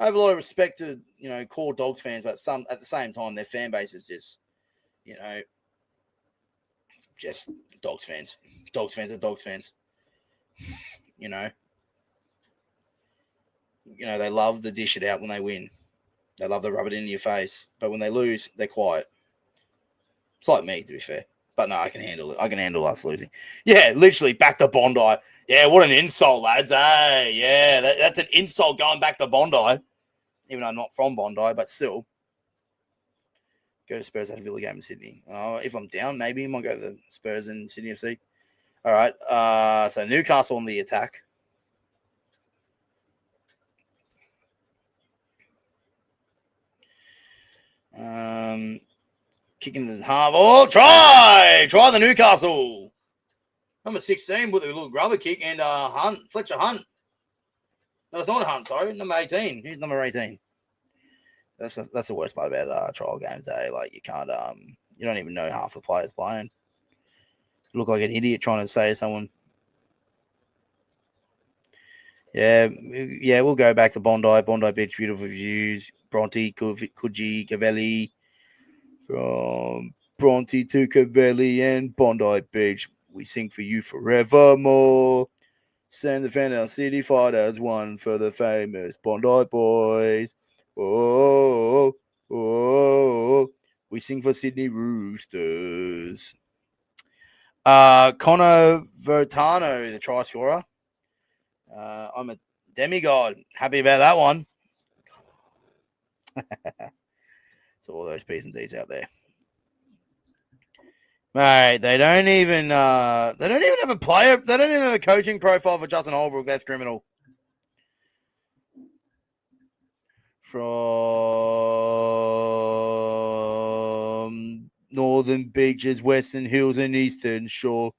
have a lot of respect to, core Dogs fans, but at the same time, their fan base is just, just Dogs fans. Dogs fans are Dogs fans. They love to dish it out when they win. They love to rub it in your face. But when they lose, they're quiet. It's like me, to be fair. But no, I can handle it. I can handle us losing. Yeah, literally back to Bondi. Yeah, what an insult, lads. Hey, yeah, that's an insult going back to Bondi. Even though I'm not from Bondi, but still. Go to Spurs at a Villa game in Sydney. If I'm down, maybe I might go to the Spurs in Sydney FC. All right. So Newcastle on the attack. Kicking the half. Oh, try the Newcastle. Number 16 with a little grubber kick and Fletcher Hunt. No, it's not a Hunt, sorry. Number 18. Who's number 18? That's the worst part about trial games, eh? Like you can't you don't even know half the players playing. You look like an idiot trying to say to someone. Yeah, we'll go back to Bondi Beach, beautiful views. Bronte, Coogee, Cavelli. From Bronte to Cavelli and Bondi Beach, we sing for you forevermore. Send the fan our city fighters one for the famous Bondi boys. Oh, we sing for Sydney Roosters. Connor Vertano, the try scorer. I'm a demigod. Happy about that one. To all those P's and D's out there. Mate, they don't even have a player. They don't even have a coaching profile for Justin Holbrook. That's criminal. From Northern Beaches, Western Hills, and Eastern Shore,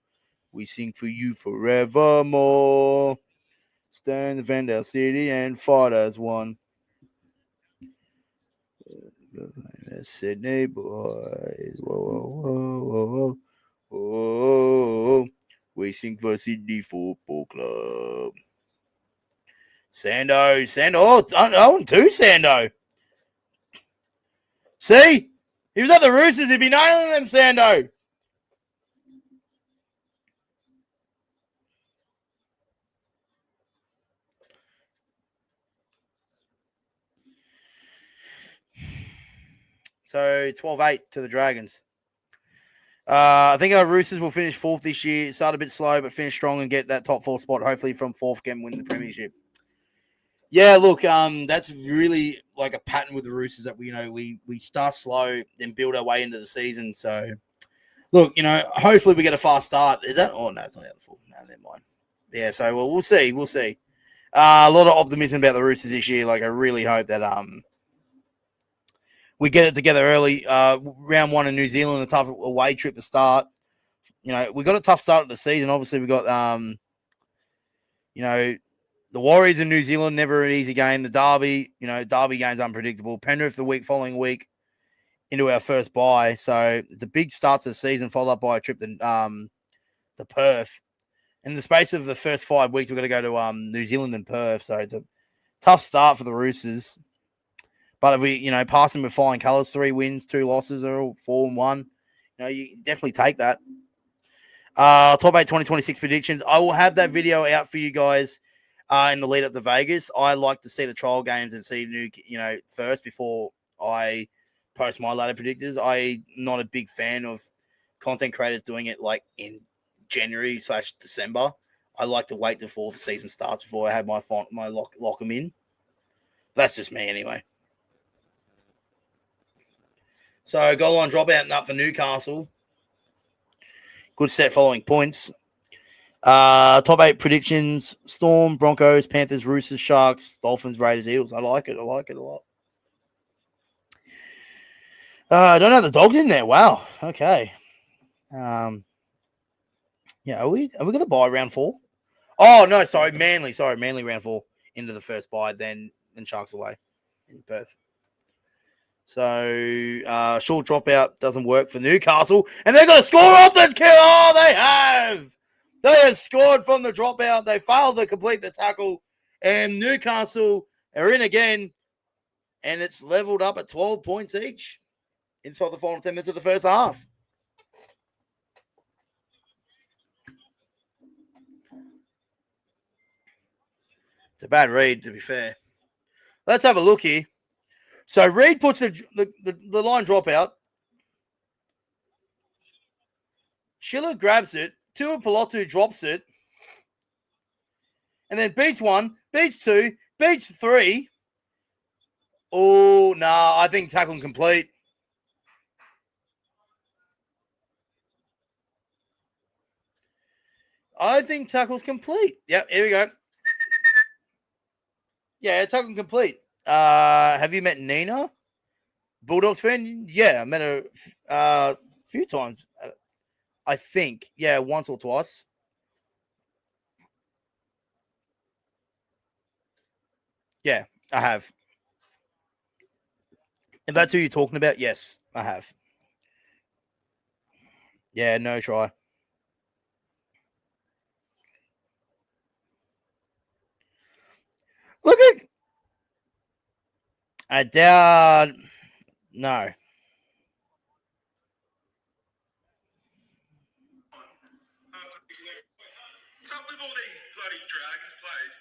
we sing for you forevermore. Stand the Vandal City and fight as one. Sydney boys, whoa. We sing for Sydney Football Club. Sando, oh, and 2 Sando. See, he was at the Roosters, he'd be nailing them, Sando. So 12-8 to the Dragons. I think our Roosters will finish 4th this year. Start a bit slow, but finish strong and get that top 4 spot. Hopefully from 4th again, win the premiership. Yeah, look, that's really like a pattern with the Roosters that we start slow, then build our way into the season. So, look, hopefully we get a fast start. Is that? Oh no, it's not out of full. No, never mind. Yeah, so we'll see. A lot of optimism about the Roosters this year. Like I really hope that we get it together early. Round 1 in New Zealand, a tough away trip to start. We got a tough start of the season. Obviously, we got, the Warriors in New Zealand, never an easy game. The Derby, Derby game's unpredictable. Penrith the following week into our first bye. So it's a big start to the season, followed up by a trip to Perth. In the space of the first 5 weeks, we're going to go to New Zealand and Perth. So it's a tough start for the Roosters. But if we, pass them with flying colours, 3 wins, 2 losses, or all 4-1, you definitely take that. Top 8 2026 predictions. I will have that video out for you guys in the lead up to Vegas. I like to see the trial games and see first before I post my ladder predictors. I'm not a big fan of content creators doing it like in January/December. I like to wait before the season starts before I have my lock them in. That's just me anyway. So goal line dropout up for Newcastle. Good set following points. Top 8 predictions: Storm, Broncos, Panthers, Roosters, Sharks, Dolphins, Raiders, Eagles. I like it a lot. I don't have the Dogs in there. Wow. Okay. Are we going to buy round 4? Oh no, sorry, Manly. Manly round 4 into the first bye, then Sharks away in Perth. So short dropout doesn't work for Newcastle, and they're going to score off the kill. Oh, they have. They have scored from the dropout. They failed to complete the tackle, and Newcastle are in again, and it's leveled up at 12 points each inside the final 10 minutes of the first half. It's a bad read, to be fair. Let's have a look here. So Reed puts the line dropout. Schiller grabs it. Tuipulotu drops it. And then beats 1, beats 2, beats 3. Oh, nah, I think tackle complete. I think tackle's complete. Yep, here we go. Yeah, tackle complete. Have you met Nina? Bulldogs fan? Yeah, I met her a few times. I think. Yeah, once or twice. Yeah, I have. If that's who you're talking about, yes, I have. Yeah, no try. Look at. I doubt. No. What's up with all these bloody Dragons players?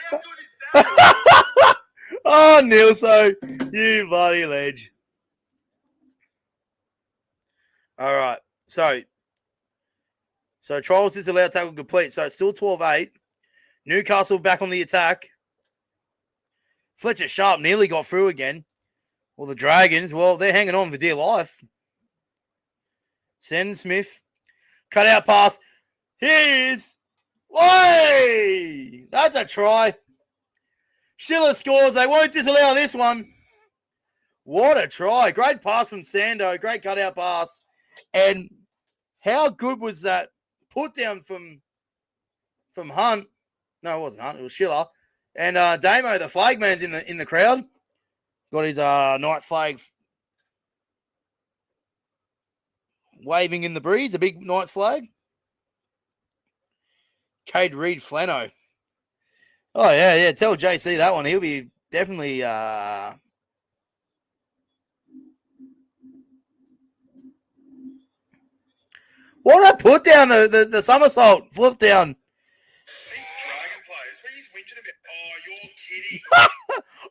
How good is that? Oh, Nilso, you bloody ledge. All right. So Trolls is allowed tackle complete. So it's still 12-8. Newcastle back on the attack. Fletcher Sharp nearly got through again. Well, the Dragons, they're hanging on for dear life. Send Smith. Cut out pass. Here's. Way! That's a try. Schiller scores. They won't disallow this one. What a try. Great pass from Sando. Great cutout pass. And how good was that put down from Hunt? No, it wasn't Hunt. It was Schiller. And Damo, the flag man's in the crowd. Got his night flag waving in the breeze. A big Knights flag. Cade Reed Flano. Oh, yeah. Tell JC that one. He'll be definitely... What a put down, the somersault, flip down. These Dragon players, what are you whinging about? Oh, you're kidding.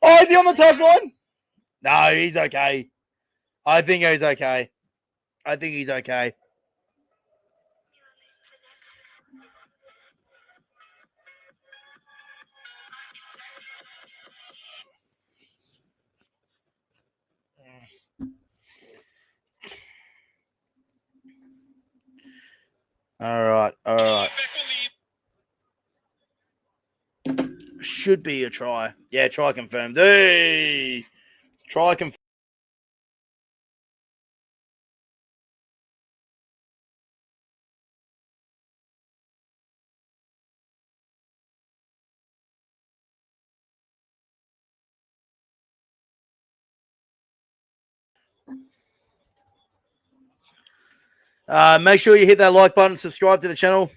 Oh, is he on the touchline? No, he's okay. I think he's okay. All right. Should be a try. Yeah, try confirmed. Hey! Try confirmed. Make sure you hit that like button, subscribe to the channel.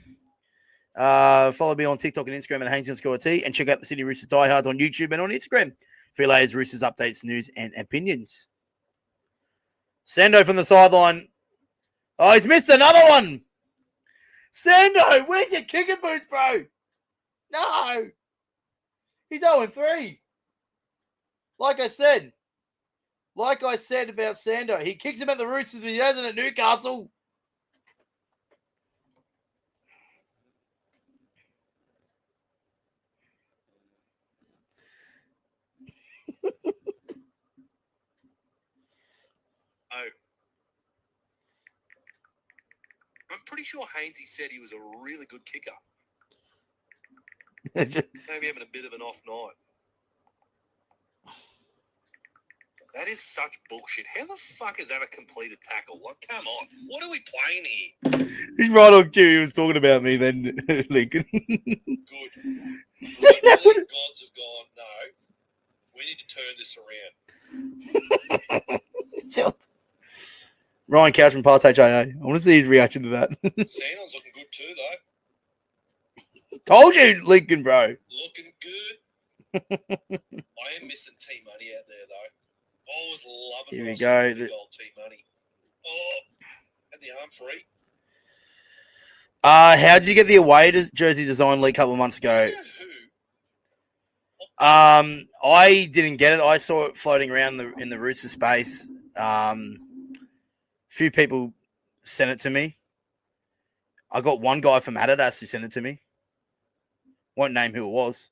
Follow me on TikTok and Instagram at Haynesy_T, and check out the Sydney Roosters Diehards on YouTube and on Instagram for your latest Roosters updates, news, and opinions. Sando from the sideline. Oh, he's missed another one. Sando, where's your kicking boots, bro? No. He's 0-3. Like I said about Sando, he kicks him at the Roosters, but he hasn't at Newcastle. Oh. I'm pretty sure Haynesy said he was a really good kicker. Maybe having a bit of an off night. That is such bullshit. How the fuck is that a completed tackle? Like, come on. What are we playing here? He's right on cue. He was talking about me then, Lincoln. Good. The gods have gone, no. We need to turn this around. Ryan Couch from Pass HIA. I want to see his reaction to that. Sandon's looking good too, though. Told you, Lincoln, bro. Looking good. I am missing T-Money out there, though. I was loving Here we Ross go. with the old T-Money. Oh, had the arm free. How did you get the away jersey design leak a couple of months ago? I didn't get it. I saw it floating around in the Rooster space. Few people sent it to me. I got one guy from Adidas who sent it to me. Won't name who it was.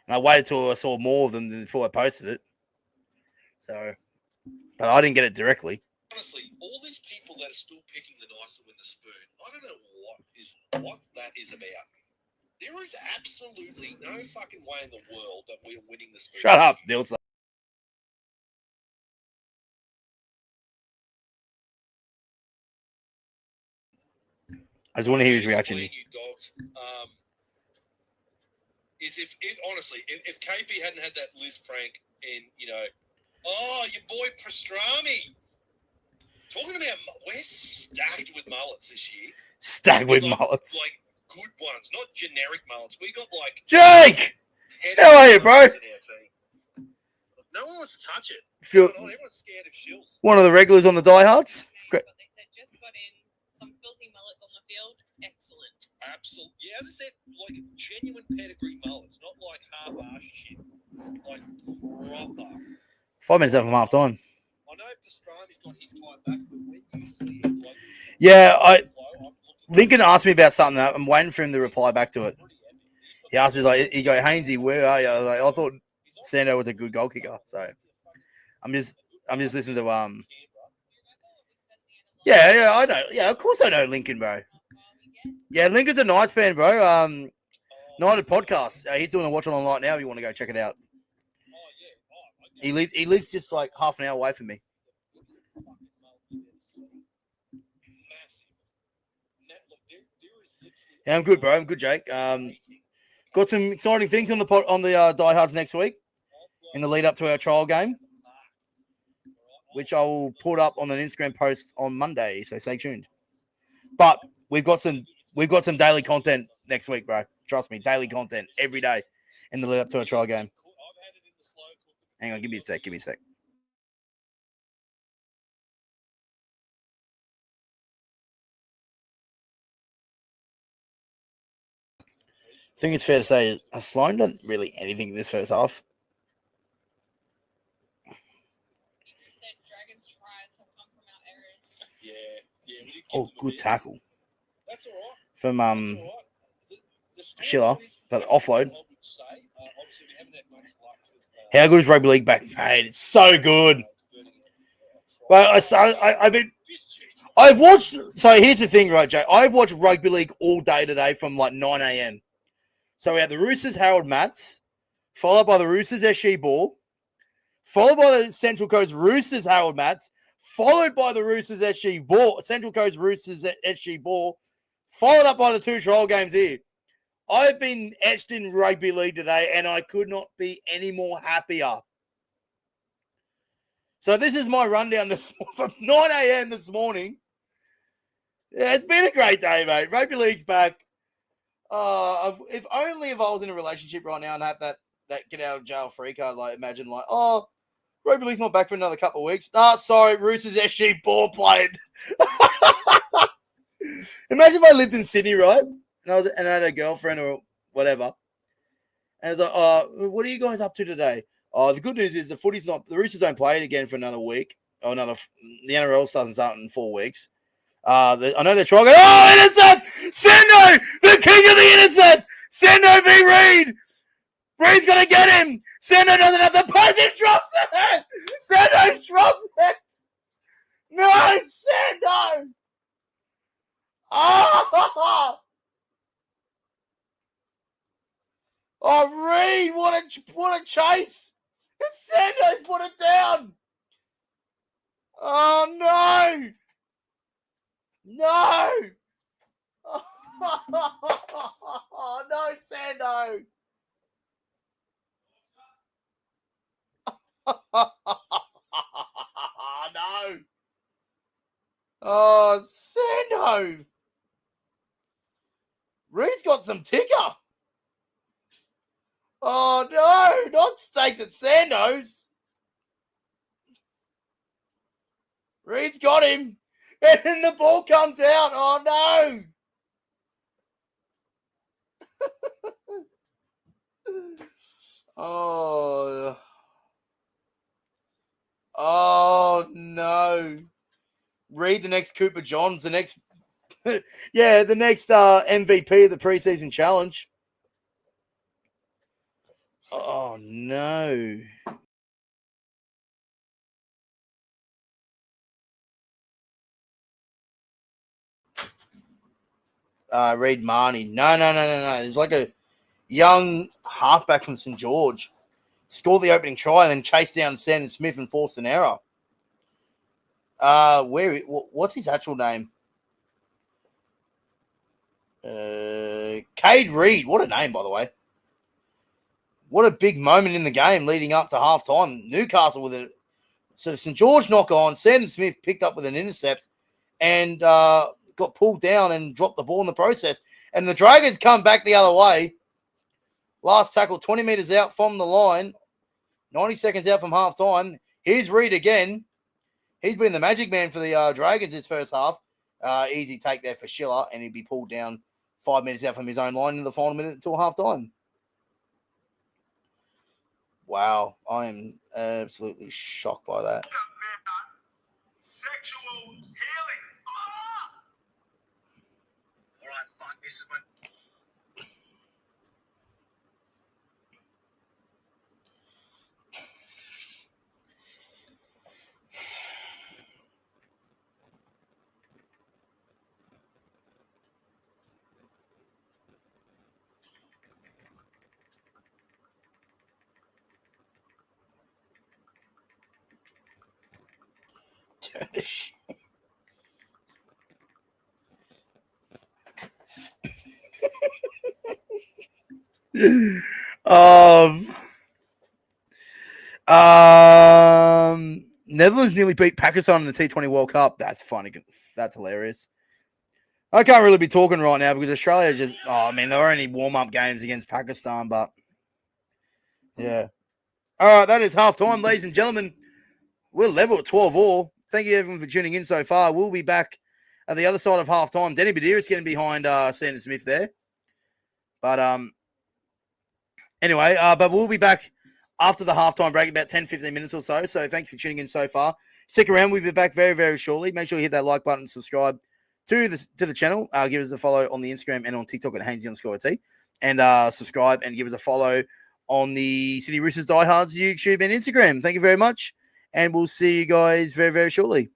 And I waited till I saw more of them before I posted it. So, but I didn't get it directly. Honestly, all these people that are still picking the Knights to win the spoon, I don't know what that is about. There is absolutely no fucking way in the world that we're winning the spoon. Shut up, Dilsa. I just want to hear his reaction. You dogs, is if honestly, if KP hadn't had that Liz Frank and, oh, your boy Pastrami. Talking about, we're stacked with mullets this year. Stacked with mullets. Like good ones, not generic mullets. We got like Jake! How are you, bro? No one wants to touch it. Feel, everyone's scared of shills. One of the regulars on the diehards. Great. But they said just got in some filthy mullets on the field. Excellent. Absolutely. Yeah, as I said, like genuine pedigree mullets, not like half-ass shit. Like proper. 5 minutes after half time. I know Pastrami's got his time back, but when you see it, like, Yeah, Lincoln asked me about something. I'm waiting for him to reply back to it. He asked me, like, he go, Haynesy, where are you? I thought Sando was a good goal kicker. So I'm just listening to Yeah, I know. Yeah, of course I know Lincoln, bro. Yeah, Lincoln's a Knights fan, bro. Knighted podcast. He's doing a watch on right now. If you want to go check it out. He lives just like half an hour away from me. Yeah, I'm good, bro. I'm good, Jake. Got some exciting things on the diehards next week in the lead up to our trial game, which I will put up on an Instagram post on Monday. So stay tuned. But we've got some daily content next week, bro. Trust me, daily content every day in the lead up to our trial game. Hang on, give me a sec. I think it's fair to say Sloan done really anything this first half. Oh, good tackle. That's all right. From Schiller, but offload. How good is rugby league back? Mate, it's so good. Well, I've watched. So here's the thing, right, Jay? I've watched rugby league all day today from like 9 a.m. So we had the Roosters Harold Matts, followed by the Roosters SG Ball, followed by the Central Coast Roosters Harold Matts, followed by the Roosters SG Ball, Central Coast Roosters SG Ball, followed up by the two trial games here. I've been etched in rugby league today, and I could not be any more happier. So this is my rundown from 9 a.m. this morning. Yeah, it's been a great day, mate. Rugby league's back. If only if I was in a relationship right now and had that get out of jail free card, like imagine like, oh, rugby league's not back for another couple of weeks. Sorry, Roosters SG ball played. Imagine if I lived in Sydney, right? And I had a girlfriend or whatever. And I was like, what are you guys up to today? The good news is the Roosters don't play it again for another week. Or the NRL doesn't start in 4 weeks. I know they're trying. Oh, intercept! Sendo, the king of the intercept! Sendo v. Reed! Reed's gonna get him! Sendo doesn't have the pass, he drops it! Sendo drops it! No, Sendo! Oh! Oh, Reed, what a chase! And Sando's put it down! Oh, no! No! Oh, no, Sando! No! Oh, Sando! Reed's got some ticker! Oh, no! Not staked at Sando's! Reed's got him! And then the ball comes out! Oh, no! Oh, no. Reed, the next Cooper Johns, the next the next MVP of the preseason challenge. Oh, no. Reed Marnie. No. There's like a young halfback from St George. Scored the opening try and then chased down Sandon Smith and forced an error. What's his actual name? Cade Reed. What a name, by the way. What a big moment in the game leading up to halftime. Newcastle with it. So St George knock on. Sandon Smith picked up with an intercept and got pulled down and dropped the ball in the process. And the Dragons come back the other way. Last tackle, 20 meters out from the line. 90 seconds out from halftime. Here's Reed again. He's been the magic man for the Dragons this first half. Easy take there for Schiller, and he'd be pulled down 5 minutes out from his own line in the final minute until halftime. Wow, I am absolutely shocked by that. Sexual healing. All right, fuck. This is when. Netherlands nearly beat Pakistan in the T20 World Cup. That's funny. That's hilarious. I can't really be talking right now because Australia just, there were only warm-up games against Pakistan, but yeah. All right, that is halftime, ladies and gentlemen. We're level at 12-all. Thank you, everyone, for tuning in so far. We'll be back at the other side of halftime. Denny Badiris getting behind Sandon Smith there. But anyway, but we'll be back after the halftime break, about 10, 15 minutes or so. So thanks for tuning in so far. Stick around. We'll be back very, very shortly. Make sure you hit that like button and subscribe to the channel. Give us a follow on the Instagram and on TikTok at Haynesy_T. And subscribe and give us a follow on the City Roosters Diehards YouTube and Instagram. Thank you very much. And we'll see you guys very, very shortly.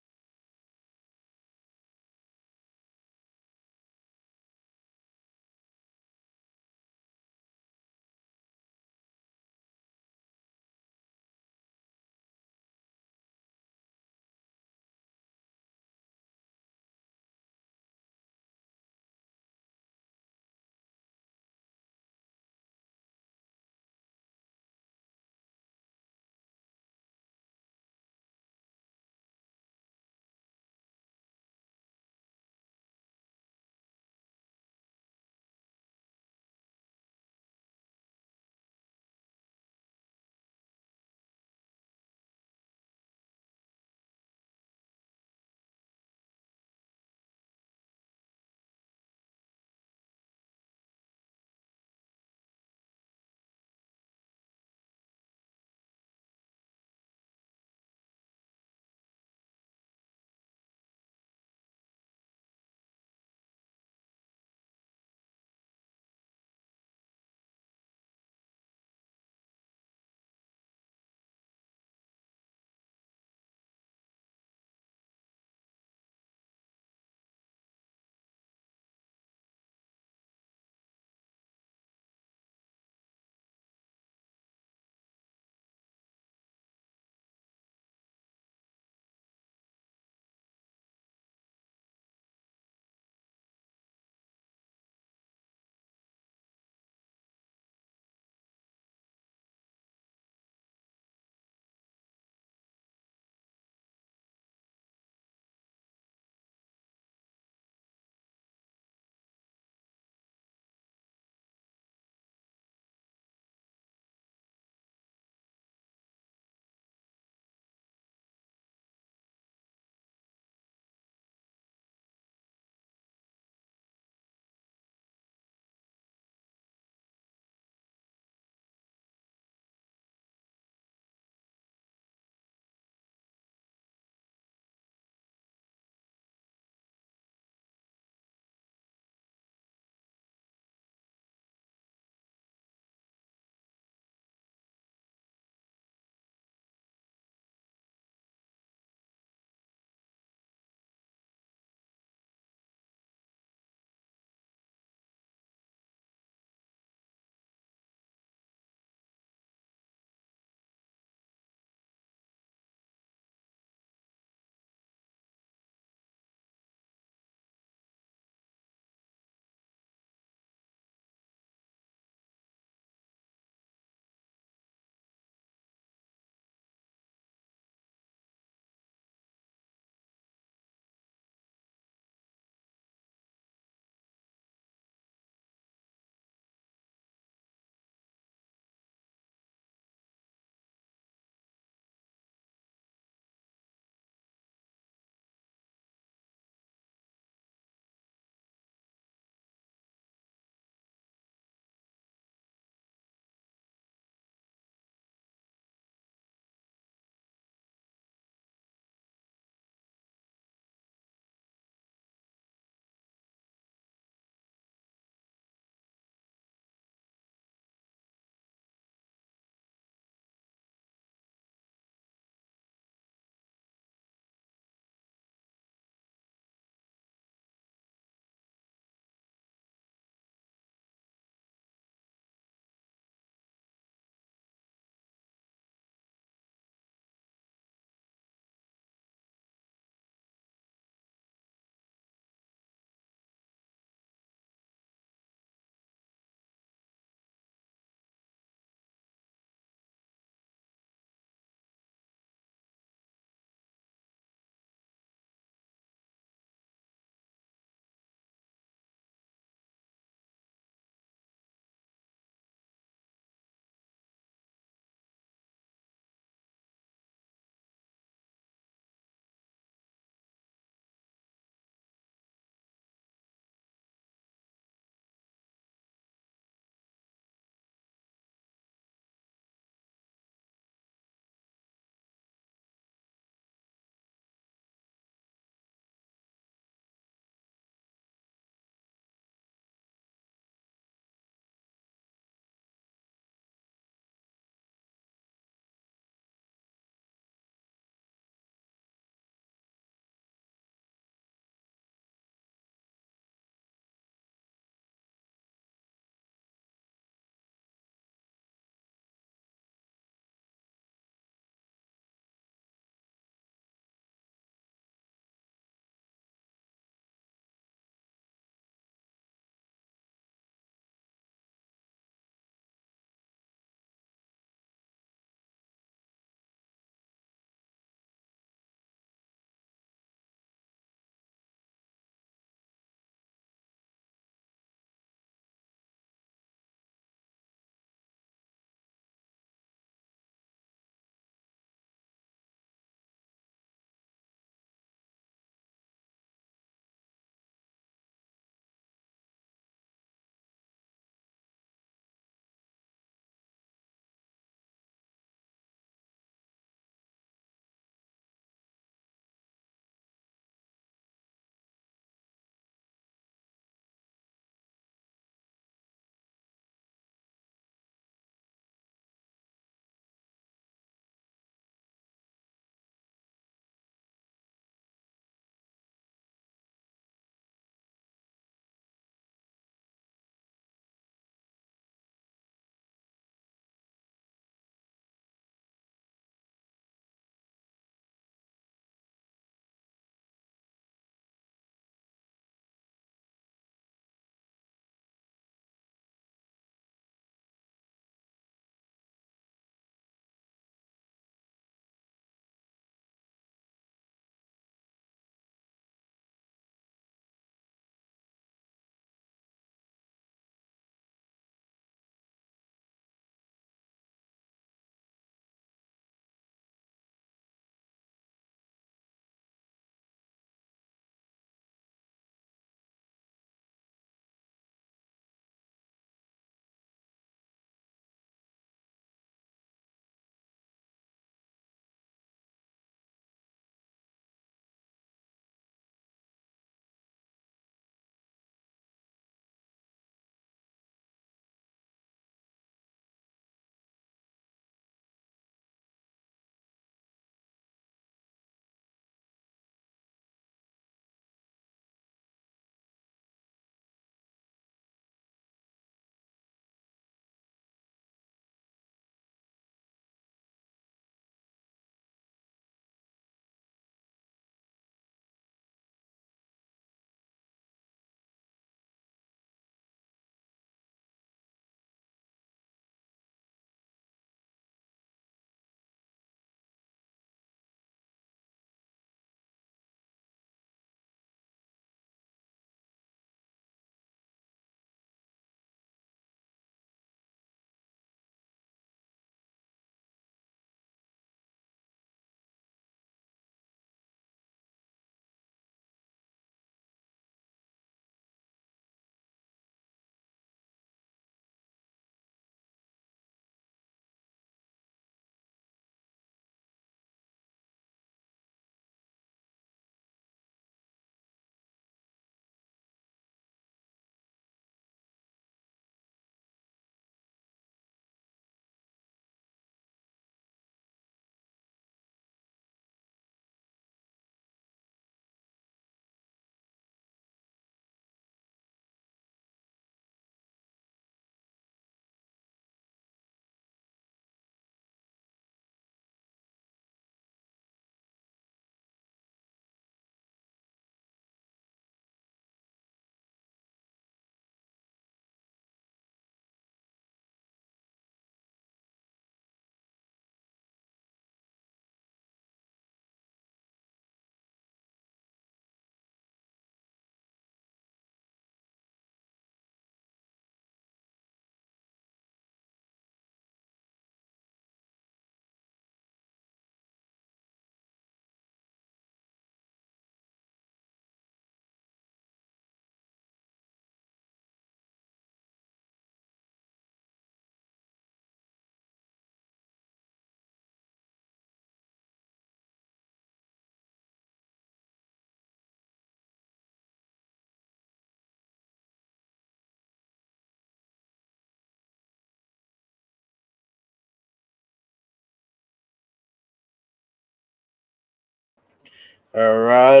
All right.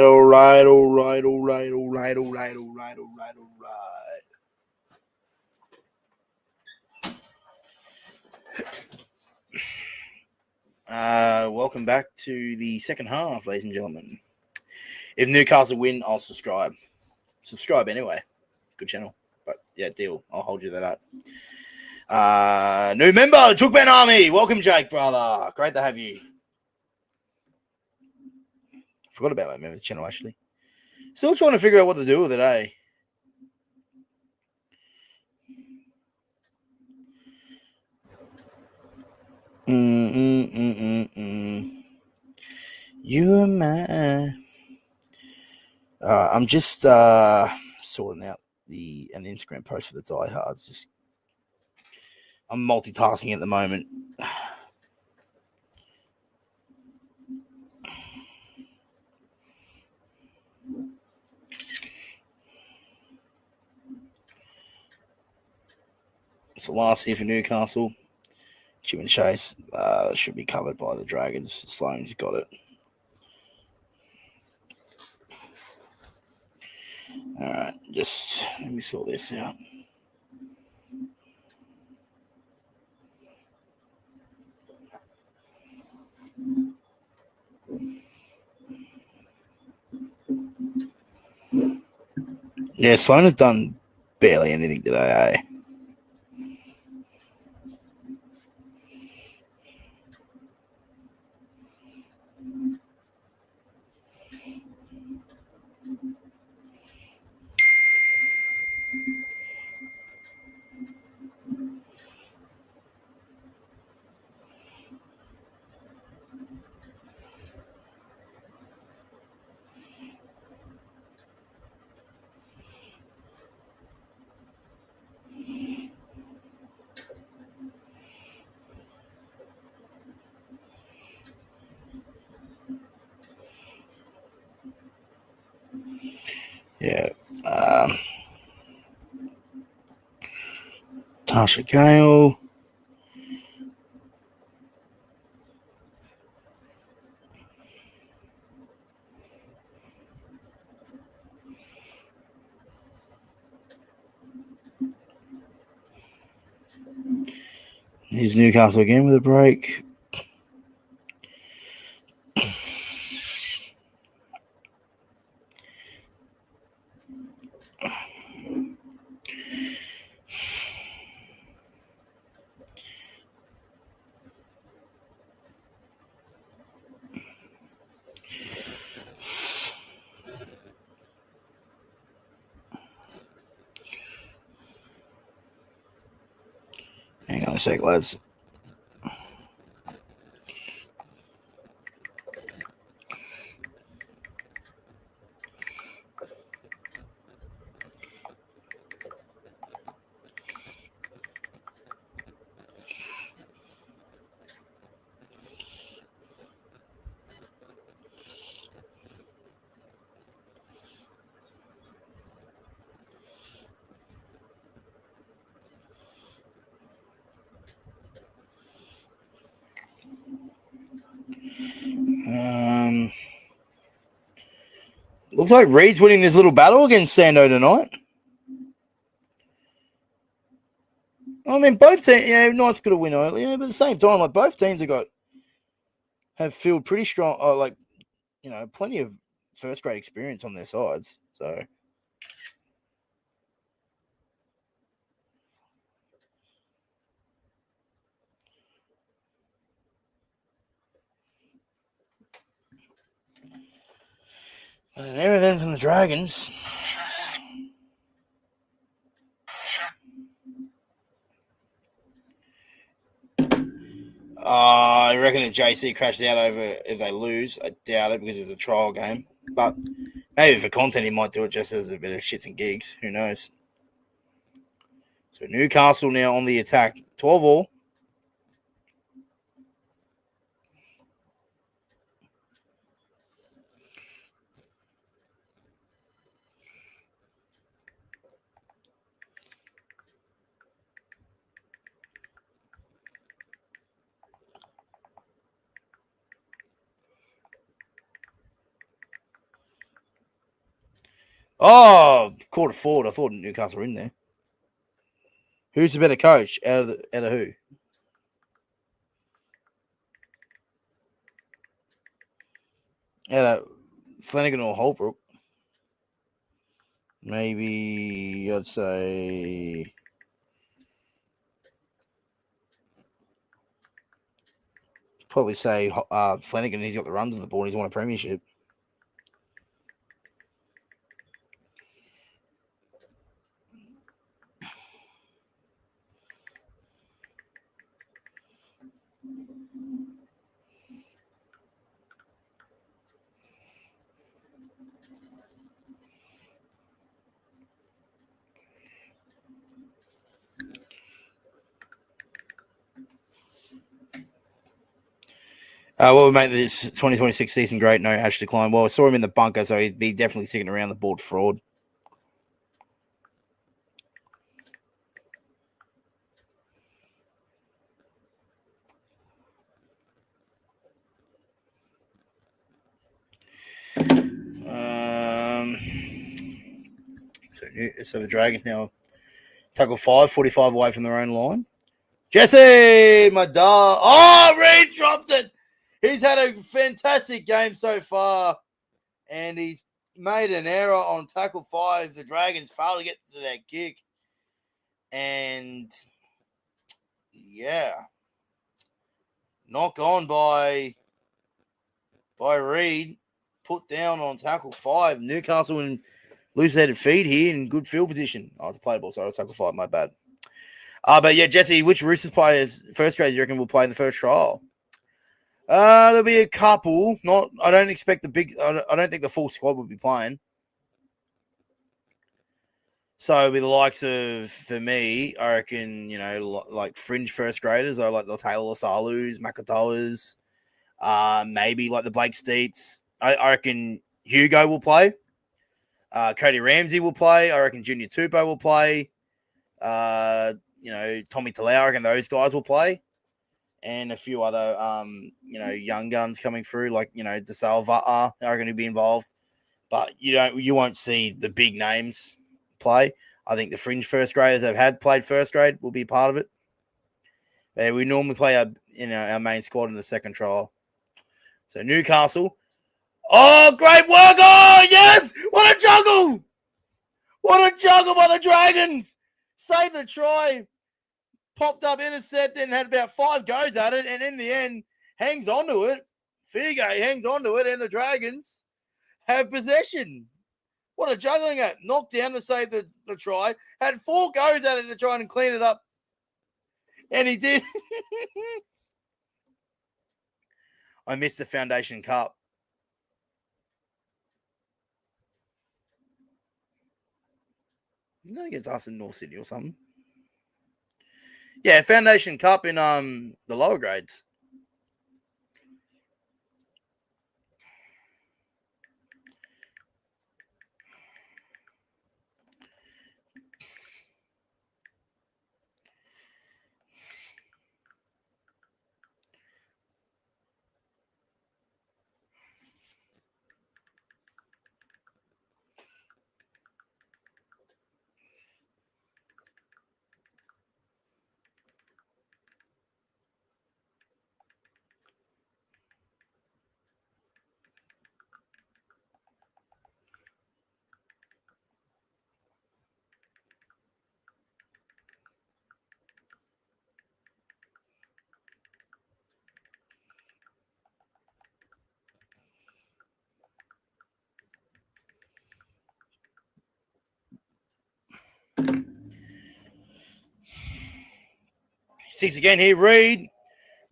Welcome back to the second half, ladies and gentlemen. If Newcastle win, I'll subscribe. Subscribe anyway. Good channel. But yeah, deal. I'll hold you that up. New member, Chookman Army. Welcome, Jake, brother. Great to have you. Forgot about my members channel, actually. Still trying to figure out what to do with it, eh? You and my... I'm just sorting out an Instagram post for the diehards. I'm multitasking at the moment. It's the last year for Newcastle. Chip and Chase should be covered by the Dragons. Sloan's got it. All right, just let me sort this out. Yeah, Sloan has done barely anything today, eh? Yeah. Tasha Gale. Here's Newcastle again with a break. Hang on a sec, lads. Looks like Reed's winning this little battle against Sando tonight. I mean, both teams, yeah, Knights could have win earlier, but at the same time, like both teams have filled pretty strong, plenty of first grade experience on their sides. So, and everything from the Dragons. I reckon that JC crashed out over if they lose. I doubt it because it's a trial game. But maybe for content, he might do it just as a bit of shits and gigs. Who knows? So Newcastle now on the attack. 12-all. Oh, quarter forward. I thought Newcastle were in there. Who's the better coach out of who? Out of Flanagan or Holbrook? Maybe I'd say probably say Flanagan. He's got the runs on the board. He's won a premiership. What would make this 2026 season great? No, Ash decline. Well, I saw him in the bunker, so he'd be definitely sticking around the board fraud. So the Dragons now tackle 45 away from their own line. Jesse, my dog. Oh, Reed's dropped it. He's had a fantastic game so far, and he's made an error on tackle 5. The Dragons failed to get to that kick, and yeah, knock on by Reed. Put down on tackle 5. Newcastle in loose-headed feed here in good field position. I was a play ball, so I was tackle 5. My bad. But yeah, Jesse, which Roosters players, first grade, you reckon will play in the first trial? There'll be a couple. I don't expect the big. I don't think the full squad will be playing. So it'll be the likes of, for me, I reckon, like fringe first graders. I like the Taylor Lasalus, Makatoas, maybe like the Blake Steeps. I reckon Hugo will play. Cody Ramsey will play. I reckon Junior Tupou will play. Tommy Talau, I reckon those guys will play. And a few other, young guns coming through, like, DeSalva are going to be involved. But you won't see the big names play. I think the fringe first graders that have played first grade will be part of it. But we normally play our main squad in the second trial. So Newcastle. Oh, great work! Oh, yes! What a juggle! What a juggle by the Dragons! Saved the try. Popped up, intercepted, and had about 5 goes at it, and in the end, hangs on to it. Figo hangs on to it, and the Dragons have possession. What a juggling act. Knocked down to save the try. Had 4 goes at it to try and clean it up. And he did. I missed the Foundation Cup. No, against us in North Sydney or something. Yeah, Foundation Cup in the lower grades. Six again here, Reed.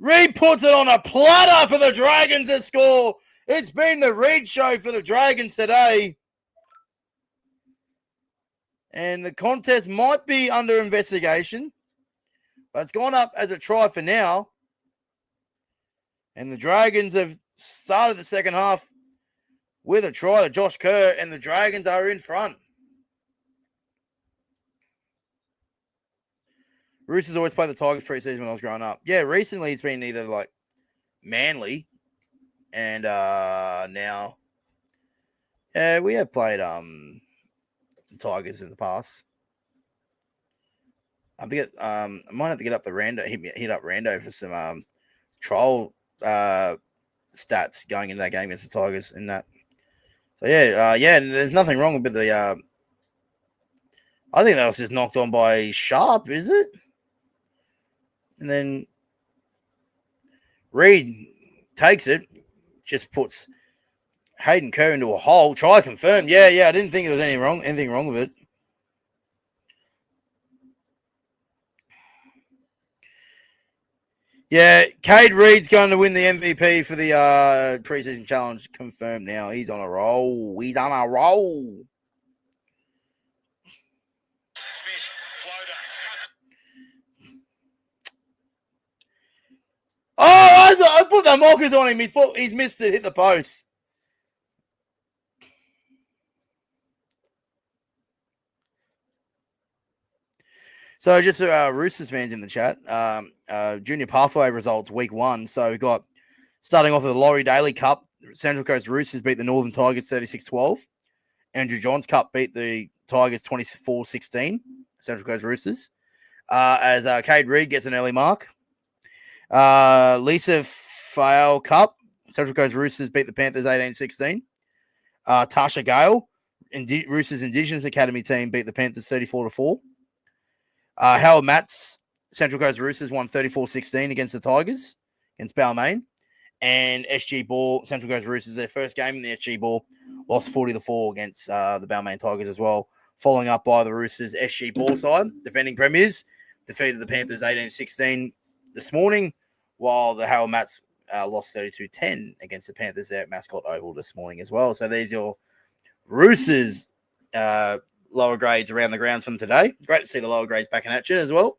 Reed puts it on a platter for the Dragons to score. It's been the Reed show for the Dragons today. And the contest might be under investigation, but it's gone up as a try for now. And the Dragons have started the second half with a try to Josh Kerr, and the Dragons are in front. Roosters always play the Tigers preseason when I was growing up. Yeah, recently it's been either like Manly and now. Yeah, we have played the Tigers in the past. I might have to get up the Rando, hit up Rando for some trial stats going into that game against the Tigers in that. So yeah, and there's nothing wrong with the. I think that was just knocked on by Sharp, is it? And then Reed takes it, just puts Hayden Kerr into a hole. Try confirmed. Yeah. I didn't think there was anything wrong with it. Yeah, Cade Reed's going to win the MVP for the preseason challenge. Confirmed now. He's on a roll. Oh, I put the markers on him. He's missed it. Hit the post. So just Roosters fans in the chat, Junior Pathway results week 1. So we got starting off with the Laurie Daly Cup. Central Coast Roosters beat the Northern Tigers 36-12. Andrew Johns Cup beat the Tigers 24-16. Central Coast Roosters. As Cade Reed gets an early mark. Lisa Fail Cup. Central Coast Roosters beat the Panthers 18-16. Tasha Gale, Roosters Indigenous Academy team, beat the Panthers 34-4. Howard Matts, Central Coast Roosters won 34-16 against the Tigers, against Balmain. And SG Ball, Central Coast Roosters, their first game in the SG Ball, lost 40-4 against the Balmain Tigers as well. Following up by the Roosters SG Ball side, defending premiers, defeated the Panthers 18-16 this morning, while the Howard Matts lost 32-10 against the Panthers there at Mascot Oval this morning as well. So there's your Roosters lower grades around the grounds from today. Great to see the lower grades back in action as well.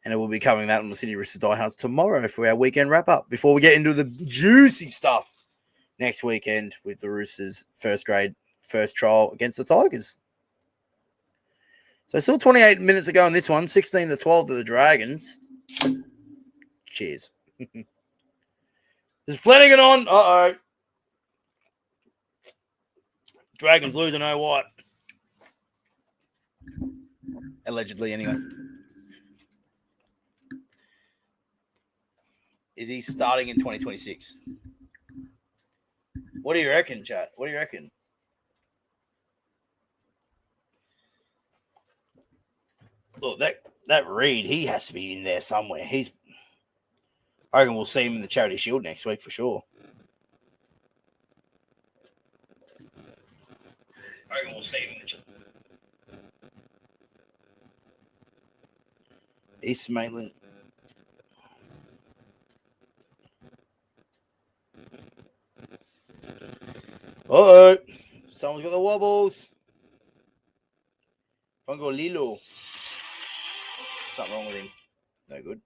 And it will be covering that on the City Roosters Diehards tomorrow for our weekend wrap-up before we get into the juicy stuff next weekend with the Roosters first trial against the Tigers. So still 28 minutes to go in this one, 16-12 to the Dragons. Cheers. There's Flanagan on. Uh-oh. Dragons losing, oh what? Allegedly, anyway. Is he starting in 2026? What do you reckon, chat? What do you reckon? Look, that Reed, he has to be in there somewhere. I reckon we'll see him in the Charity Shield next week for sure. I reckon we'll see him in the East Maitland. Uh-oh. Someone's got the wobbles. Fungo Lilo. Something wrong with him. No good.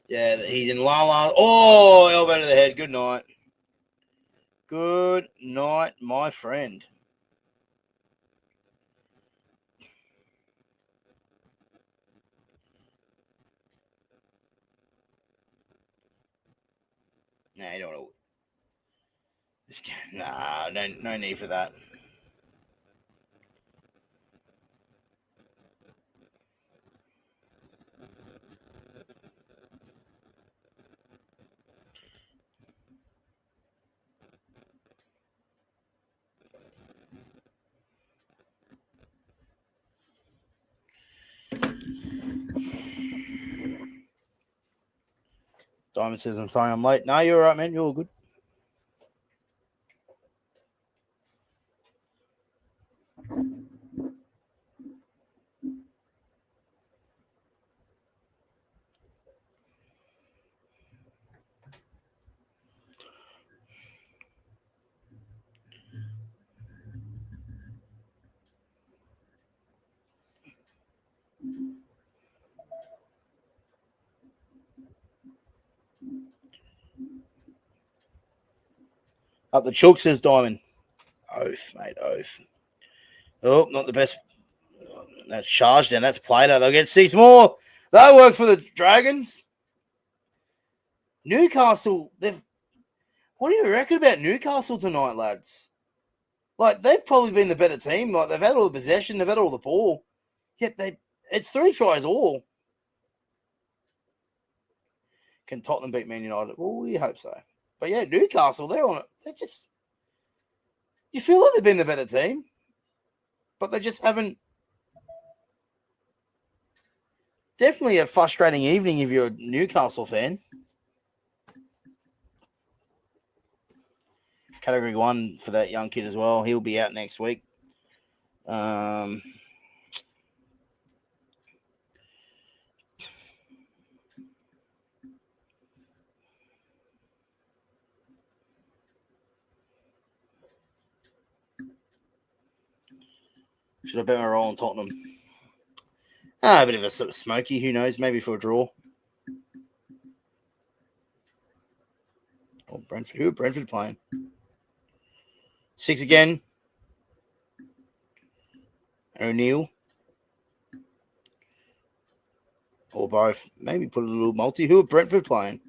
Yeah, he's in la. Oh, elbow to the head. Good night. Good night, my friend. Nah, you don't know. Nah, no need for that. Diamond says, I'm sorry I'm late. No, you're all right, man. You're all good. Up the chook, says Diamond. Oath, mate, oath. Oh, not the best. That's charged and that's played out. They'll get 6 more. That works for the Dragons. Newcastle, what do you reckon about Newcastle tonight, lads? Like, they've probably been the better team. Like, they've had all the possession, they've had all the ball. Yet it's 3 tries all. Can Tottenham beat Man United? Well, we hope so. But yeah, Newcastle, they're on it. You feel like they've been the better team, but they just haven't. Definitely a frustrating evening if you're a Newcastle fan. Category 1 for that young kid as well. He'll be out next week. Should I bet my roll on Tottenham? A bit of a sort of smoky. Who knows? Maybe for a draw. Oh, Brentford. Who are Brentford playing? 6 again. O'Neill. Or both. Maybe put a little multi. Who are Brentford playing?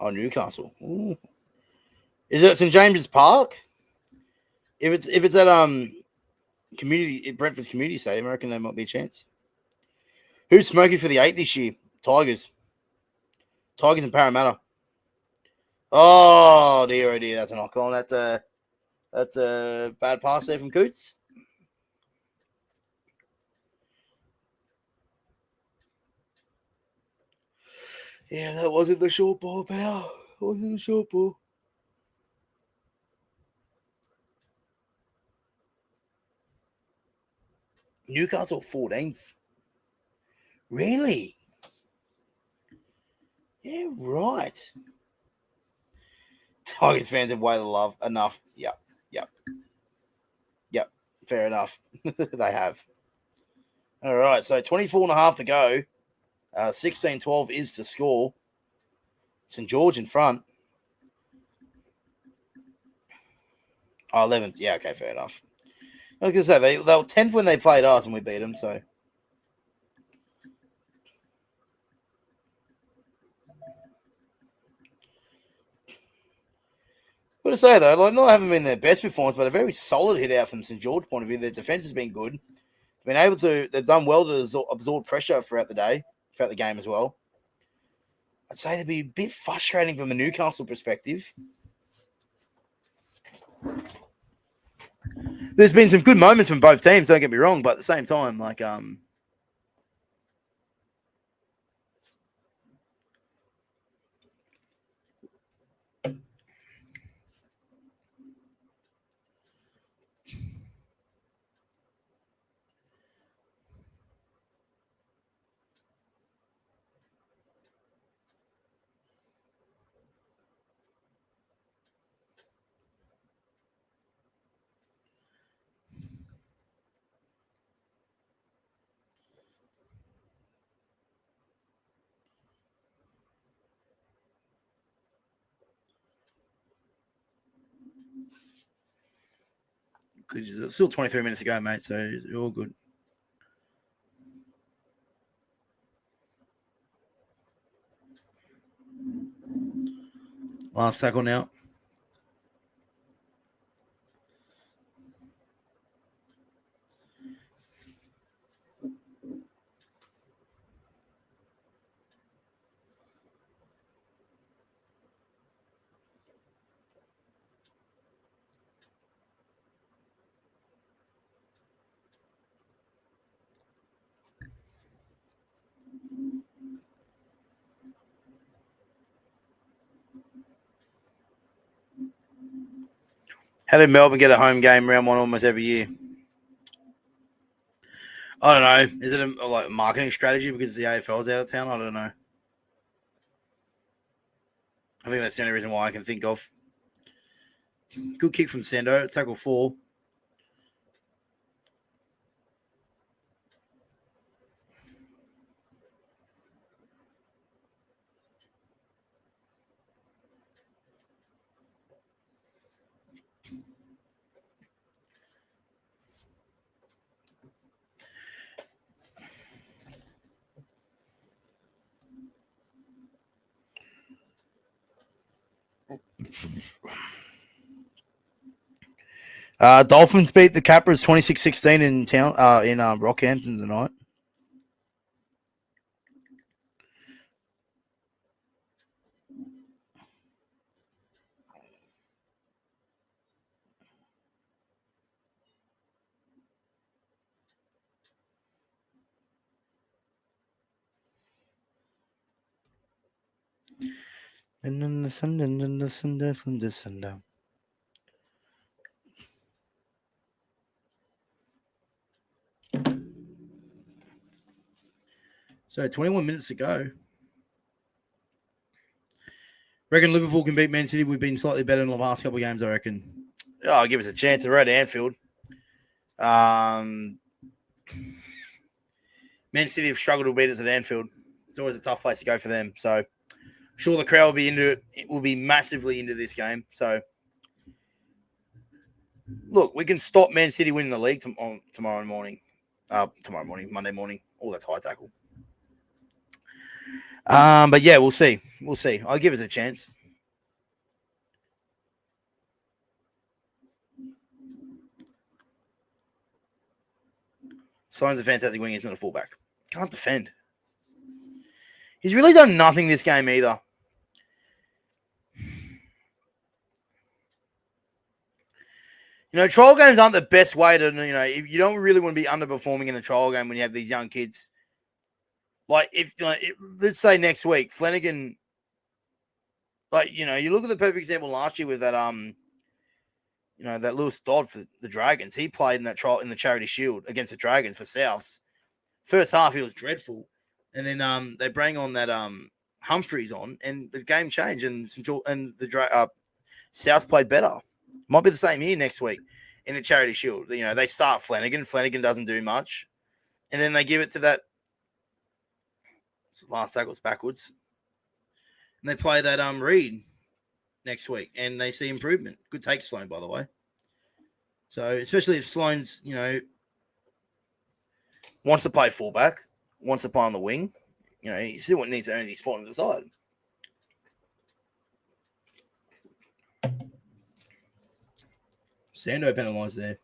Oh, Newcastle. Ooh. Is it St James's Park? If it's at Brentford's community stadium, I reckon there might be a chance. Who's smoking for the 8 this year? Tigers and Parramatta. Oh dear, that's a knock on. That's a bad pass there from Coots. Yeah, that wasn't the short ball, pal. It wasn't the short ball. Newcastle 14th. Really? Yeah, right. Tigers fans have waited enough. Yep. Fair enough. They have. All right, so 24.5 to go. 16-12 is the score. St George in front. Oh, 11th. Yeah, okay, fair enough. I was going to say, they were 10th when they played us and we beat them, so. Got to say, though, like, not having been their best performance, but a very solid hit out from St George point of view. Their defense has been good. They've done well to absorb pressure throughout the game as well. I'd say they'd be a bit frustrating from a Newcastle perspective. There's been some good moments from both teams, don't get me wrong, but at the same time, like, it's still 23 minutes to go, mate, so you're all good. Last tackle now. How did Melbourne get a home game round 1 almost every year? I don't know. Is it a marketing strategy because the AFL's out of town? I don't know. I think that's the only reason why I can think of. Good kick from Sendo. Tackle 4. Dolphins beat the Capras 26-16 in town in Rockhampton tonight. And then the Sunday. So 21 minutes to go. Reckon Liverpool can beat Man City. We've been slightly better in the last couple of games, I reckon. Oh, give us a chance. They're at Anfield. Man City have struggled to beat us at Anfield. It's always a tough place to go for them. So I'm sure the crowd will be into it. It will be massively into this game. So look, we can stop Man City winning the league tomorrow morning. Monday morning. Oh, that's high tackle. But yeah, we'll see. We'll see. I'll give us a chance. Sign's a fantastic wing. He's not a fullback. Can't defend. He's really done nothing this game either. You know, trial games aren't the best way to, if you don't really want to be underperforming in a trial game when you have these young kids. Like, let's say next week, Flanagan, you look at the perfect example last year with that, that Lewis Dodd for the Dragons. He played in that trial in the Charity Shield against the Dragons for Souths. First half, he was dreadful. And then they bring on that Humphreys on, and the game changed, and the Souths played better. Might be the same here next week in the Charity Shield. They start Flanagan. Flanagan doesn't do much. And then they give it to that last tackle's backwards. And they play that Reed next week, and they see improvement. Good take, Sloan, by the way. So, especially if Sloan's, wants to play fullback, wants to play on the wing, he still needs to earn his spot on the side. Sando penalised there.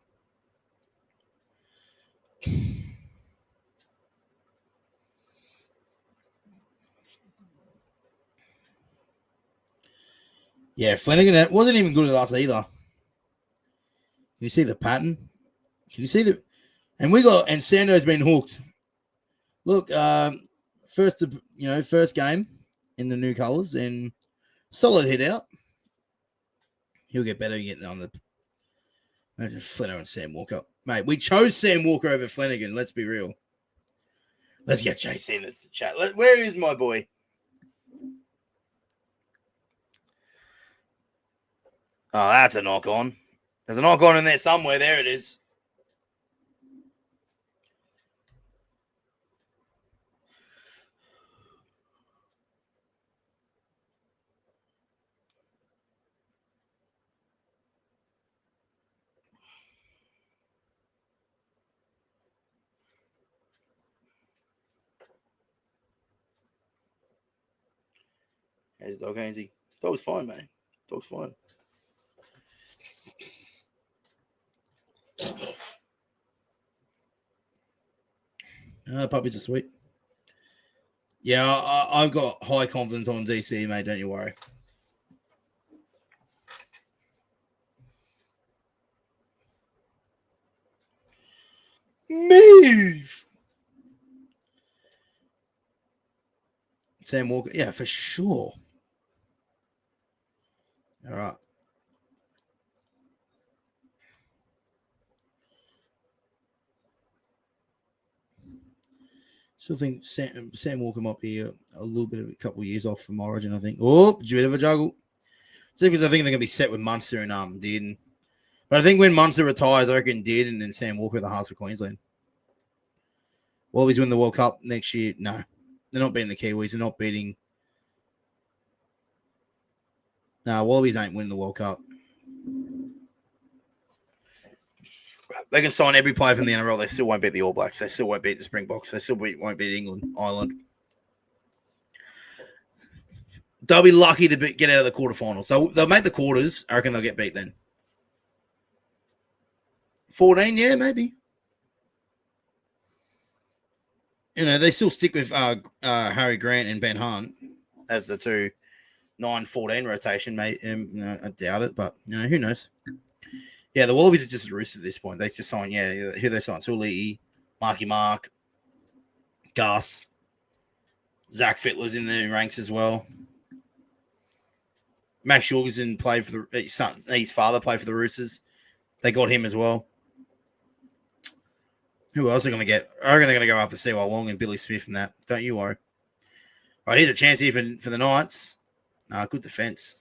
Yeah, Flanagan wasn't even good at us either. Can you see the pattern? Can you see the... And Sando's been hooked. Look, first game in the new colours and solid hit out. He'll get better getting on the... Imagine Flanagan and Sam Walker. Mate, we chose Sam Walker over Flanagan. Let's be real. Let's get Chase in. That's the chat. Where is my boy? Oh, that's a knock on. There's a knock on in there somewhere. There it is. There's dog Haynesy. Dog's fine, man. Dog's fine. Puppies are sweet. Yeah, I've got high confidence on DC, mate. Don't you worry. Move. Sam Walker. Yeah, for sure. All right. Still think Sam Walker might be a little bit of a couple of years off from Origin, I think. Oh, did you bit of a juggle? Because I think they're going to be set with Munster and Dearden. But I think when Munster retires, I reckon Dearden and Sam Walker are the hearts for Queensland. Wallabies win the World Cup next year. No, they're not beating the Kiwis. They're not beating... No, Wallabies ain't winning the World Cup. They can sign every player from the NRL. They still won't beat the All Blacks. They still won't beat the Springboks. They still won't beat England, Ireland. they'll be lucky to get out of the quarterfinals. So they'll make the quarters. I reckon they'll get beat then. 14, yeah, maybe. You know, they still stick with Harry Grant and Ben Hunt as the two 9-14 rotation, mate. I doubt it, but who knows? Yeah, the Wallabies are just a roost at this point. They just signed, who they signed? Sully, Marky Mark, Gus, Zach Fittler's in the ranks as well. Max Jorgensen played for his father played for the Roosters. They got him as well. Who else are going to get? I reckon they're going to go after C.Y. Wong and Billy Smith and that. Don't you worry. All right, here's a chance here for the Knights. Good defense.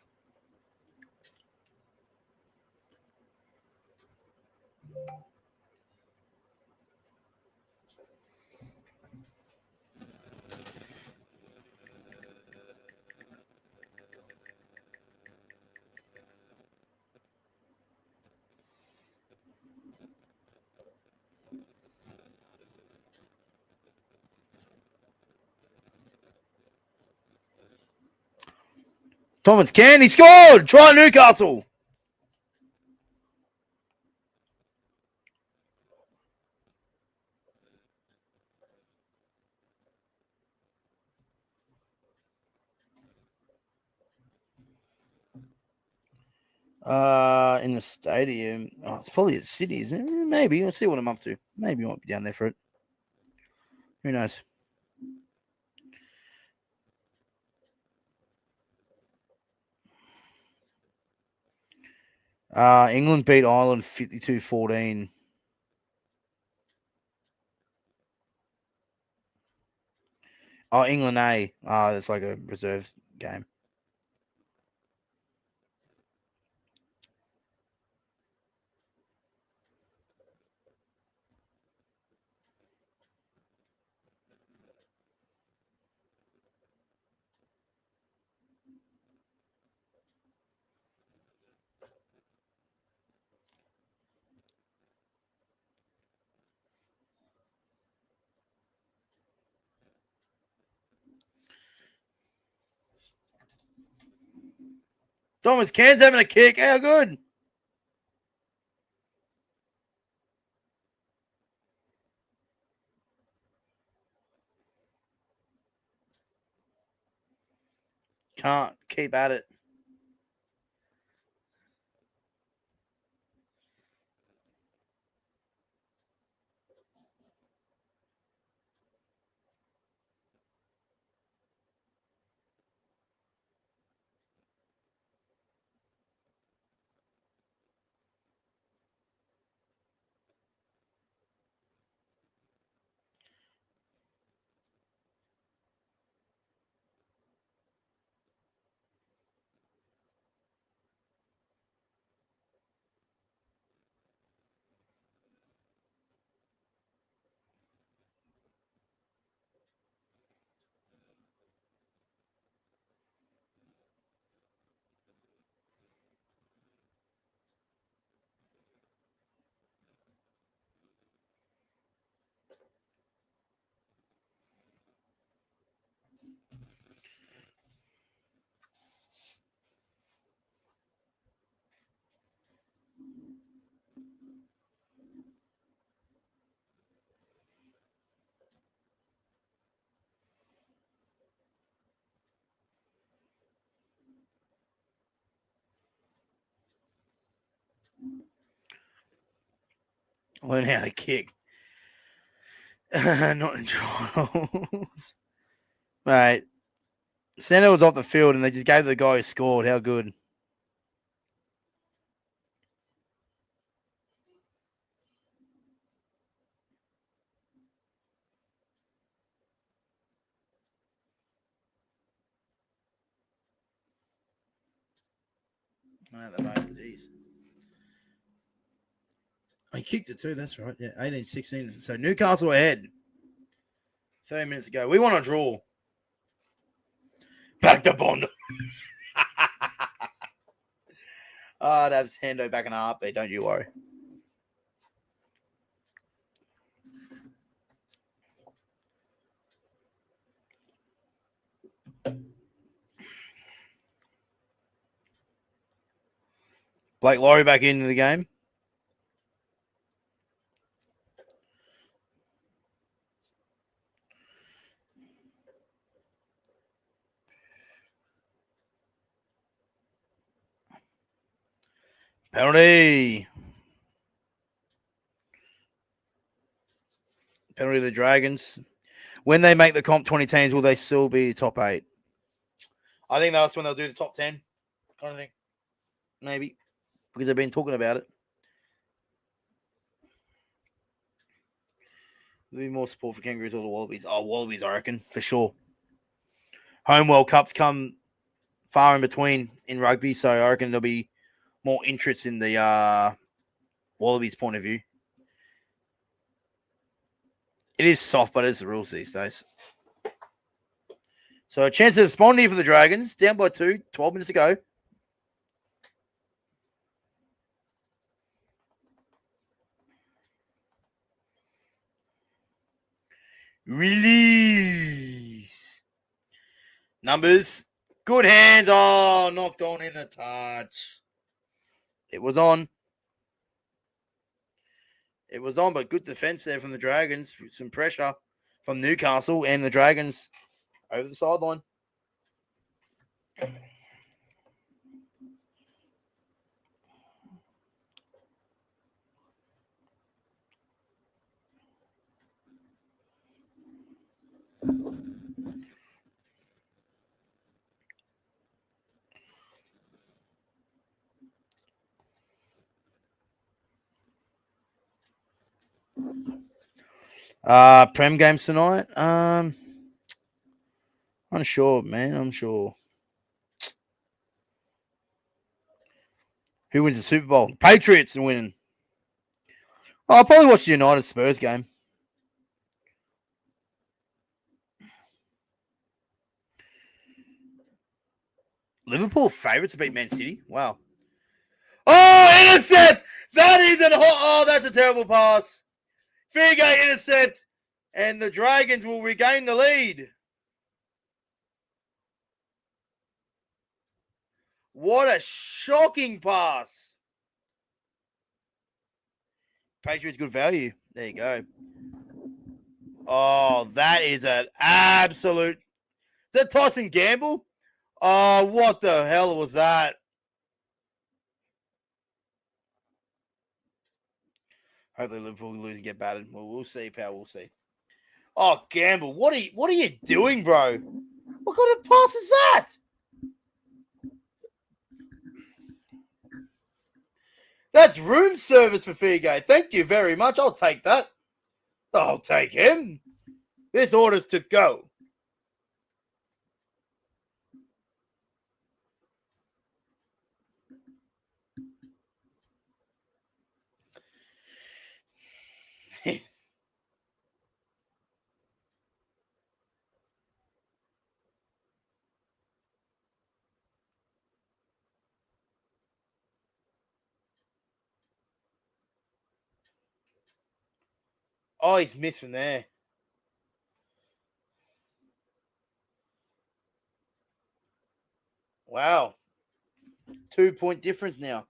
Thomas Can, he scored! Try Newcastle! In the stadium. Oh, it's probably at City, isn't it? Maybe. Let's see what I'm up to. Maybe I might be down there for it. Who knows? England beat Ireland 52-14. Oh, England A. It's like a reserves game. Thomas Cairns having a kick. How good? Can't keep at it. Learn how to kick. Not in trials. Right. Center was off the field and they just gave the guy who scored. How good. At the moment, jeez. He kicked it too, that's right. Yeah, 18-16. So Newcastle ahead. 30 minutes ago. We want to draw. Back to Bond. I'd have Hendo back in a heartbeat, don't you worry. Blake Laurie back into the game. Penalty. Penalty to the Dragons. When they make the comp 20 teams, will they still be top 8? I think that's when they'll do the top 10 kind of thing. Maybe. Because they've been talking about it. There'll be more support for Kangaroos or the Wallabies. Oh, Wallabies, I reckon, for sure. Home World Cups come far in between in rugby, so I reckon there'll be more interest in the Wallabies' point of view. It is soft, but it's the rules these days. So a chance to respond here for the Dragons. Down by 2, 12 minutes to go. Release. Numbers. Good hands. Oh, knocked on in a touch. It was on. It was on, but good defense there from the Dragons. Some pressure from Newcastle and the Dragons over the sideline. Prem games tonight. Unsure, man. I'm sure. Who wins the Super Bowl? The Patriots are winning. Oh, I'll probably watch the United Spurs game. Liverpool favourites to beat Man City. Wow. Oh, intercept! That is a hot. Oh, that's a terrible pass. Figo intercept, and the Dragons will regain the lead. What a shocking pass. Patriots good value. There you go. Oh, that is an absolute. Is that Tyson Gamble? Oh, what the hell was that? Hopefully Liverpool lose and get battered. Well, we'll see, pal. We'll see. Oh, Gamble, what are you doing, bro? What kind of pass is that? That's room service for Figo. Thank you very much. I'll take that. I'll take him. This order's to go. Oh, he's missed from there. Wow. 2-point difference now.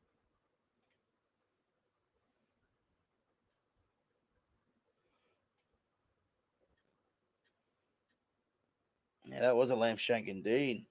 Yeah, that was a lamb shank indeed.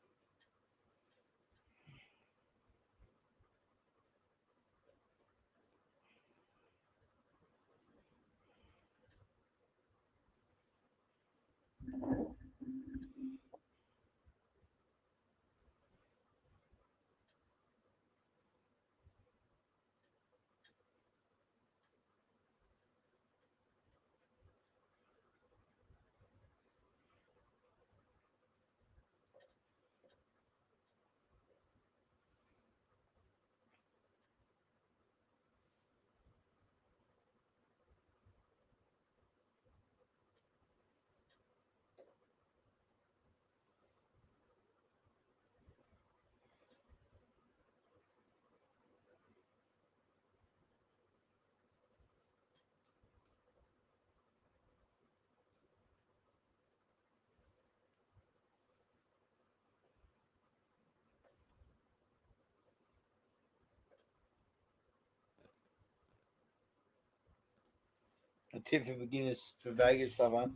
A tip for beginners for Vegas stuff, huh?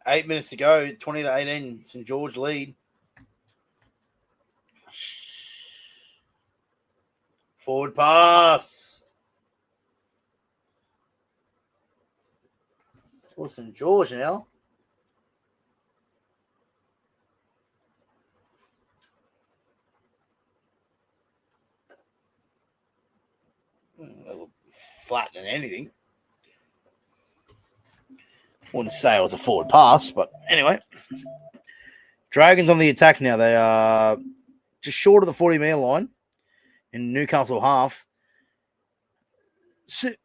Eight minutes to go, 20-18, St George lead. Forward pass. Oh, St George now. They look flat than anything. Wouldn't say it was a forward pass, but anyway. Dragons on the attack now. They are just short of the 40-metre line in Newcastle half. St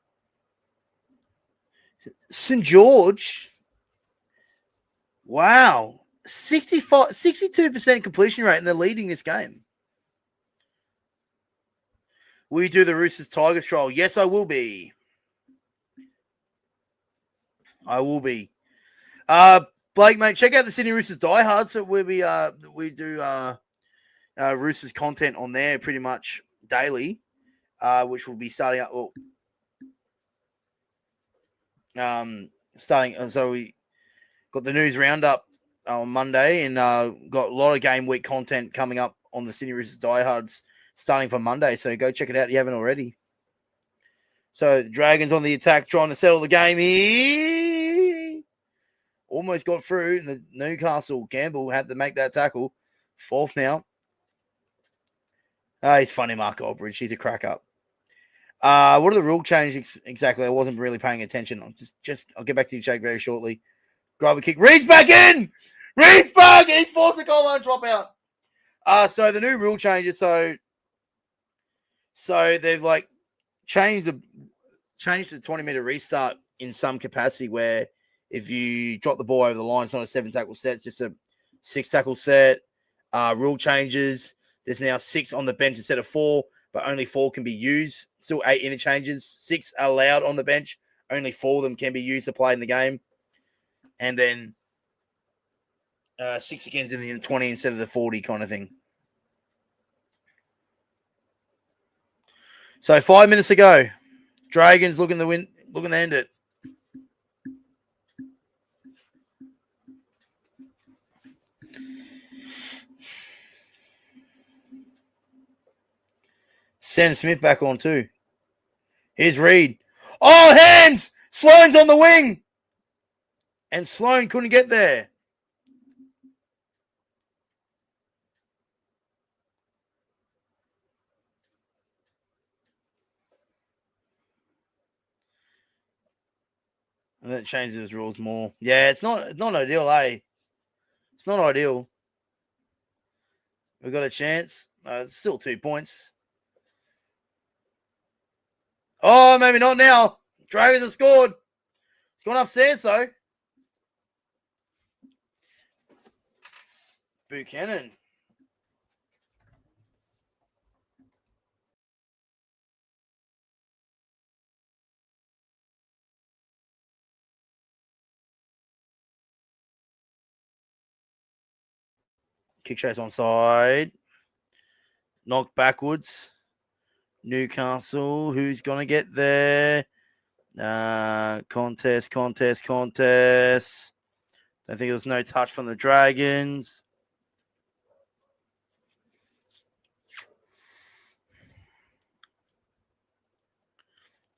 George, wow, 62% completion rate, and they're leading this game. Will you do the Roosters Tigers trial? Yes, I will be. I will be. Blake, mate, check out the Sydney Roosters Diehards where we do Roosters content on there pretty much daily, which will be starting up. So we got the news roundup on Monday, and got a lot of game week content coming up on the Sydney Roosters Diehards starting from Monday. So go check it out if you haven't already. So the Dragons on the attack, trying to settle the game here. Almost got through. And the Newcastle Campbell had to make that tackle. Fourth now. He's funny, Mark Aldridge. He's a crack up. What are the rule changes exactly? I wasn't really paying attention. I'll get back to you, Jake, very shortly. Grab a kick. Reed's back in. Reed's back. He's forced the goal line dropout. So the new rule changes. So they've like changed the 20-meter restart in some capacity, where if you drop the ball over the line, it's not a 7-tackle set, it's just a 6-tackle set. Rule changes. There's now 6 on the bench instead of 4, but only 4 can be used. Still 8 interchanges. 6 are allowed on the bench. Only 4 of them can be used to play in the game. And then 6 again in the 20 instead of the 40 kind of thing. So 5 minutes to go. Dragons looking to end it. Send Smith back on too. Here's Reed. Oh, hands! Sloane's on the wing. And Sloane couldn't get there. And that changes his rules more. Yeah, it's not ideal, eh? It's not ideal. We've got a chance. It's still 2 points. Oh, maybe not now. Dragons have scored. It's gone upstairs, though. Buchanan. Kick chase onside. Knock backwards. Newcastle. Who's going to get there? Contest. Don't think there was no touch from the Dragons.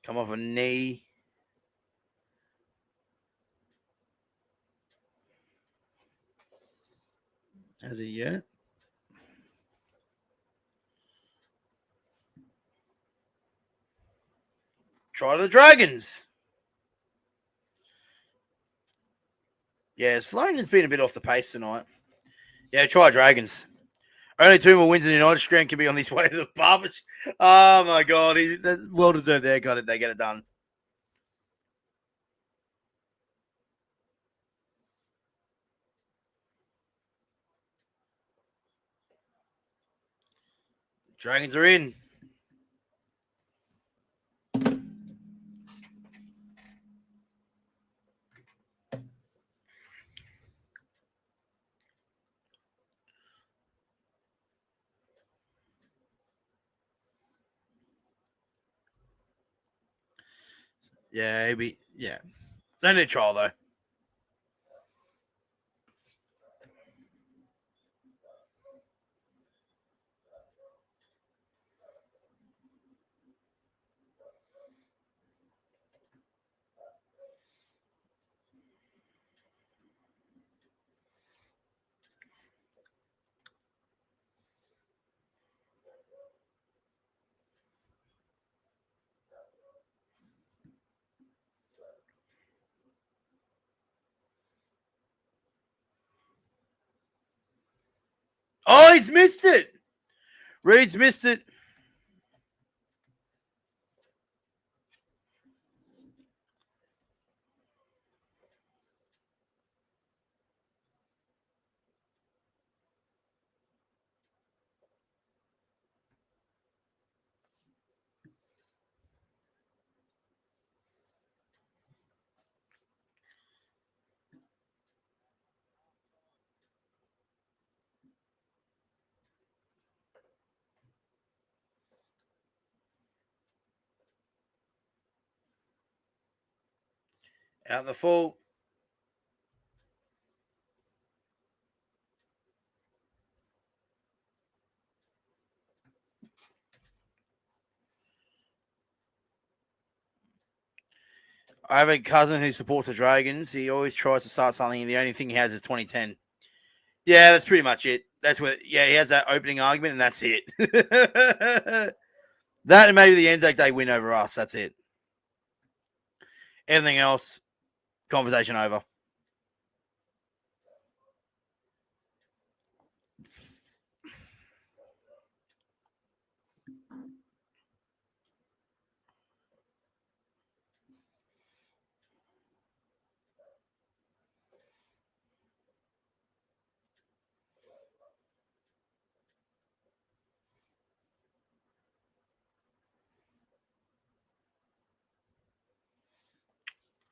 Come off a knee. Has he yet? Try the Dragons. Yeah, Sloane has been a bit off the pace tonight. Yeah, try Dragons. Only 2 more wins in the United Strand can be on this way to the barber. Oh my God, that's well deserved there. Got it. They get it done. Dragons are in. Yeah, yeah. It's only a trial though. Oh, he's missed it. Reed's missed it. Out in the full. I have a cousin who supports the Dragons. He always tries to start something, and the only thing he has is 2010. Yeah, that's pretty much it. That's what. Yeah, he has that opening argument, and that's it. That and maybe the Anzac Day win over us. That's it. Everything else, conversation over.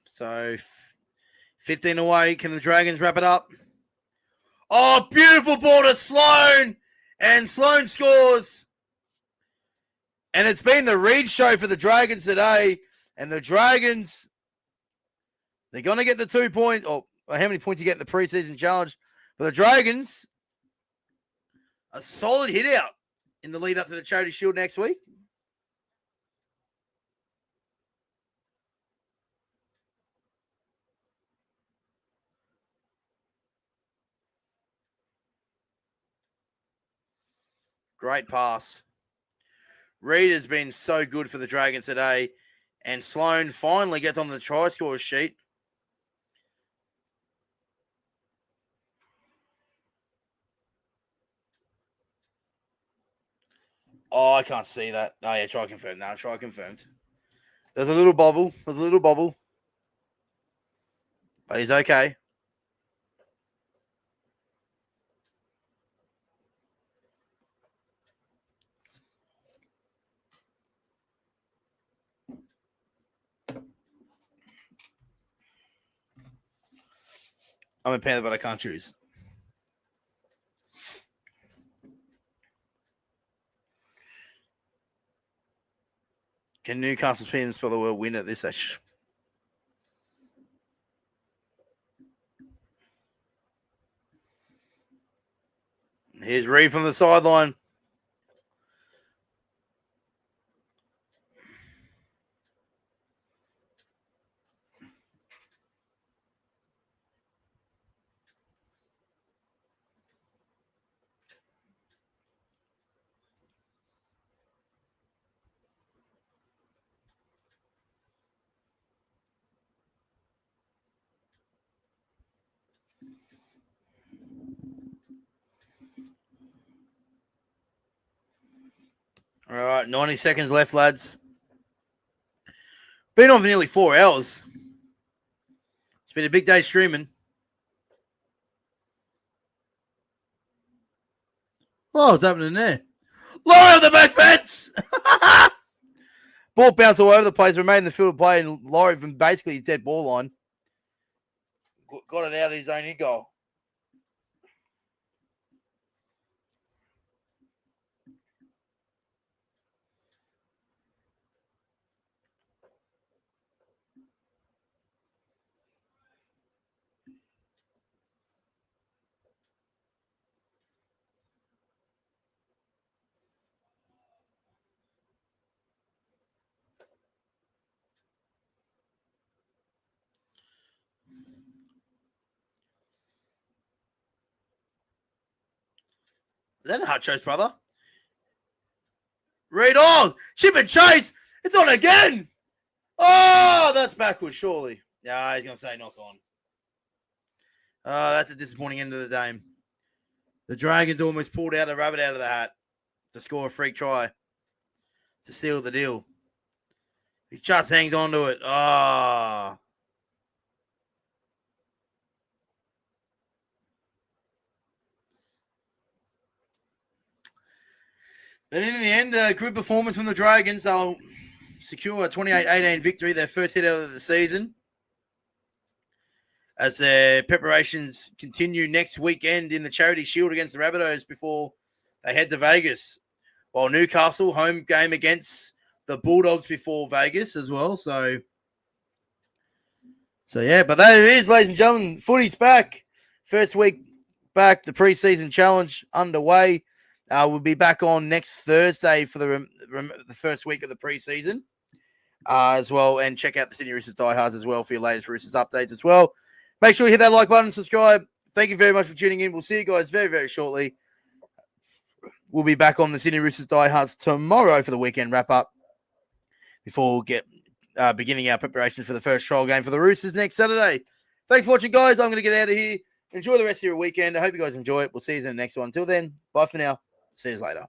So, 15 away. Can the Dragons wrap it up? Oh, beautiful ball to Sloan. And Sloan scores. And it's been the Reed show for the Dragons today. And the Dragons, they're going to get the 2 points. Or how many points you get in the preseason challenge. But the Dragons, a solid hit out in the lead up to the Charity Shield next week. Great pass. Reed has been so good for the Dragons today. And Sloan finally gets on the try score sheet. Oh, I can't see that. Oh, yeah, try confirmed. No, try confirmed. There's a little bobble. But he's okay. I'm a Panther, but I can't choose. Can Newcastle's team spell the word win at this stage? Here's Reed from the sideline. All right, 90 seconds left, lads. Been on for nearly 4 hours. It's been a big day streaming. Oh, what's happening there? Laurie on the back fence! Ball bounced all over the place, remained in the field of play, and Laurie from basically his dead ball line got it out of his own goal. Is that a Hutcho's brother? Read on! Chip and chase! It's on again! Oh, that's backwards, surely. Yeah, he's going to say knock on. Oh, that's a disappointing end of the game. The Dragons almost pulled out a rabbit out of the hat to score a freak try to seal the deal. He just hangs on to it. Oh. But in the end, a good performance from the Dragons. They'll secure a 28-18 victory, their first hit out of the season, as their preparations continue next weekend in the Charity Shield against the Rabbitohs before they head to Vegas. While Newcastle, home game against the Bulldogs before Vegas as well. So yeah, but that it is, ladies and gentlemen. Footy's back. First week back, the preseason challenge underway. We'll be back on next Thursday for the first week of the preseason as well. And check out the Sydney Roosters Diehards as well for your latest Roosters updates as well. Make sure you hit that like button and subscribe. Thank you very much for tuning in. We'll see you guys very, very shortly. We'll be back on the Sydney Roosters Diehards tomorrow for the weekend wrap-up before we'll get beginning our preparations for the first trial game for the Roosters next Saturday. Thanks for watching, guys. I'm going to get out of here. Enjoy the rest of your weekend. I hope you guys enjoy it. We'll see you in the next one. Until then, bye for now. See you later.